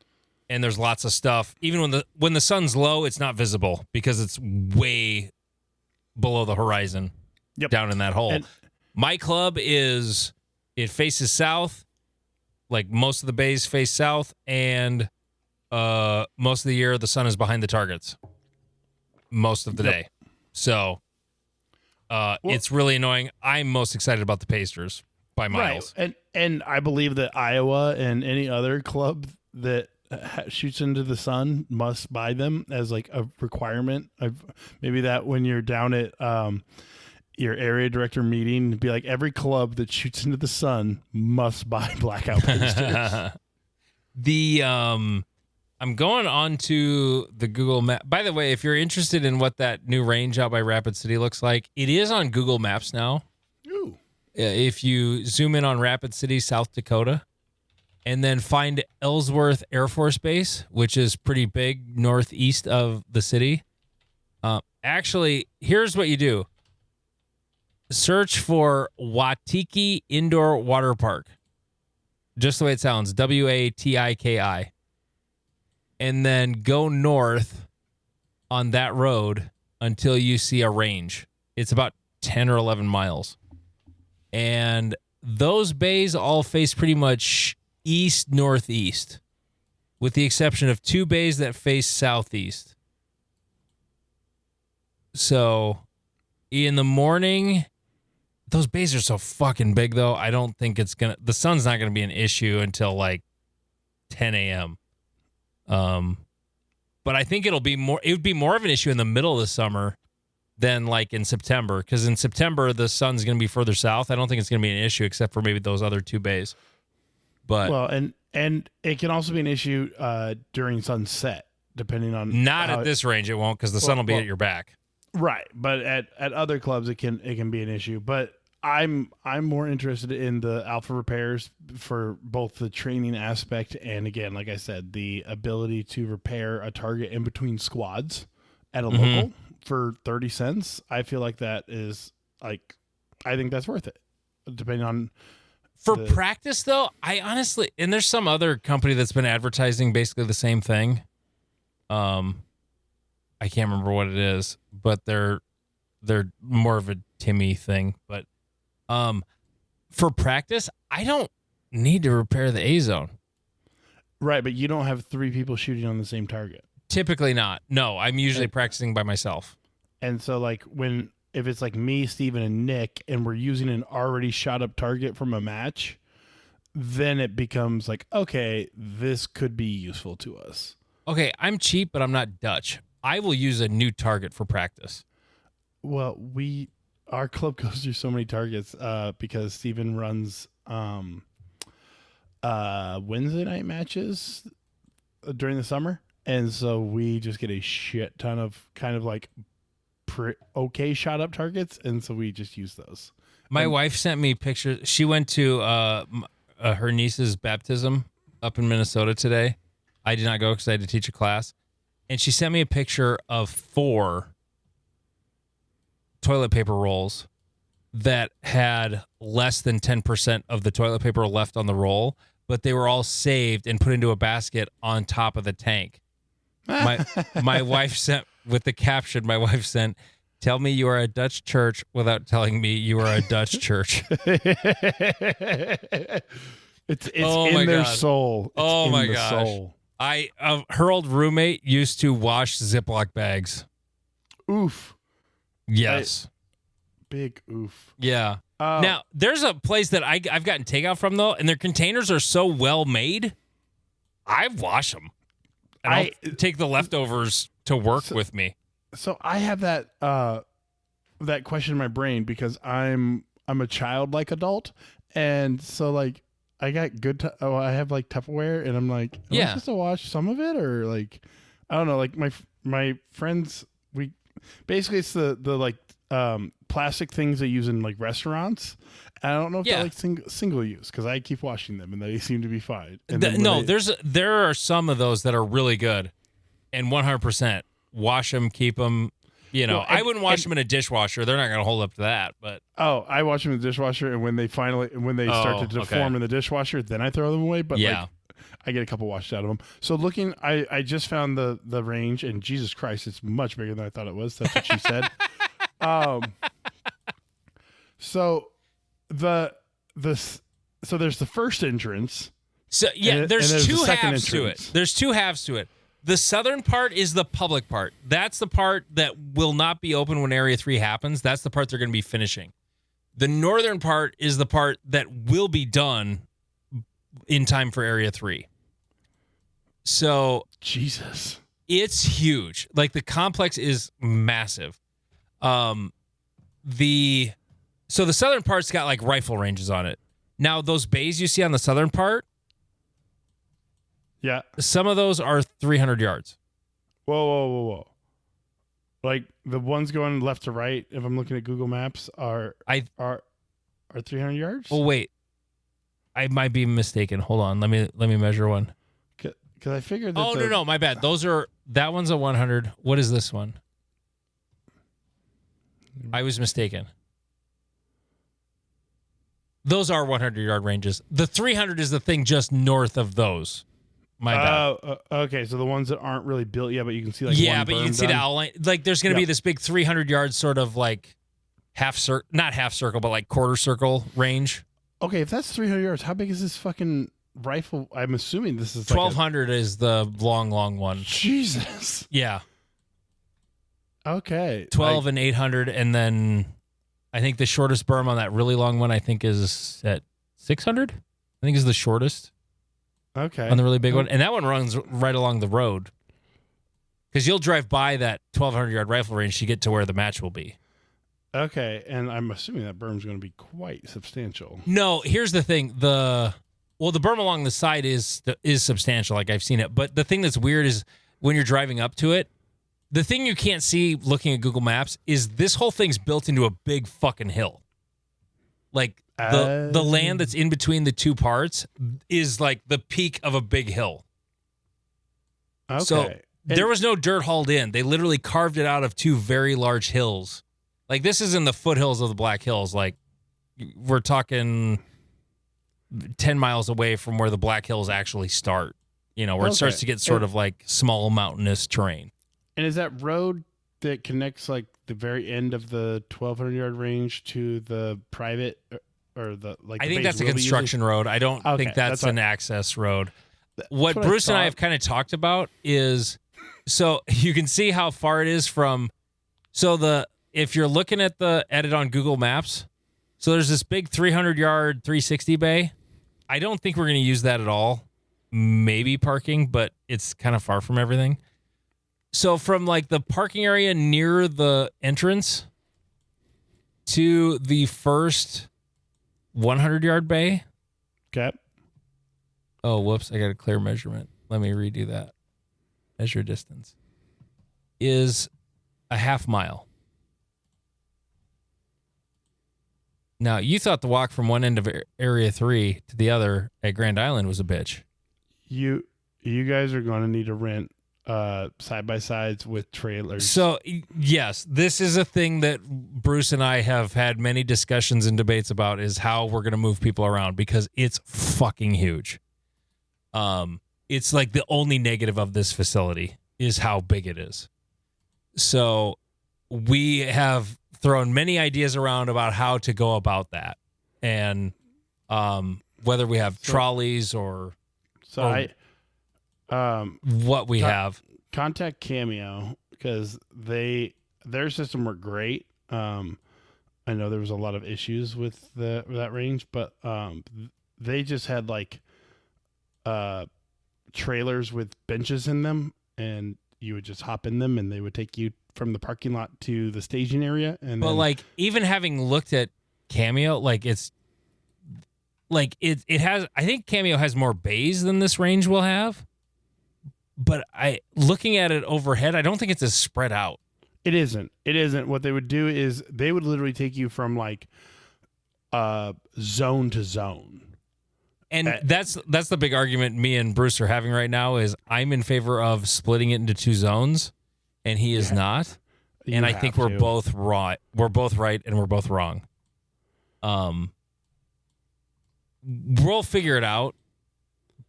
and there's lots of stuff. Even when the sun's low, it's not visible because it's way below the horizon down in that hole. And my club it faces south. Like most of the bays face south, and most of the year the sun is behind the targets most of the day. So it's really annoying. I'm most excited about the Pasters by miles. Right. And I believe that Iowa and any other club that shoots into the sun must buy them as like a requirement. Maybe that when you're down at your area director meeting, be like, every club that shoots into the sun must buy blackout Pasters. I'm going on to the Google map. By the way, if you're interested in what that new range out by Rapid City looks like, it is on Google Maps now. Ooh. If you zoom in on Rapid City, South Dakota, and then find Ellsworth Air Force Base, which is pretty big northeast of the city. Actually, here's what you do. Search for Watiki Indoor Water Park. Just the way it sounds, Watiki. And then go north on that road until you see a range. It's about 10 or 11 miles. And those bays all face pretty much east-northeast. with the exception of 2 bays that face southeast. So in the morning, those bays are so fucking big, though. I don't think the sun's not going to be an issue until like 10 a.m. But I think it would be more of an issue in the middle of the summer than like in September. Because in September, the sun's going to be further south. I don't think it's going to be an issue except for maybe those other 2 bays. But well, and it can also be an issue during sunset, depending on not at this range. It won't, because the sun will be at your back. Right, but at other clubs it can be an issue. But I'm more interested in the alpha repairs for both the training aspect and, again, like I said, the ability to repair a target in between squads at a local for 30 cents. I feel like that is like, I think that's worth it, depending on. For practice, though, I honestly, and there's some other company that's been advertising basically the same thing. I can't remember what it is, but they're more of a Timmy thing. But for practice, I don't need to repair the A zone. Right, but you don't have 3 people shooting on the same target. Typically not. No, I'm usually practicing by myself. And so, like, if it's like me, Steven, and Nick, and we're using an already shot up target from a match, then it becomes like, okay, this could be useful to us. Okay, I'm cheap, but I'm not Dutch. I will use a new target for practice. Well, our club goes through so many targets because Steven runs Wednesday night matches during the summer. And so we just get a shit ton of kind of like okay shot up targets. And so we just use those. My wife sent me pictures. She went to her niece's baptism up in Minnesota today. I did not go because I had to teach a class. And she sent me a picture of 4 toilet paper rolls that had less than 10% of the toilet paper left on the roll, but they were all saved and put into a basket on top of the tank. My wife sent, with the caption, "Tell me you are a Dutch church without telling me you are a Dutch church." It's in their soul. Oh my gosh. Soul. Her old roommate used to wash Ziploc bags. Oof. Yes. Big oof. Yeah. Now, there's a place that I've gotten takeout from, though, and their containers are so well made, I wash them. And I'll take the leftovers to work with me. So I have that question in my brain because I'm a childlike adult, and so like I got I have like Tupperware, and I'm like, am I supposed to wash some of it, or like, I don't know, like my friends, we basically, it's the like plastic things they use in like restaurants. I don't know if they're like single use, because I keep washing them and they seem to be fine. And there are some of those that are really good, and 100% wash them, keep them. Well, I wouldn't wash them in a dishwasher. They're not going to hold up to that. But I wash them in the dishwasher, and when they start to deform in the dishwasher, then I throw them away. But like, I get a couple washed out of them. So I just found the range, and Jesus Christ, it's much bigger than I thought it was. That's what she said. So there's the first entrance. So there's 2 halves to it. There's 2 halves to it. The southern part is the public part. That's the part that will not be open when Area 3 happens. That's the part they're going to be finishing. The northern part is the part that will be done in time for Area 3. So Jesus, it's huge. Like, the complex is massive. So the southern part's got like rifle ranges on it. Now, those bays you see on the southern part, some of those are 300 yards. Whoa. Like, the ones going left to right, if I'm looking at Google Maps, are 300 yards? Oh, wait. I might be mistaken. Hold on. Let me measure one. Because I figured that no, my bad. That one's a 100. What is this one? I was mistaken. Those are 100-yard ranges. The 300 is the thing just north of those. My bad. Okay, so the ones that aren't really built yet, but you can see like but you can see the outline. Like, there's going to be this big 300-yard sort of like not half circle, but like quarter circle range. Okay, if that's 300 yards, how big is this fucking rifle? I'm assuming this is 1200 is the long one. Jesus. Yeah. Okay. 12 and 800, and then I think the shortest berm on that really long one I think is at 600. I think is the shortest. Okay. On the really big one, and that one runs right along the road. Because you'll drive by that 1,200-yard rifle range to get to where the match will be. Okay, and I'm assuming that berm's going to be quite substantial. No, here's the thing: the berm along the side is substantial, like I've seen it. But the thing that's weird is when you're driving up to it, the thing you can't see looking at Google Maps is this whole thing's built into a big fucking hill. Like the land that's in between the two parts is like the peak of a big hill. Okay. So there was no dirt hauled in. They literally carved it out of two very large hills. Like this is in the foothills of the Black Hills. Like we're talking 10 miles away from where the Black Hills actually start. Where it starts to get sort of like small mountainous terrain. And is that road that connects like the very end of the 1,200-yard range to the private or the like? I think that's a construction road. I don't think that's an access road. What Bruce and I have kind of talked about is, so you can see how far it is from. So if you're looking at the edit on Google Maps, so there's this big 300-yard 360 bay. I don't think we're going to use that at all. Maybe parking, but it's kind of far from everything. So from like the parking area near the entrance to the first 100-yard bay. Okay. Oh, whoops. I got a clear measurement. Let me redo that. Measure distance is a half mile. Now, you thought the walk from one end of Area 3 to the other at Grand Island was a bitch. You guys are going to need to rent side-by-sides with trailers. So, yes, this is a thing that Bruce and I have had many discussions and debates about is how we're going to move people around because it's fucking huge. It's like the only negative of this facility is how big it is. So we have thrown many ideas around about how to go about that and whether we have trolleys or what we have. Contact Cameo because their system worked great. I know there was a lot of issues with that range, but they just had like trailers with benches in them, and you would just hop in them, and they would take you from the parking lot to the staging area. And but like even having looked at Cameo, like it's like it has. I think Cameo has more bays than this range will have. But looking at it overhead, I don't think it's as spread out. It isn't. What they would do is they would literally take you from like zone to zone. And that's the big argument me and Bruce are having right now is I'm in favor of splitting it into two zones, and he is not. And I think we're both right. We're both right, and we're both wrong. We'll figure it out.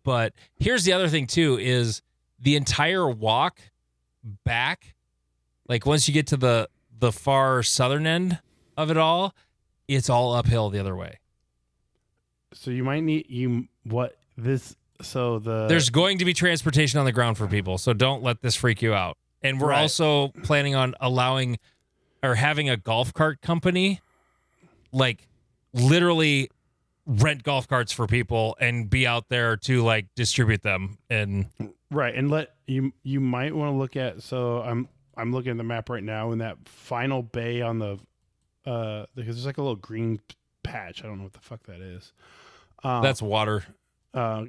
But here's the other thing too: is the entire walk back, like once you get to the far southern end of it all, it's all uphill the other way. So you might need there's going to be transportation on the ground for people, so don't let this freak you out. And we're also planning on allowing or having a golf cart company, like literally rent golf carts for people and be out there to like distribute them. And and you might want to look at. So I'm looking at the map right now, and that final bay on the because there's like a little green patch. I don't know what the fuck that is. That's water. Well,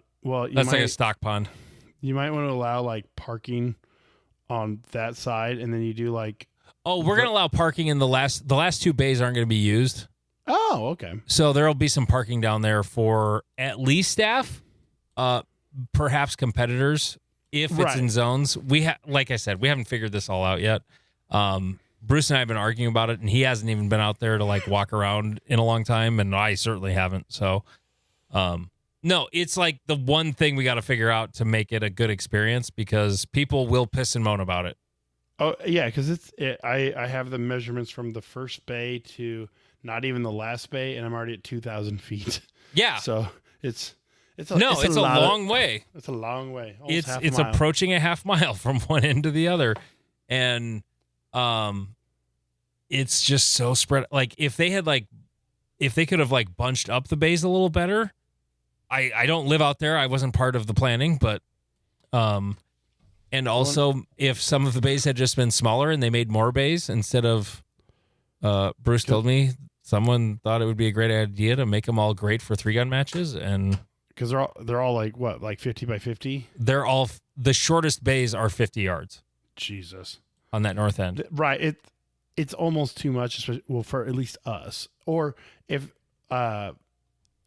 that's like a stock pond. You might want to allow like parking on that side, and then you do like. Oh, we're gonna allow parking in the last two bays aren't gonna be used. Oh, okay. So there'll be some parking down there for at least staff, perhaps competitors if it's in zones. Like I said, we haven't figured this all out yet. Bruce and I have been arguing about it, and he hasn't even been out there to like walk around in a long time, and I certainly haven't. So, no, it's like the one thing we got to figure out to make it a good experience because people will piss and moan about it. Oh yeah, because I have the measurements from the first bay to not even the last bay, and I'm already at 2,000 feet. Yeah. So it's It's a long way. It's a long way. Almost half a It's mile. approaching a half mile from one end to the other, and it's just so spread. Like if they could have like bunched up the bays a little better. I don't live out there. I wasn't part of the planning, but and also if some of the bays had just been smaller and they made more bays instead of Bruce told me someone thought it would be a great idea to make them all great for 3-gun matches, and because they're all like what, like 50 by 50. They're all the shortest bays are 50 yards. Jesus, on that north end, right? It's almost too much, especially, well, for at least us. Or if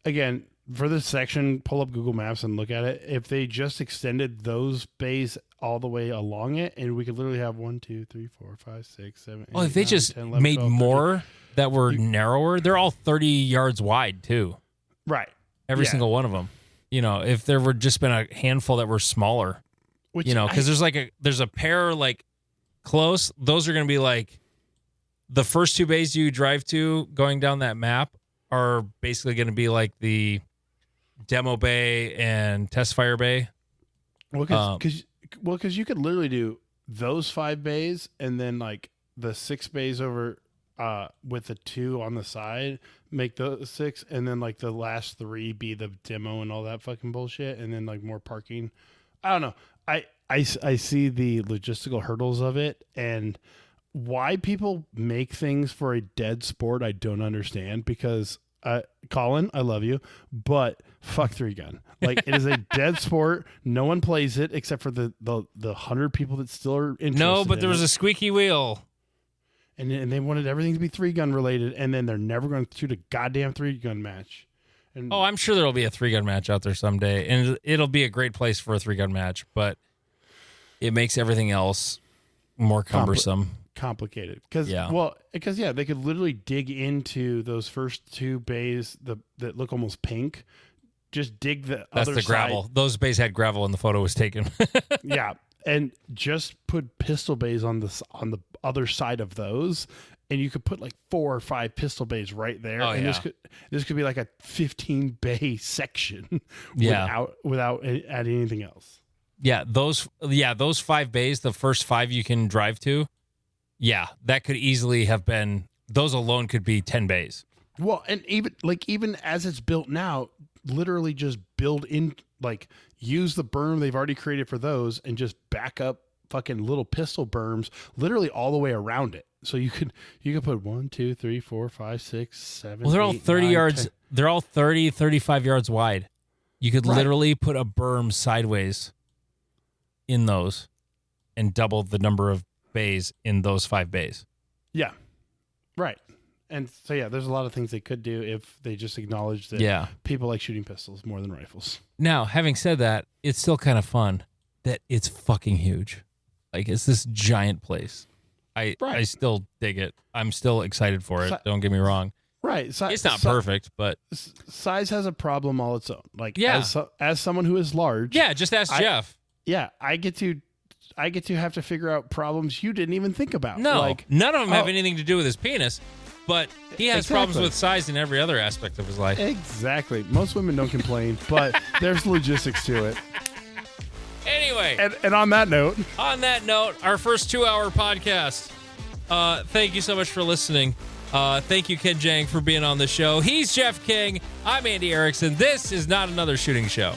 again, for this section, pull up Google Maps and look at it. If they just extended those bays all the way along it, and we could literally have 1, 2, 3, 4, 5, 6, 7, 8, if they 9, just 10, 11, made 12, more 13. that were narrower, they're all 30 yards wide too. Right. Every Yeah. single one of them. You know, if there were just been a handful that were smaller, Which, you know, because there's a pair like close. Those are going to be like the first 2 bays you drive to going down that map are basically going to be like the demo bay and test fire bay. Well, because you could literally do those 5 bays and then like the 6 bays over with the 2 on the side, make those 6, and then like the last 3 be the demo and all that fucking bullshit, and then like more parking. I don't know. I see the logistical hurdles of it, and why people make things for a dead sport I don't understand, because Colin, I love you, but fuck 3-gun. Like, it is a dead sport. No one plays it except for the 100 people that still are interested. No, but there was a squeaky wheel. And they wanted everything to be 3-gun related, and then they're never going to shoot a goddamn 3-gun match. And Oh, I'm sure there'll be a 3-gun match out there someday, and it'll be a great place for a 3-gun match, but it makes everything else more cumbersome. complicated. Because they could literally dig into those first 2 bays that look almost pink. Just dig the That's other the gravel. side. Those bays had gravel when the photo was taken. Yeah, and just put pistol bays on the other side of those, and you could put like 4 or 5 pistol bays right there. Oh, and yeah. this could be like a 15 bay section. Yeah. without adding anything else. those 5 bays, the first 5 you can drive to. Yeah, that could easily have been, those alone could be 10 bays. Well, and even as it's built now, literally just build in, like, use the berm they've already created for those and just back up fucking little pistol berms literally all the way around it. So you could put 1, 2, 3, 4, 5, 6, 7. Well, they're all 8, 30 9, yards. 10. They're all 30, 35 yards wide. You could Right. literally put a berm sideways in those and double the number of bays in those 5 bays. Yeah. Right. And so, yeah, there's a lot of things they could do if they just acknowledge that people like shooting pistols more than rifles. Now, having said that, it's still kind of fun that it's fucking huge. Like, it's this giant place. I still dig it. I'm still excited for it. Don't get me wrong. Right. It's not perfect, but size has a problem all its own. Like, Yeah. as someone who is large. yeah, just ask Jeff. Yeah, I get to have to figure out problems you didn't even think about. No, like, none of them have anything to do with his penis, but he has problems with size in every other aspect of his life. Exactly. Most women don't complain, but there's logistics to it. Anyway, And on that note, our first 2-hour podcast. Thank you so much for listening. Thank you, Ken Jang, for being on the show. He's Jeff King. I'm Andy Erickson. This is Not Another Shooting Show.